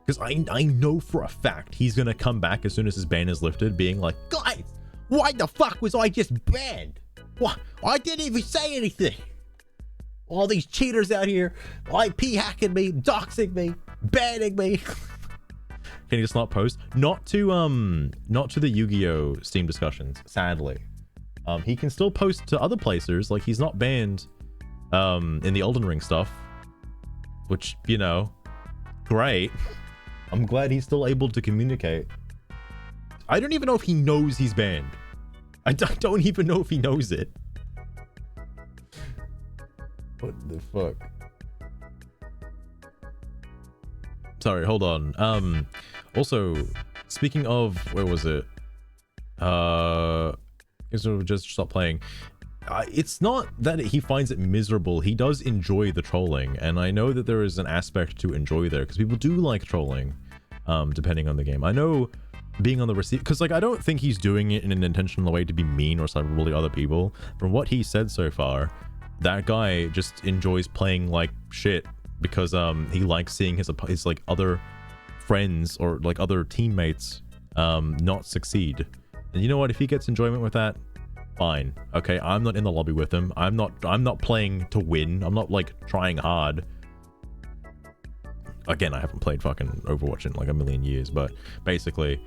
Speaker 1: because I know for a fact he's gonna come back as soon as his ban is lifted, being like, guys, why the fuck was I just banned? What? I didn't even say anything. All these cheaters out here, IP hacking me, doxing me, banning me. Can he just not post? Not to the Yu-Gi-Oh Steam discussions, sadly. He can still post to other places, like he's not banned in the Elden Ring stuff, which, you know, great. I'm glad he's still able to communicate. I don't even know if he knows he's banned. I don't even know if he knows it. What the fuck? Sorry, hold on. Also, speaking of, where was it? Just stop playing. It's not that he finds it miserable. He does enjoy the trolling, and I know that there is an aspect to enjoy there because people do like trolling, depending on the game. I know being on the receive, because like I don't think he's doing it in an intentional way to be mean or cyberbully other people. From what he said so far, that guy just enjoys playing like shit because he likes seeing his like other friends or like other teammates not succeed. And you know what? If he gets enjoyment with that, fine. Okay, I'm not in the lobby with him. I'm not playing to win. I'm not like trying hard. Again, I haven't played fucking Overwatch in like a million years, but basically,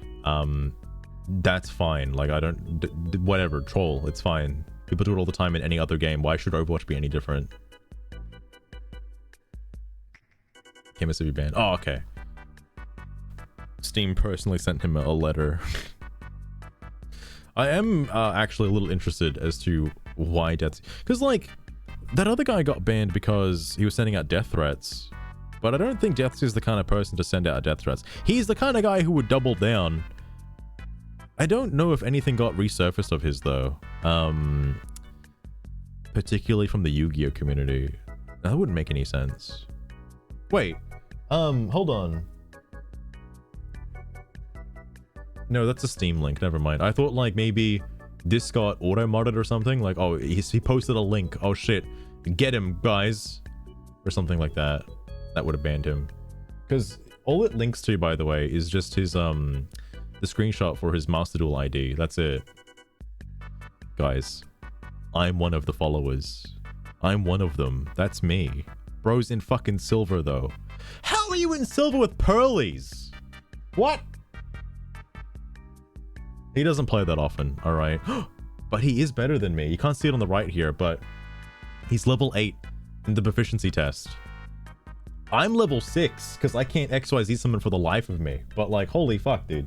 Speaker 1: that's fine. Like I don't, whatever, troll, it's fine. People do it all the time in any other game. Why should Overwatch be any different? Can't be banned. Oh, okay. Steam personally sent him a letter. I am actually a little interested as to why death, because like that other guy got banned because he was sending out death threats, but I don't think Deaths is the kind of person to send out death threats. He's the kind of guy who would double down. I don't know if anything got resurfaced of his though, particularly from the Yu-Gi-Oh community. That wouldn't make any sense. Wait, hold on. No, that's a Steam link. Never mind. I thought like maybe this got auto-modded or something. Like, oh, he posted a link. Oh shit, get him, guys, or something like that. That would have banned him. Because all it links to, by the way, is just his the screenshot for his Master Duel ID. That's it. Guys, I'm one of the followers. I'm one of them. That's me. Bro's in fucking silver though. How are you in silver with pearlies? What? He doesn't play that often, alright. But he is better than me. You can't see it on the right here, but he's level 8 in the proficiency test. I'm level 6, because I can't XYZ summon for the life of me. But like, holy fuck, dude.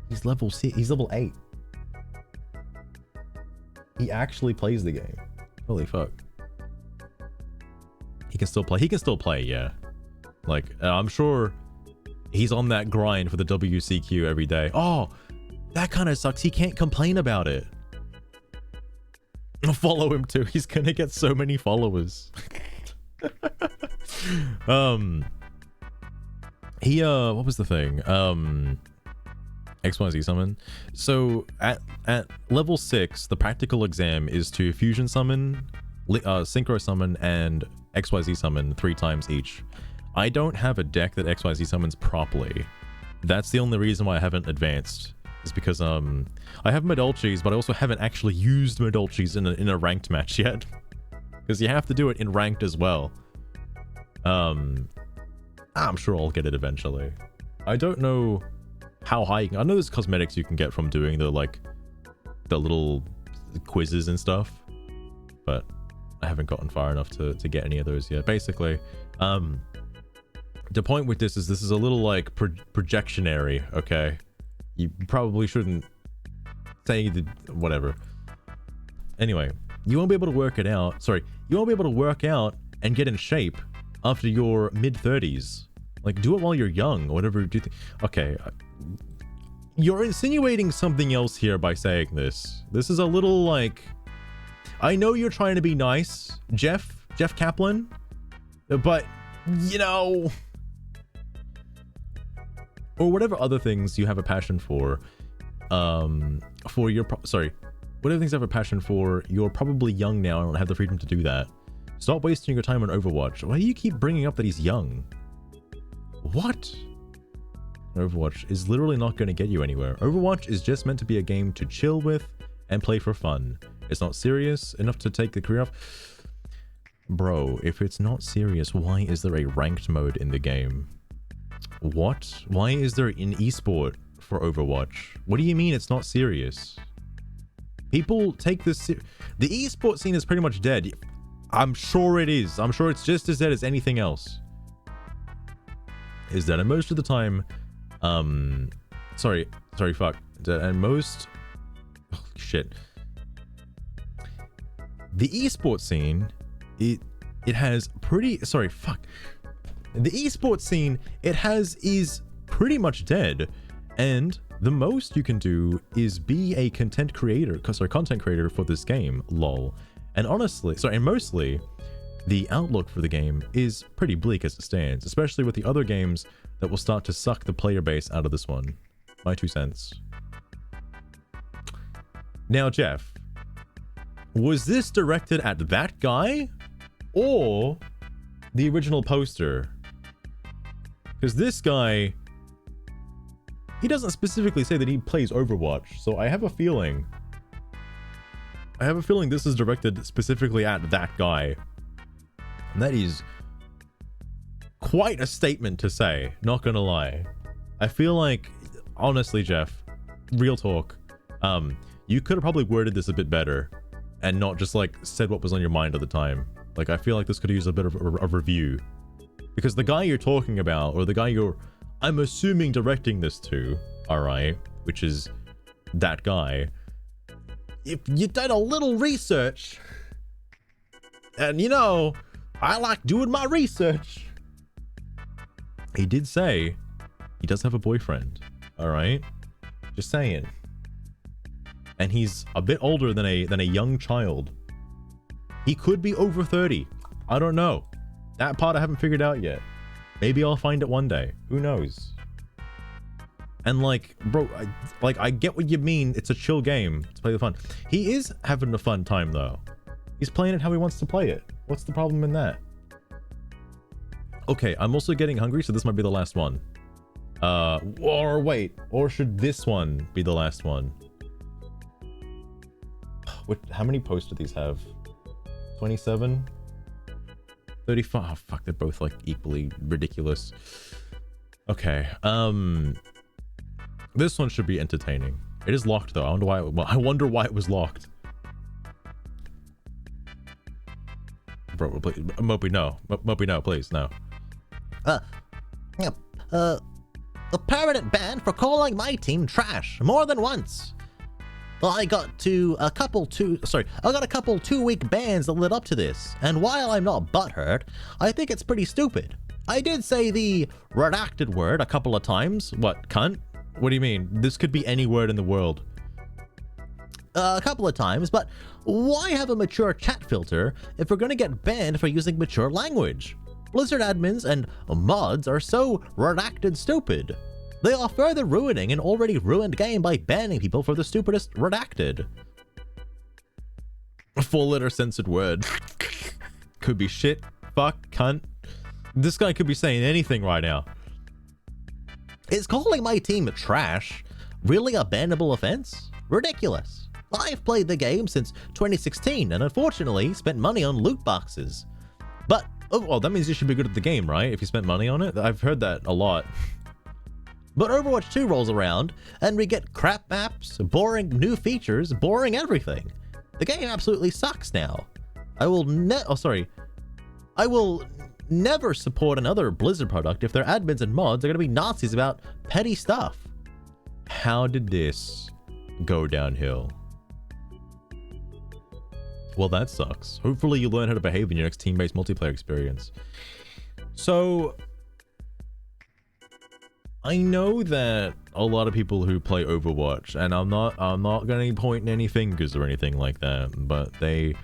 Speaker 1: He's level 6, he's level 8. He actually plays the game. Holy fuck. He can still play, yeah. Like, I'm sure he's on that grind for the WCQ every day. Oh! That kind of sucks. He can't complain about it. I'll follow him too. He's gonna get so many followers. What was the thing? XYZ summon. So at level 6, the practical exam is to fusion summon, synchro summon, and XYZ summon 3 times each. I don't have a deck that XYZ summons properly. That's the only reason why I haven't advanced. Is because I have Medolchis, but I also haven't actually used Medolchis in a ranked match yet. Because you have to do it in ranked as well. I'm sure I'll get it eventually. I don't know how high you can, I know there's cosmetics you can get from doing the little quizzes and stuff, but I haven't gotten far enough to get any of those yet. Basically, the point with this is a little like projectionary, okay? You probably shouldn't say the whatever. Anyway, you won't be able to work it out. Sorry, you won't be able to work out and get in shape after your mid-30s. Like, do it while you're young or whatever. Do you think? Okay, you're insinuating something else here by saying this. This is a little like, I know you're trying to be nice, Jeff Kaplan, but you know. Or whatever other things you have a passion for whatever things you have a passion for, you're probably young now and don't have the freedom to do that. Stop wasting your time on Overwatch. Why do you keep bringing up that he's young? What? Overwatch is literally not going to get you anywhere. Overwatch is just meant to be a game to chill with and play for fun. It's not serious enough to take the career off. Bro, if it's not serious, why is there a ranked mode in the game? What? Why is there an esport for Overwatch? What do you mean it's not serious? People take this the esport scene is pretty much dead. I'm sure it is. I'm sure it's just as dead as anything else. Is that, and most of the time, fuck. And most, oh, shit. The esports scene, it has pretty, fuck. The esports scene, is pretty much dead, and the most you can do is be a content creator for this game, lol. And honestly, and mostly, the outlook for the game is pretty bleak as it stands, especially with the other games that will start to suck the player base out of this one. My 2 cents. Now, Jeff, was this directed at that guy or the original poster? Because this guy, he doesn't specifically say that he plays Overwatch, so I have a feeling this is directed specifically at that guy. And that is quite a statement to say, not gonna lie. I feel like, honestly, Jeff, real talk, you could have probably worded this a bit better and not just like said what was on your mind at the time. Like, I feel like this could use a bit of a review, because the guy you're talking about, or the guy I'm assuming directing this to, all right, which is that guy, if you did a little research, and you know, I like doing my research, he did say he does have a boyfriend, all right, just saying, and he's a bit older than a young child. He could be over 30. I don't know. That part I haven't figured out yet. Maybe I'll find it one day. Who knows? And like, bro, I get what you mean. It's a chill game to play the fun. He is having a fun time though. He's playing it how he wants to play it. What's the problem in that? Okay, I'm also getting hungry, so this might be the last one. Or wait, or should this one be the last one? How many posts do these have? 27? 35? Oh, fuck, they're both like equally ridiculous. Okay, this one should be entertaining. It is locked though. I wonder why it was locked. Bro, please, Mopey, no. Mopey, no, please, no.
Speaker 2: A permanent ban for calling my team trash more than once. I got a couple 2-week bans that led up to this, and while I'm not butthurt, I think it's pretty stupid. I did say the redacted word a couple of times. What, cunt? What do you mean? This could be any word in the world. A couple of times, but why have a mature chat filter if we're gonna get banned for using mature language? Blizzard admins and mods are so redacted stupid. They are further ruining an already ruined game by banning people for the stupidest redacted.
Speaker 1: A 4-letter censored word. Could be shit, fuck, cunt. This guy could be saying anything right now.
Speaker 2: Is calling my team trash really a bannable offense? Ridiculous. I've played the game since 2016 and unfortunately spent money on loot boxes. But, oh, well, that means you should be good at the game, right? If you spent money on it? I've heard that a lot. But Overwatch 2 rolls around, and we get crap maps, boring new features, boring everything. The game absolutely sucks now. I will never support another Blizzard product if their admins and mods are going to be Nazis about petty stuff.
Speaker 1: How did this go downhill? Well, that sucks. Hopefully you learn how to behave in your next team-based multiplayer experience. So, I know that a lot of people who play Overwatch, and I'm not going to be pointing any fingers or anything like that, but they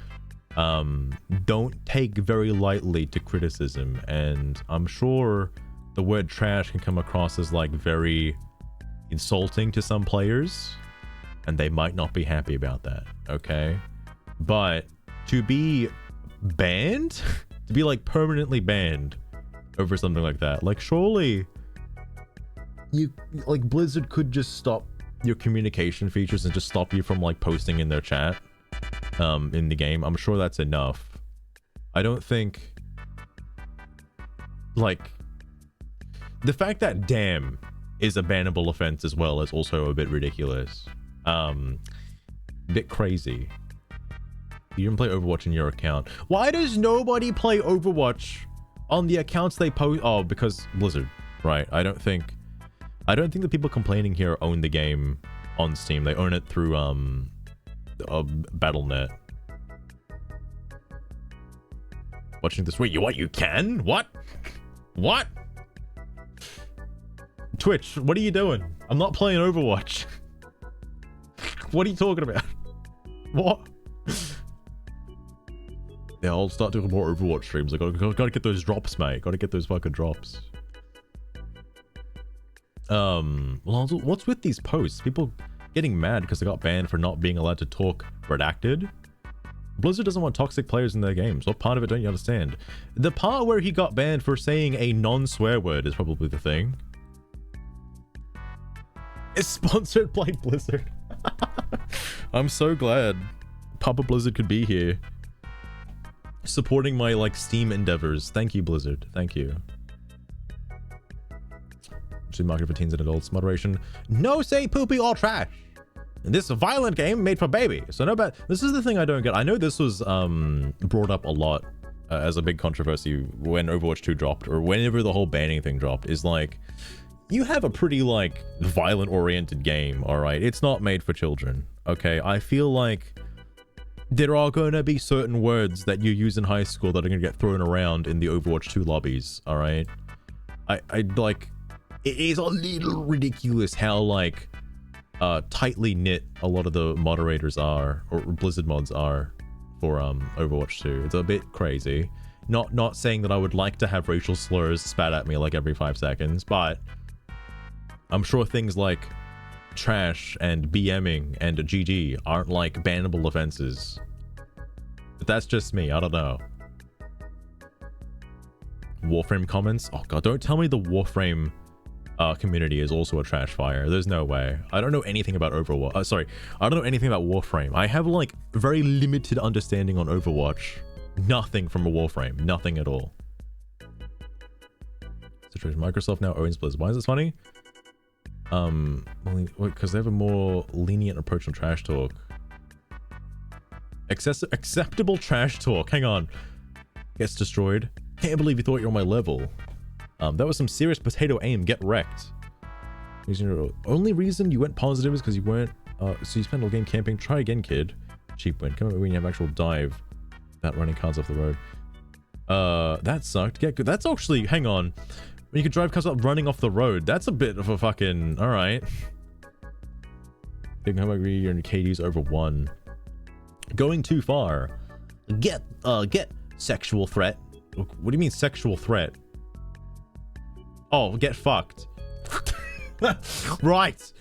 Speaker 1: don't take very lightly to criticism, and I'm sure the word trash can come across as like very insulting to some players, and they might not be happy about that, okay? But to be banned, to be like permanently banned over something like that, like surely Blizzard could just stop your communication features and just stop you from like posting in their chat in the game. I'm sure that's enough. I don't think, like, The fact that damn is a bannable offense as well is also a bit ridiculous. Bit crazy. You can play Overwatch in your account. Why does nobody play Overwatch on the accounts they post? Oh, because Blizzard, right? I don't think the people complaining here own the game on Steam. They own it through Battle.net. Watching this. Wait, you can? What? What? Twitch, what are you doing? I'm not playing Overwatch. What are you talking about? What? Yeah, I'll start doing more Overwatch streams. I gotta get those drops, mate. Gotta get those fucking drops. Well, what's with these posts? People getting mad because they got banned for not being allowed to talk redacted. Blizzard doesn't want toxic players in their games. What part of it don't you understand? The part where he got banned for saying a non-swear word is probably the thing. It's sponsored by Blizzard. I'm so glad Papa Blizzard could be here supporting my like Steam endeavors. Thank you, Blizzard. Thank you. Market for teens and adults. Moderation. No say poopy or trash. And this violent game made for babies. So no bad. This is the thing I don't get. I know this was brought up a lot as a big controversy when Overwatch 2 dropped, or whenever the whole banning thing dropped, is like, you have a pretty like violent oriented game, all right? It's not made for children, okay? I feel like there are going to be certain words that you use in high school that are going to get thrown around in the Overwatch 2 lobbies, all right? I like, it is a little ridiculous how like tightly knit a lot of the moderators are, or Blizzard mods are, for Overwatch 2. It's a bit crazy. Not saying that I would like to have racial slurs spat at me like every 5 seconds, but I'm sure things like trash and BMing and GG aren't like bannable offenses. But that's just me, I don't know. Warframe comments? Oh god, don't tell me the Warframe community is also a trash fire. There's no way. I don't know anything about Overwatch. Sorry, I don't know anything about Warframe. I have like very limited understanding on Overwatch. Nothing from a Warframe. Nothing at all. Situation. Microsoft now owns Blizzard. Why is this funny? Because they have a more lenient approach on trash talk. Acceptable trash talk. Hang on. Gets destroyed. Can't believe you thought you're on my level. That was some serious potato aim. Get wrecked. Only reason you went positive is because you weren't. So you spent all game camping. Try again, kid. Cheap win. Come on when you have actual dive. Without running cars off the road. That sucked. Get good. That's actually. Hang on. When you can drive cars up running off the road. That's a bit of a fucking. All right. Big how agree your KD's over 1. Going too far. Get sexual threat. What do you mean sexual threat? Oh, get fucked. Right.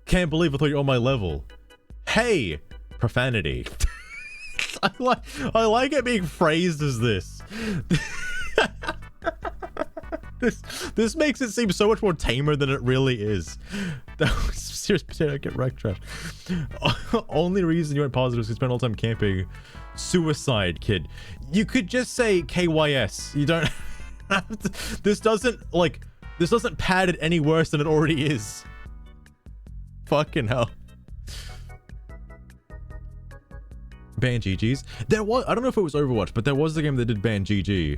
Speaker 1: Can't believe I thought you were on my level. Hey, profanity. I like it being phrased as this. This makes it seem so much more tamer than it really is. That was serious potato get wrecked trash. Only reason you went positive is you spent all the time camping. Suicide kid. You could just say KYS. You don't have to, this doesn't pad it any worse than it already is. Fucking hell. Ban GG's. There was, I don't know if it was Overwatch, but there was a game that did ban GG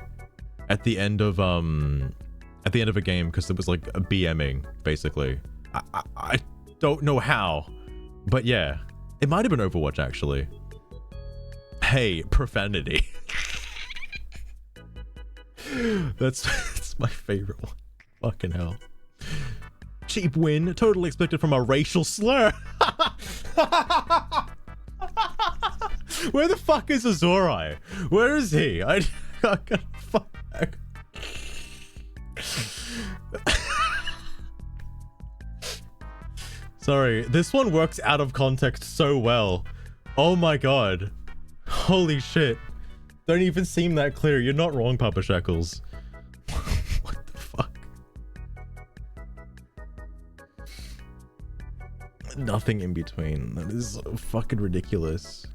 Speaker 1: at the end of a game because it was like a BMing basically. I don't know how, but yeah, it might have been Overwatch actually. Hey, profanity. that's my favorite one. Fucking hell. Cheap win, totally expected from a racial slur. Where the fuck is Azurai? Where is he? I gotta fuck. Sorry, this one works out of context so well. Oh my god. Holy shit. Don't even seem that clear. You're not wrong, Papa Shackles. What the fuck? Nothing in between. That is fucking ridiculous.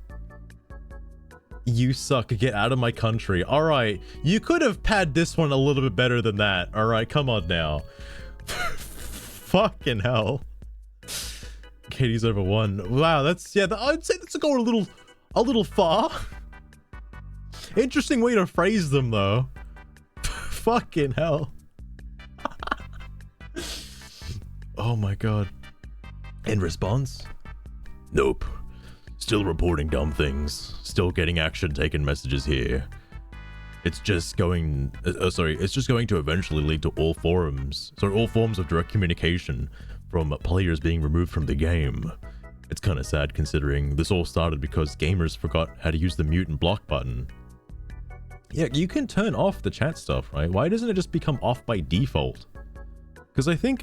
Speaker 1: You suck. Get out of my country. All right. You could have pad this one a little bit better than that. All right. Come on now. Fucking hell. Katie's over 1. Wow. That's, yeah, I'd say that's going a little far. Interesting way to phrase them though. Fucking hell. Oh my god. In response? Nope. Still reporting dumb things. Still getting action taken messages here. It's just going it's just going to eventually lead to all forms of direct communication from players being removed from the game. It's kind of sad considering this all started because gamers forgot how to use the mute and block button. Yeah, you can turn off the chat stuff, right? Why doesn't it just become off by default? Because I think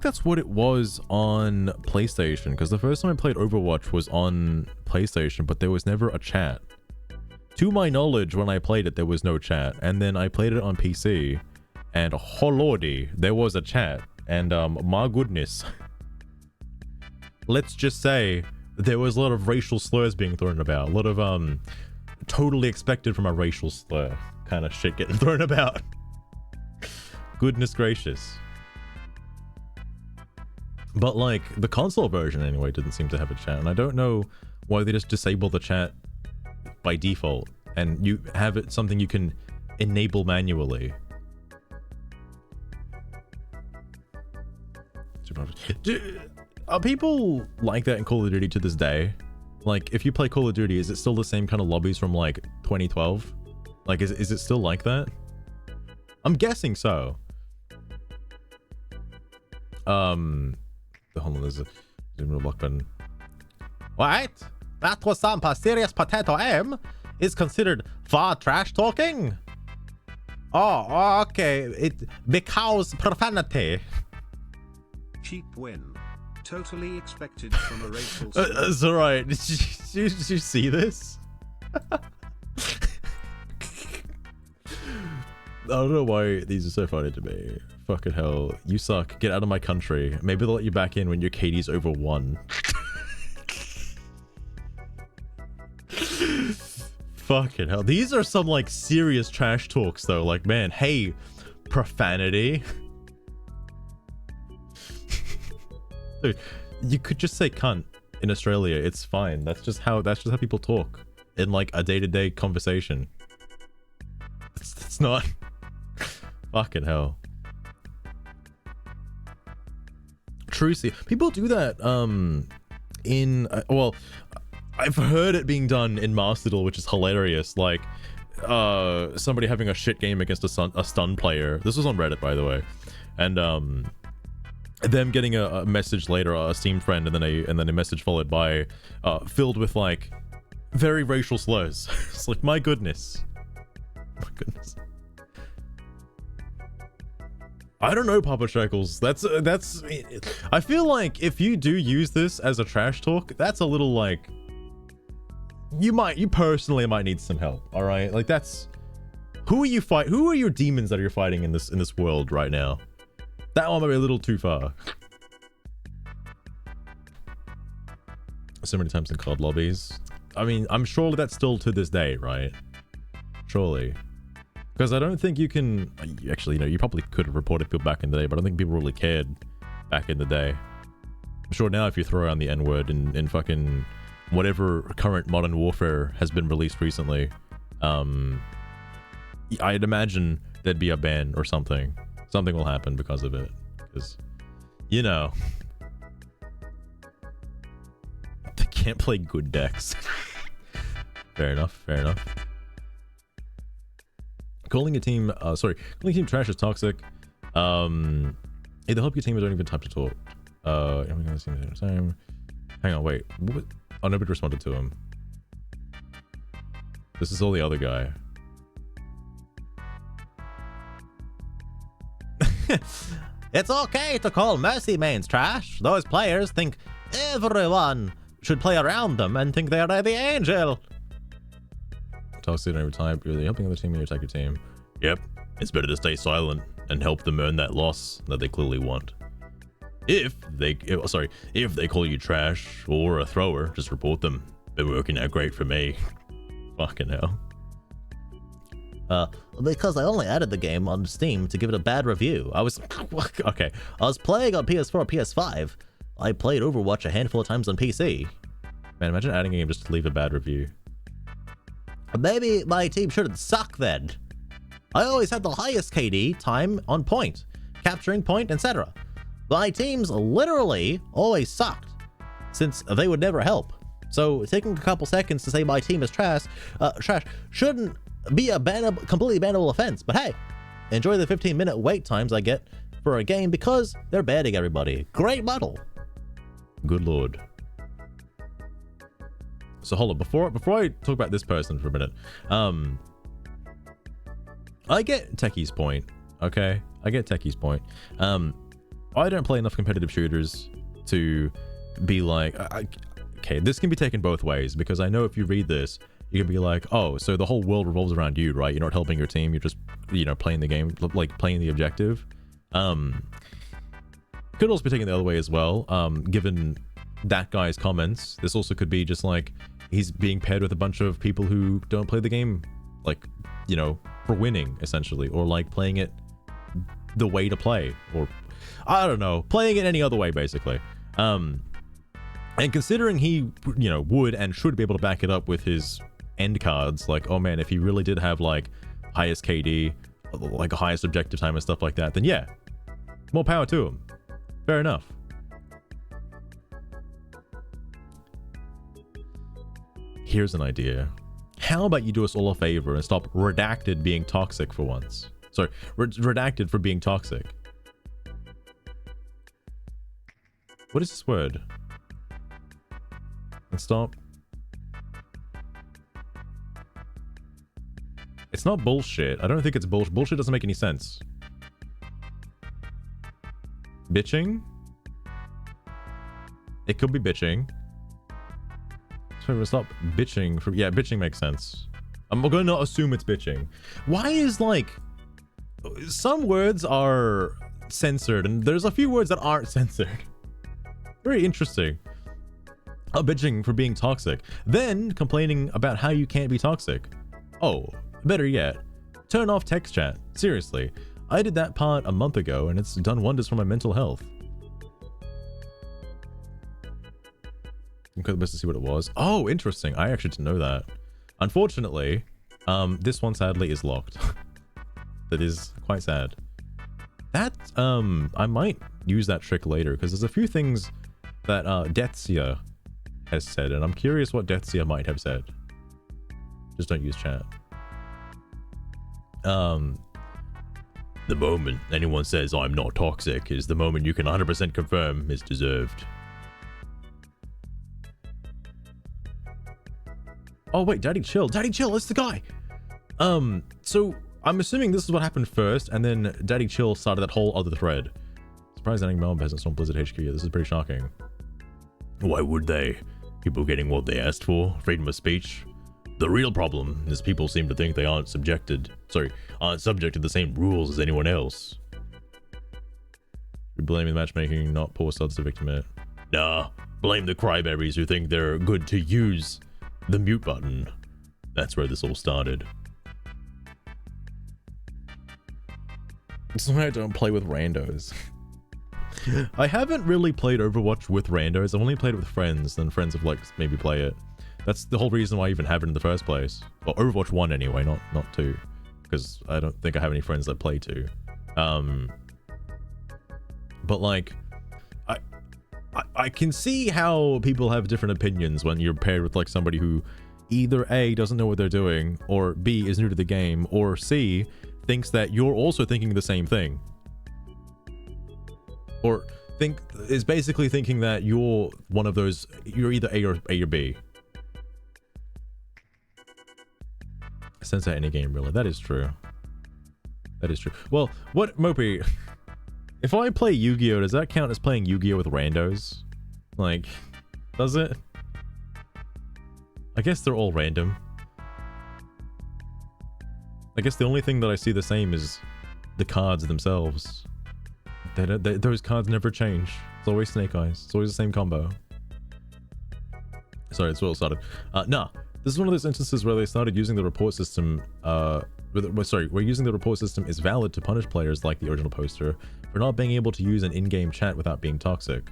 Speaker 1: that's what it was on PlayStation, because the first time I played Overwatch was on PlayStation, but there was never a chat. To my knowledge, when I played it, there was no chat. And then I played it on PC, and oh lordy, there was a chat. And my goodness. Let's just say there was a lot of racial slurs being thrown about. A lot of totally expected from a racial slur kind of shit getting thrown about. Goodness gracious. But like the console version anyway didn't seem to have a chat, and I don't know why they just disable the chat by default and you have it something you can enable manually. Are people like that in Call of Duty to this day? Like, if you play Call of Duty, is it still the same kind of lobbies from like 2012? Like, is it still like that? I'm guessing so. Hold on, there's a block button. What? That was some serious potato aim? Is considered far trash talking? Oh, okay. It because profanity.
Speaker 4: Cheap win. Totally expected from a racial slur.
Speaker 1: It's alright. Did you see this? I don't know why these are so funny to me. Fucking hell. You suck. Get out of my country. Maybe they'll let you back in when your KD's over 1. Fucking hell. These are some like serious trash talks though. Like, man, hey, profanity. Dude, you could just say cunt in Australia. It's fine. That's just how people talk in like a day-to-day conversation. It's not. Fucking hell. True. See, people do that in well, I've heard it being done in Master Duel, which is hilarious. Like somebody having a shit game against a stun player. This was on Reddit, by the way, and them getting a message later, a Steam friend, and then a message followed by filled with like very racial slurs. It's like, my goodness. I don't know, Papa Shekels. That's I feel like if you do use this as a trash talk, that's a little like you personally might need some help. All right, like that's who are your demons that you're fighting in this world right now? That one might be a little too far. So many times in COD lobbies. I mean, I'm sure that's still to this day, right? Surely. Because I don't think you can... Actually, you know, you probably could have reported people back in the day, but I don't think people really cared back in the day. I'm sure now if you throw around the N-word in fucking whatever current Modern Warfare has been released recently, I'd imagine there'd be a ban or something. Something will happen because of it. Because, you know... They can't play good decks. Fair enough, fair enough. Calling a team trash is toxic. Either help your team or don't even type to talk. Hang on, wait. Oh, nobody responded to him. This is all the other guy. It's okay to call Mercy mains trash. Those players think everyone should play around them and think they are the angel. Toxic every time. You're helping the team and you attack your team. Yep. It's better to stay silent and help them earn that loss that they clearly want. If they call you trash or a thrower, just report them.
Speaker 7: Been working out great for me. Fucking hell.
Speaker 2: Because I only added the game on Steam to give it a bad review. I was playing on PS4, PS5. I played Overwatch a handful of times on PC.
Speaker 1: Man, imagine adding a game just to leave a bad review.
Speaker 2: Maybe my team shouldn't suck then. I always had the highest KD time on point, capturing point, etc. My teams literally always sucked, since they would never help. So taking a couple seconds to say my team is trash shouldn't be a completely bannable offense. But hey, enjoy the 15-minute wait times I get for a game because they're banning everybody. Great model.
Speaker 1: Good lord. So hold on, before I talk about this person for a minute, I get Techie's point, okay? I get Techie's point. I don't play enough competitive shooters to be like, okay, this can be taken both ways, because I know if you read this, you can be like, oh, so the whole world revolves around you, right? You're not helping your team, you're just, you know, playing the game, like playing the objective. Could also be taken the other way as well, given that guy's comments. This also could be just like, he's being paired with a bunch of people who don't play the game, like, you know, for winning, essentially, or like playing it the way to play, or I don't know, playing it any other way, basically. And considering he, you know, would and should be able to back it up with his end cards, like, oh man, if he really did have like highest KD, like a highest objective time and stuff like that, then yeah, more power to him. Fair enough. Here's an idea. How about you do us all a favor and stop Redacted being toxic for once? Sorry, Redacted for being toxic. What is this word? And stop. It's not bullshit. I don't think it's bullshit. Bullshit doesn't make any sense. Bitching? It could be bitching. So we'll stop bitching from, yeah, bitching makes sense. I'm going to assume it's bitching. Why is like, some words are censored and there's a few words that aren't censored. Very interesting. Bitching for being toxic, then complaining about how you can't be toxic. Oh, better yet, turn off text chat. Seriously, I did that part a month ago and it's done wonders for my mental health. I'm going to see what it was. Oh, interesting. I actually didn't know that. Unfortunately, this one sadly is locked. That is quite sad. That, I might use that trick later because there's a few things that Detsia has said, and I'm curious what Detsia might have said. Just don't use chat.
Speaker 7: The moment anyone says I'm not toxic is the moment you can 100% confirm is deserved.
Speaker 1: Oh wait, Daddy Chill, that's the guy. So I'm assuming this is what happened first, and then Daddy Chill started that whole other thread. Surprised any Melbourne hasn't stormed Blizzard HQ yet. This is pretty shocking.
Speaker 7: Why would they? People getting what they asked for, freedom of speech. The real problem is people seem to think they aren't subject to the same rules as anyone else.
Speaker 1: You're blaming the matchmaking, not poor suds to victim it.
Speaker 7: Nah, blame the cryberries who think they're good to use the mute button. That's where this all started.
Speaker 1: That's why I don't play with randos. I haven't really played Overwatch with randos. I've only played it with friends, and friends have like maybe play it. That's the whole reason why I even have it in the first place. Well, Overwatch 1 anyway, not 2. Because I don't think I have any friends that play 2. But like, I can see how people have different opinions when you're paired with like somebody who either A, doesn't know what they're doing, or B, is new to the game, or C, thinks that you're also thinking the same thing. Or is basically thinking that you're one of those, you're either A or B. Sensei any game really, that is true. That is true. Well, what, Mopey, if I play Yu-Gi-Oh, does that count as playing Yu-Gi-Oh with randos? Like, does it? I guess they're all random. I guess the only thing that I see the same is the cards themselves. Those cards never change. It's always Snake Eyes. It's always the same combo. Sorry, it's well started. Nah, this is one of those instances where they started using the report system. Where using the report system is valid to punish players like the original poster for not being able to use an in-game chat without being toxic.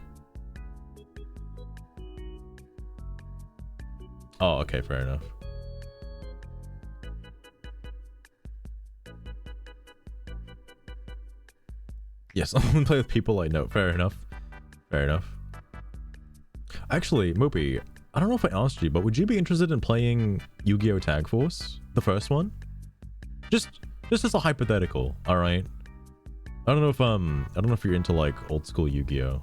Speaker 1: Oh, okay, fair enough. Yes, I want to play with people I know. Fair enough. Fair enough. Actually, Moopy, I don't know if I asked you, but would you be interested in playing Yu-Gi-Oh! Tag Force? The first one? Just as a hypothetical, alright? I don't know if you're into like old school Yu-Gi-Oh!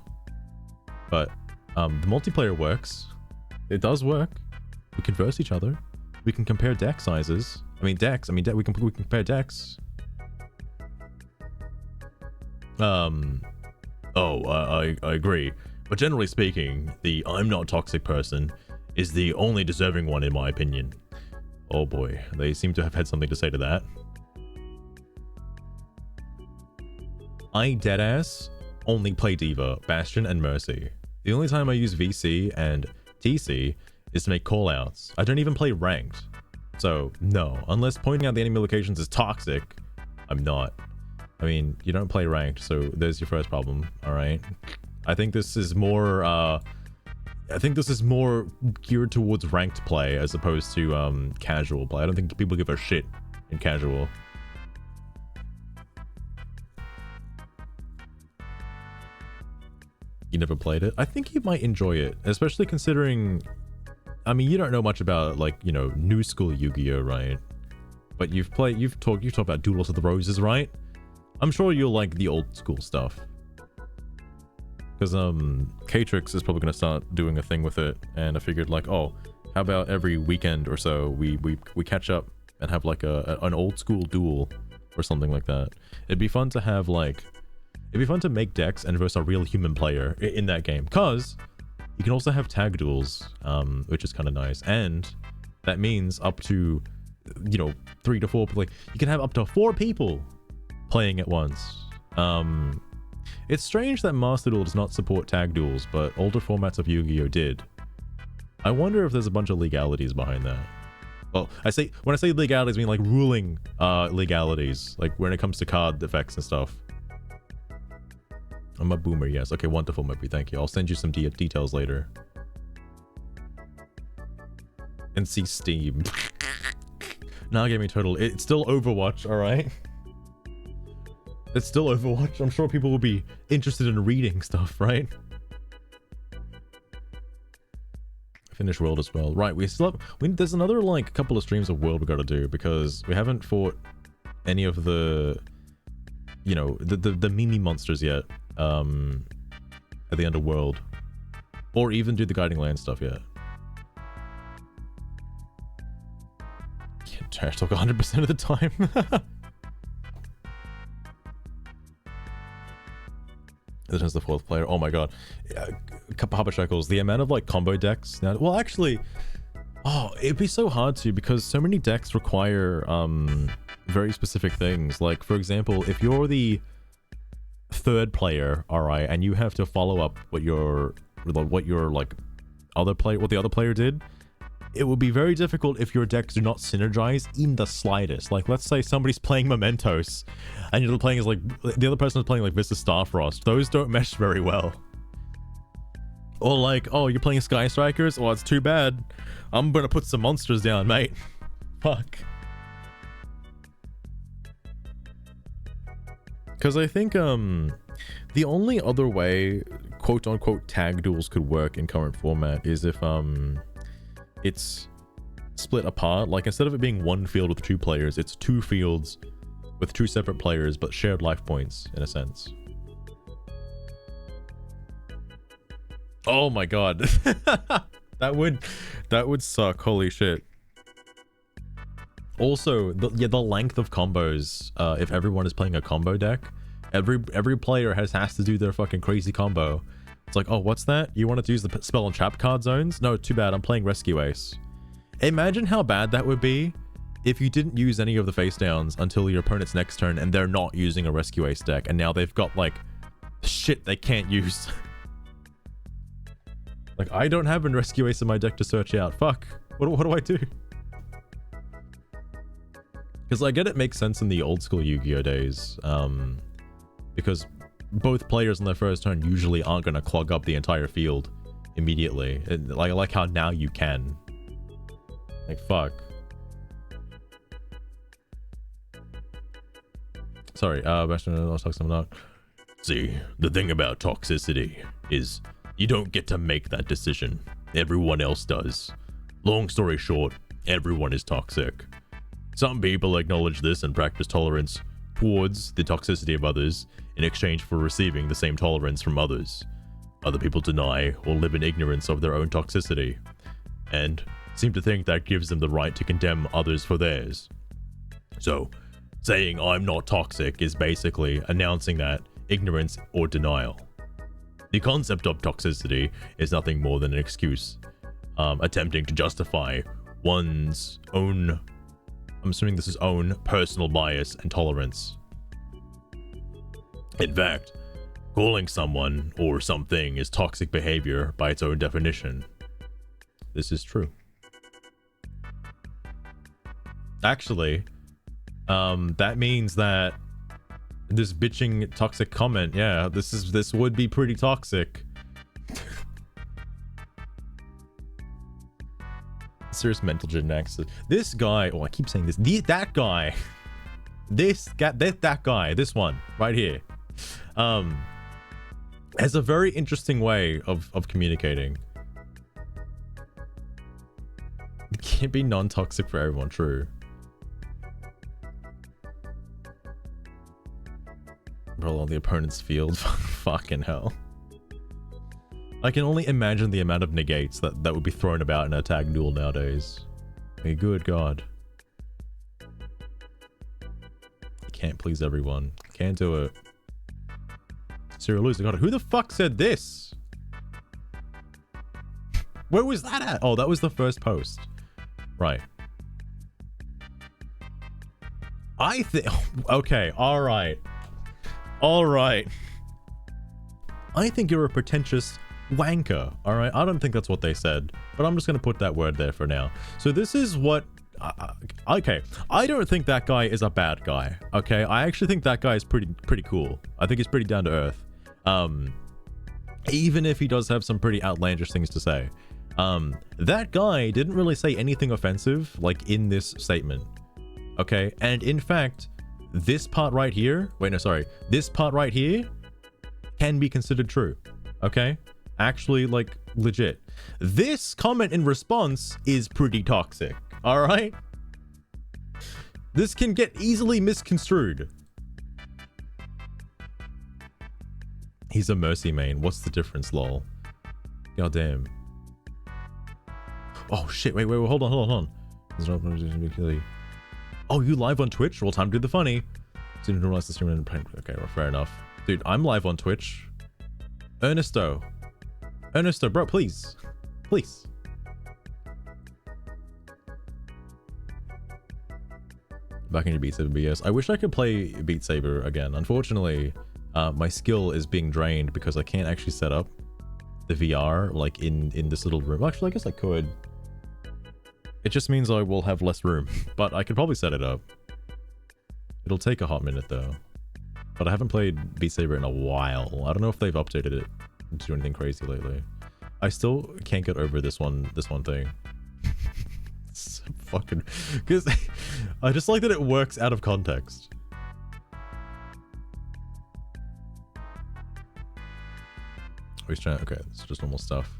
Speaker 1: But the multiplayer works. It does work. We can verse each other. We can compare deck sizes. We can compare decks. I agree. But generally speaking, the I'm not toxic person is the only deserving one in my opinion. Oh boy, they seem to have had something to say to that. I deadass only play Diva, Bastion, and Mercy. The only time I use VC and TC is to make callouts. I don't even play ranked. So no, unless pointing out the enemy locations is toxic, I'm not. I mean, you don't play ranked, so there's your first problem, alright? I think this is more geared towards ranked play as opposed to casual play. I don't think people give a shit in casual. You never played it? I think you might enjoy it, especially considering, I mean, you don't know much about, like, you know, new school Yu-Gi-Oh, right? But you've talked about Duels of the Roses, right? I'm sure you'll like the old school stuff. Because Catrix is probably going to start doing a thing with it, and I figured like, oh, how about every weekend or so we catch up and have like an old school duel or something like that. It'd be fun to have like, it'd be fun to make decks and versus a real human player in that game, because you can also have tag duels, which is kind of nice, and that means up to, you know, 3 to 4, like you can have up to 4 people playing at once. It's strange that Master Duel does not support tag duels, but older formats of Yu-Gi-Oh did. I wonder if there's a bunch of legalities behind that. Well, when I say legalities, I mean like ruling legalities, like when it comes to card effects and stuff. I'm a boomer, yes. Okay, wonderful, Murphy. Thank you. I'll send you some details later. And see Steam. Now Gaming Total. It's still Overwatch, alright? It's still Overwatch. I'm sure people will be interested in reading stuff, right? Finish World as well. Right, we still have... there's another, like, couple of streams of World we gotta do, because we haven't fought any of the... You know, the Mimi monsters yet. At the end of World. Or even do the Guiding Land stuff yet. Yeah, trash talk 100% of the time. This is the 4th player. Oh my god. Couple shekels. The amount of like combo decks now. Well, actually, oh, it'd be so hard to, because so many decks require very specific things. Like, for example, if you're the 3rd player, alright, and you have to follow up what the other player did, it would be very difficult if your decks do not synergize in the slightest. Like, let's say somebody's playing Mementos, and you're playing as like, the other person is playing like Vista Starfrost. Those don't mesh very well. Or like, oh, you're playing Sky Strikers? Well, it's too bad. I'm gonna put some monsters down, mate. Fuck. Because I think the only other way quote-unquote tag duels could work in current format is if it's split apart. Like, instead of it being one field with 2 players, it's 2 fields with 2 separate players but shared life points in a sense. Oh my god. that would suck. Holy shit. Also, the length of combos, if everyone is playing a combo deck, every player has to do their fucking crazy combo. It's like, oh, what's that? You wanted to use the spell and trap card zones? No, too bad, I'm playing Rescue Ace. Imagine how bad that would be if you didn't use any of the face downs until your opponent's next turn and they're not using a Rescue Ace deck, and now they've got, like, shit they can't use. Like, I don't have a rescue ace in my deck to search out. Fuck. What do I do? Because I get it makes sense in the old school Yu-Gi-Oh days. Because both players on their first turn usually aren't going to clog up the entire field immediately. And like how now you can. Like, fuck. Sorry, Bastion,
Speaker 7: See, the thing about toxicity is you don't get to make that decision. Everyone else does. Long story short, everyone is toxic. Some people acknowledge this and practice tolerance towards the toxicity of others in exchange for receiving the same tolerance from others. Other people deny or live in ignorance of their own toxicity, and seem to think that gives them the right to condemn others for theirs. So, saying I'm not toxic is basically announcing that ignorance or denial. The concept of toxicity is nothing more than an excuse, attempting to justify one's own, I'm assuming this is own, personal bias and tolerance. In fact, calling someone or something is toxic behavior by its own definition.
Speaker 1: this is true. Actually, that means that this bitching toxic comment, yeah, this would be pretty toxic. Serious mental genetics. This guy, oh, I keep saying this. That guy, that guy, this one right here, has a very interesting way of communicating. It can't be non-toxic for everyone. True. Roll on the opponent's field. Fucking hell. I can only imagine the amount of negates that would be thrown about in a tag duel nowadays. A good god. Can't please everyone. Can't do it. Serial loser. God, who the fuck said this? Where was that at? Oh, that was the first post. Right. I think... Okay, alright. Alright. I think you're a pretentious wanker, alright? I don't think that's what they said, but I'm just gonna put that word there for now. So this is what... okay, I don't think that guy is a bad guy, okay? I actually think that guy is pretty cool. I think he's pretty down to earth. Even if he does have some pretty outlandish things to say. That guy didn't really say anything offensive, like, in this statement. Okay? And in fact, this part right here... Wait, no, sorry. This part right here can be considered true. Okay? Actually, like, legit. This comment in response is pretty toxic. Alright? This can get easily misconstrued. He's a mercy main. What's the difference, lol? God damn. Oh shit, wait, hold on. Oh, you live on Twitch? Well, time to do the funny. Didn't realize the stream. Okay, well, fair enough. Dude, I'm live on Twitch. Ernesto, bro, please. Back into Beat Saber BS. I wish I could play Beat Saber again. Unfortunately, my skill is being drained because I can't actually set up the VR like in this little room. Actually, I guess I could. It just means I will have less room, but I could probably set it up. It'll take a hot minute though. But I haven't played Beat Saber in a while. I don't know if they've updated it to do anything crazy lately. I still can't get over this one thing. It's so fucking... Because I just like that it works out of context. He's trying... Okay, it's just normal stuff.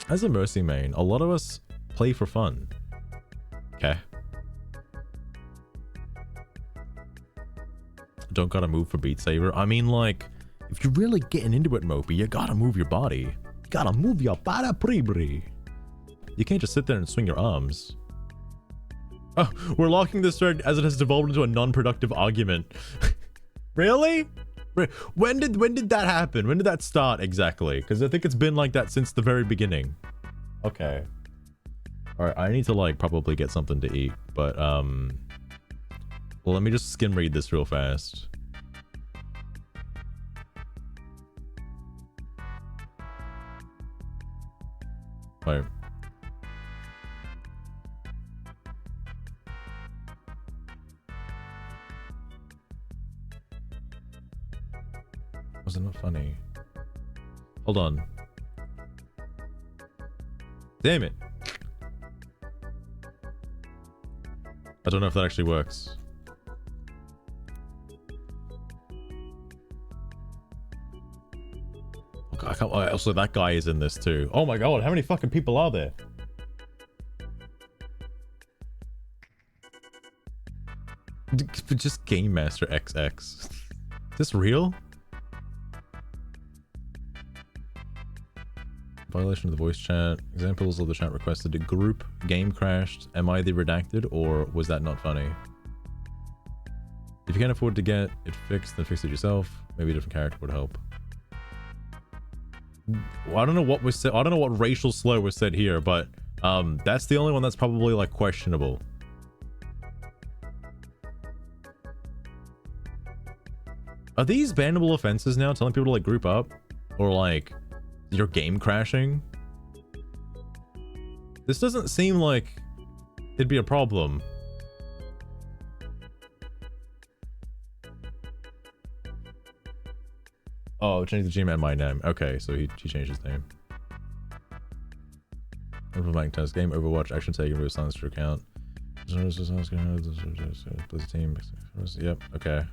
Speaker 1: As a Mercy main, a lot of us play for fun. Okay. Don't gotta move for Beat Saber. I mean, like, if you're really getting into it, Mopey, you gotta move your body. You gotta move your body, bree. You can't just sit there and swing your arms. Oh, we're locking this thread as it has devolved into a non-productive argument. Really? When did that happen? When did that start exactly? Because I think it's been like that since the very beginning. Okay. Alright, I need to like probably get something to eat, but well, let me just skim read this real fast. Wait. Was it not funny? Hold on. Damn it. I don't know if that actually works. I can't, also, that guy is in this too. Oh my god, how many fucking people are there? Just Game Master XX. Is this real? Violation of the voice chat. Examples of the chat requested. A group game crashed. Am I the redacted, or was that not funny? If you can't afford to get it fixed, then fix it yourself. Maybe a different character would help. Well, I don't know what was said. I don't know what racial slur was said here, but that's the only one that's probably like questionable. Are these bannable offenses now? Telling people to like group up, or like your game crashing? This doesn't seem like it'd be a problem. Oh, change the G-Man my name. Okay, so he changed his name. Overwatch test game, Overwatch, action taken, remove silence to account. Blizzard team. Yep, okay.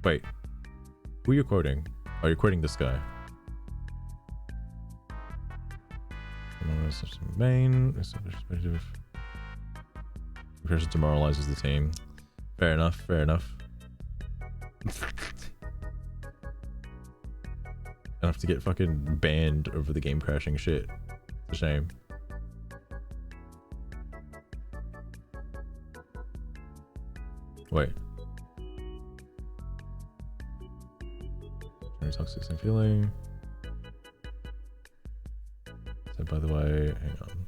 Speaker 1: Wait. Who are you quoting? Oh, you're quoting this guy. Main. Person demoralizes the team. Fair enough, fair enough. I have to get fucking banned over the game crashing shit. It's a shame. Wait. Very toxic same feeling. So by the way, hang on.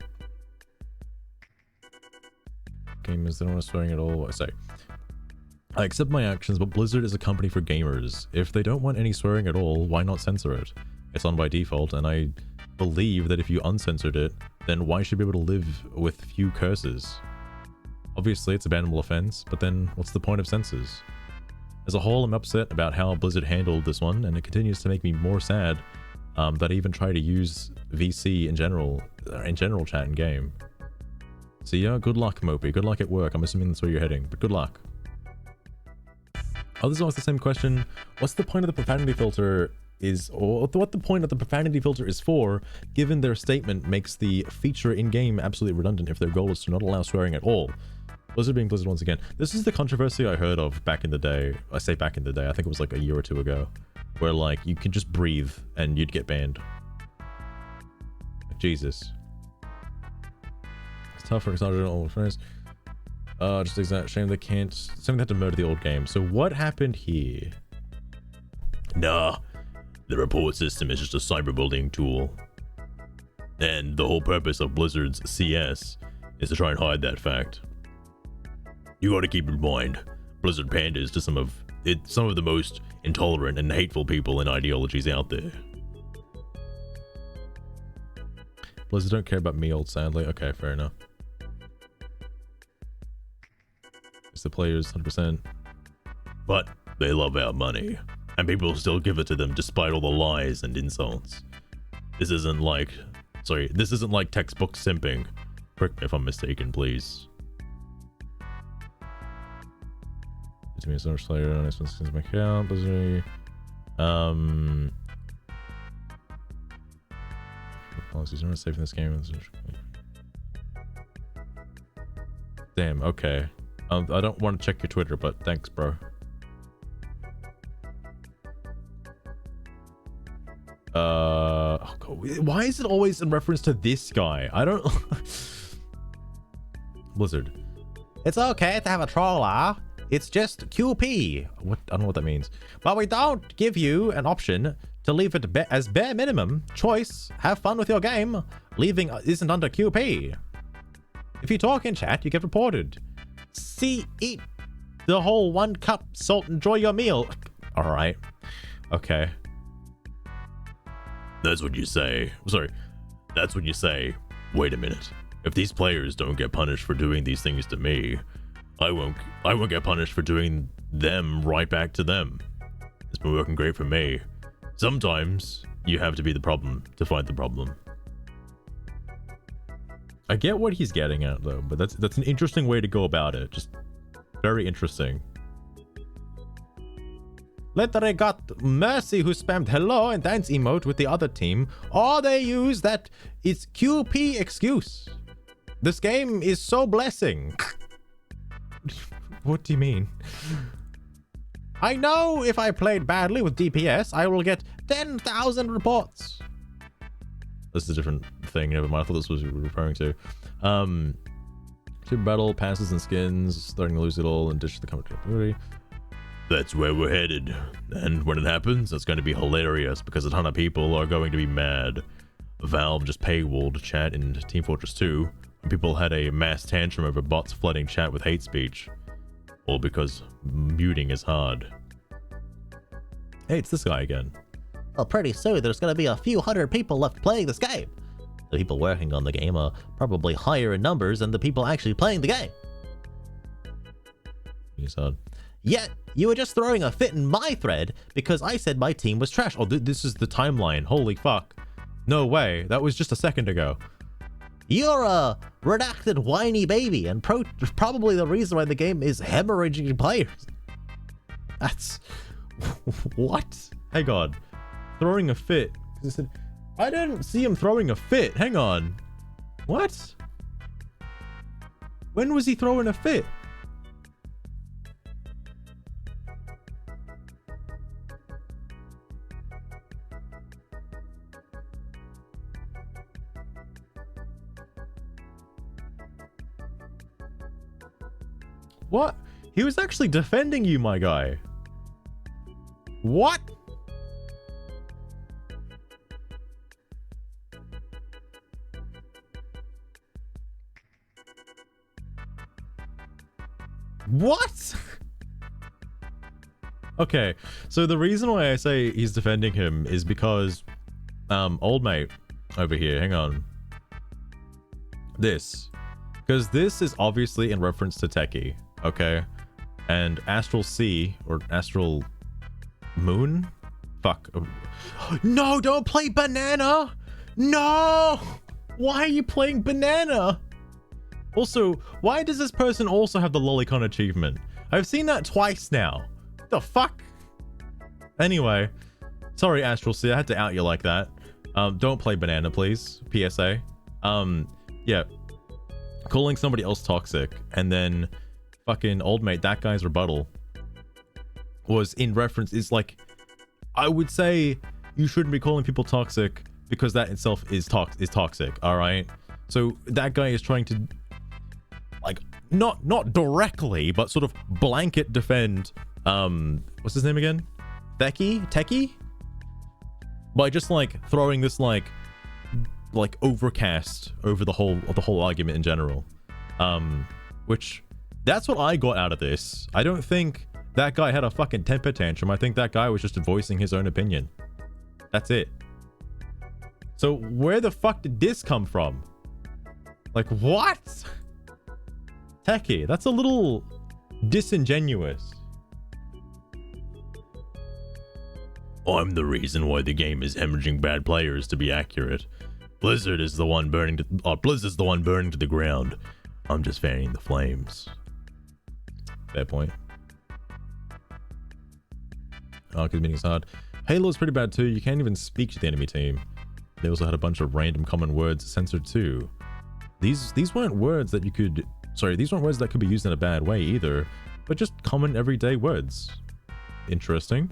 Speaker 1: Gamers don't want to swearing at all. Sorry. I accept my actions, but Blizzard is a company for gamers. If they don't want any swearing at all, why not censor it? It's on by default, and I believe that if you uncensored it, then why should we be able to live with few curses? Obviously, it's a bannable offense, but then what's the point of censors? As a whole, I'm upset about how Blizzard handled this one, and it continues to make me more sad that I even try to use VC in general chat in game. So yeah, good luck, Mopey. Good luck at work. I'm assuming that's where you're heading, but good luck. Oh, this is always the same question. What's the point of the profanity filter or what the point of the profanity filter is for, given their statement makes the feature in-game absolutely redundant if their goal is to not allow swearing at all? Blizzard being Blizzard once again. This is the controversy I heard of back in the day. I say back in the day, I think it was like a year or two ago, where like you could just breathe and you'd get banned. Jesus. It's tough for excited all friends. Just exact shame they can't. Something had to murder the old game. So what happened here?
Speaker 7: Nah, the report system is just a cyberbullying tool. And the whole purpose of Blizzard's CS is to try and hide that fact. You gotta keep in mind, Blizzard panders to some of the most intolerant and hateful people and ideologies out there.
Speaker 1: Blizzard don't care about me, old sadly. Okay, fair enough. It's the players, 100%.
Speaker 7: But they love our money, and people still give it to them despite all the lies and insults. This isn't like textbook simping. Correct me if I'm mistaken, please.
Speaker 1: To me, so much player on expenses my account. Blizzard. Policies are not safe in this game. Damn. Okay. I don't want to check your Twitter, but thanks, bro. Oh God, why is it always in reference to this guy? I don't. Blizzard. It's okay to have a troller. It's just QP. What? I don't know what that means. But we don't give you an option to leave it as bare minimum choice. Have fun with your game. Leaving isn't under QP. If you talk in chat, you get reported. See, eat the whole 1 cup salt. Enjoy your meal. All right. Okay.
Speaker 7: That's what you say. Sorry. That's when you say, wait a minute. If these players don't get punished for doing these things to me, I won't get punished for doing them right back to them. It's been working great for me. Sometimes you have to be the problem to find the problem.
Speaker 1: I get what he's getting at though, but that's an interesting way to go about it. Just very interesting. Later I got Mercy who spammed hello and dance emote with the other team. All they use that is QP excuse. This game is so blessing. What do you mean? I know if I played badly with DPS, I will get 10,000 reports. This is a different thing. Never mind. I thought this was what we were referring to. Super battle, passes and skins, starting to lose it all and ditch the community.
Speaker 7: That's where we're headed. And when it happens, it's going to be hilarious because a ton of people are going to be mad. Valve just paywalled chat in Team Fortress 2. And people had a mass tantrum over bots flooding chat with hate speech. All because muting is hard.
Speaker 1: Hey, it's this guy again.
Speaker 2: Well, pretty soon there's gonna be a few hundred people left playing this game. The people working on the game are probably higher in numbers than the people actually playing the game.
Speaker 1: He's hard.
Speaker 2: Yet, you were just throwing a fit in my thread because I said my team was trash.
Speaker 1: Oh, this is the timeline. Holy fuck. No way. That was just a second ago.
Speaker 2: You're a redacted whiny baby and probably the reason why the game is hemorrhaging players.
Speaker 1: That's... What? Hang on. Throwing a fit. I said, I didn't see him throwing a fit. Hang on. What? When was he throwing a fit? What? He was actually defending you, my guy. What? What? Okay, so the reason why I say he's defending him is because old mate over here, hang on. Because this is obviously in reference to Techie, okay? And Astral Sea, or Astral Moon? Fuck. No, don't play Banana! No! Why are you playing Banana? Also, why does this person also have the Lolicon achievement? I've seen that twice now. The fuck? Anyway, sorry Astral Sea, I had to out you like that. Don't play Banana, please. PSA. Yeah. Calling somebody else toxic, and then fucking old mate, that guy's rebuttal was in reference, is like, I would say you shouldn't be calling people toxic because that itself is toxic, alright? So that guy is trying to, like, not directly, but sort of blanket defend, what's his name again? Techie? By just like throwing this like overcast over the whole argument in general. Which, that's what I got out of this. I don't think that guy had a fucking temper tantrum. I think that guy was just voicing his own opinion. That's it. So where the fuck did this come from? Like, what? Techie, that's a little disingenuous.
Speaker 7: I'm the reason why the game is hemorrhaging bad players, to be accurate. Blizzard is the one burning to, Blizzard's the one burning to the ground. I'm just fanning the flames.
Speaker 1: Fair point. Oh, because meeting's hard. Halo's pretty bad too. You can't even speak to the enemy team. They also had a bunch of random common words censored too. These weren't words that you could... Sorry, these weren't words that could be used in a bad way either, but just common everyday words. Interesting.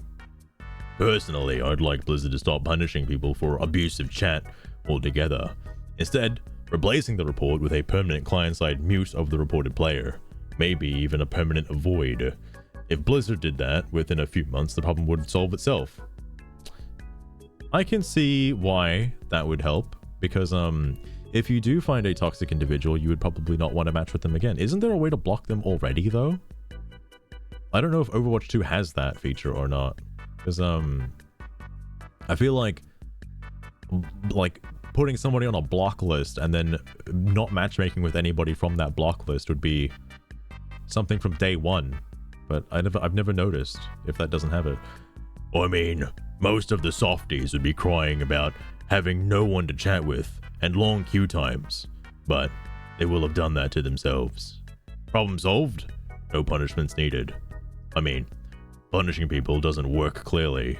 Speaker 7: Personally, I'd like Blizzard to stop punishing people for abusive chat altogether. Instead, replacing the report with a permanent client-side mute of the reported player. Maybe even a permanent avoid. If Blizzard did that, within a few months, the problem would solve itself.
Speaker 1: I can see why that would help, because if you do find a toxic individual, you would probably not want to match with them again. Isn't there a way to block them already, though? I don't know if Overwatch 2 has that feature or not. Because, I feel like putting somebody on a block list and then not matchmaking with anybody from that block list would be something from day one. But I've never noticed if that doesn't have it.
Speaker 7: I mean, most of the softies would be crying about having no one to chat with and long queue times, but they will have done that to themselves. Problem solved? No punishments needed. I mean, punishing people doesn't work clearly.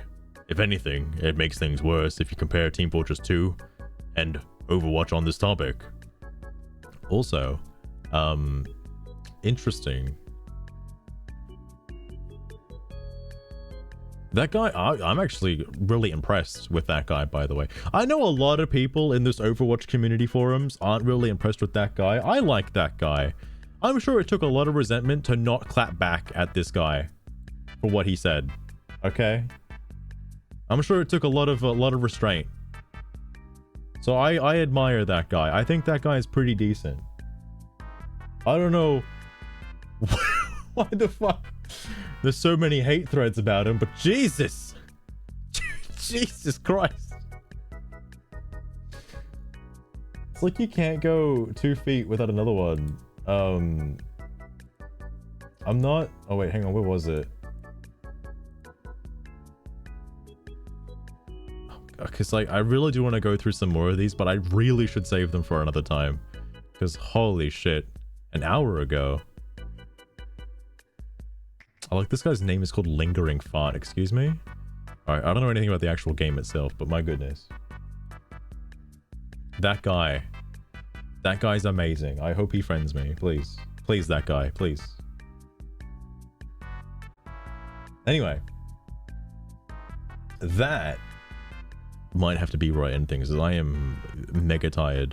Speaker 7: If anything, it makes things worse if you compare Team Fortress 2 and Overwatch on this topic.
Speaker 1: Also, interesting. That guy, I'm actually really impressed with that guy, by the way. I know a lot of people in this Overwatch community forums aren't really impressed with that guy. I like that guy. I'm sure it took a lot of resentment to not clap back at this guy for what he said. Okay? I'm sure it took a lot of restraint. So I admire that guy. I think that guy is pretty decent. I don't know why the fuck there's so many hate threads about him, but Jesus! Jesus Christ. It's like you can't go 2 feet without another one. I'm not... Oh wait, hang on, where was it? Because like, I really do want to go through some more of these, but I really should save them for another time. Because holy shit, an hour ago. Oh, like, this guy's name is called Lingering Fart, excuse me? Alright, I don't know anything about the actual game itself, but my goodness. That guy's amazing. I hope he friends me, please. Please, that guy, please. Anyway. That might have to be right in things, as I am mega tired.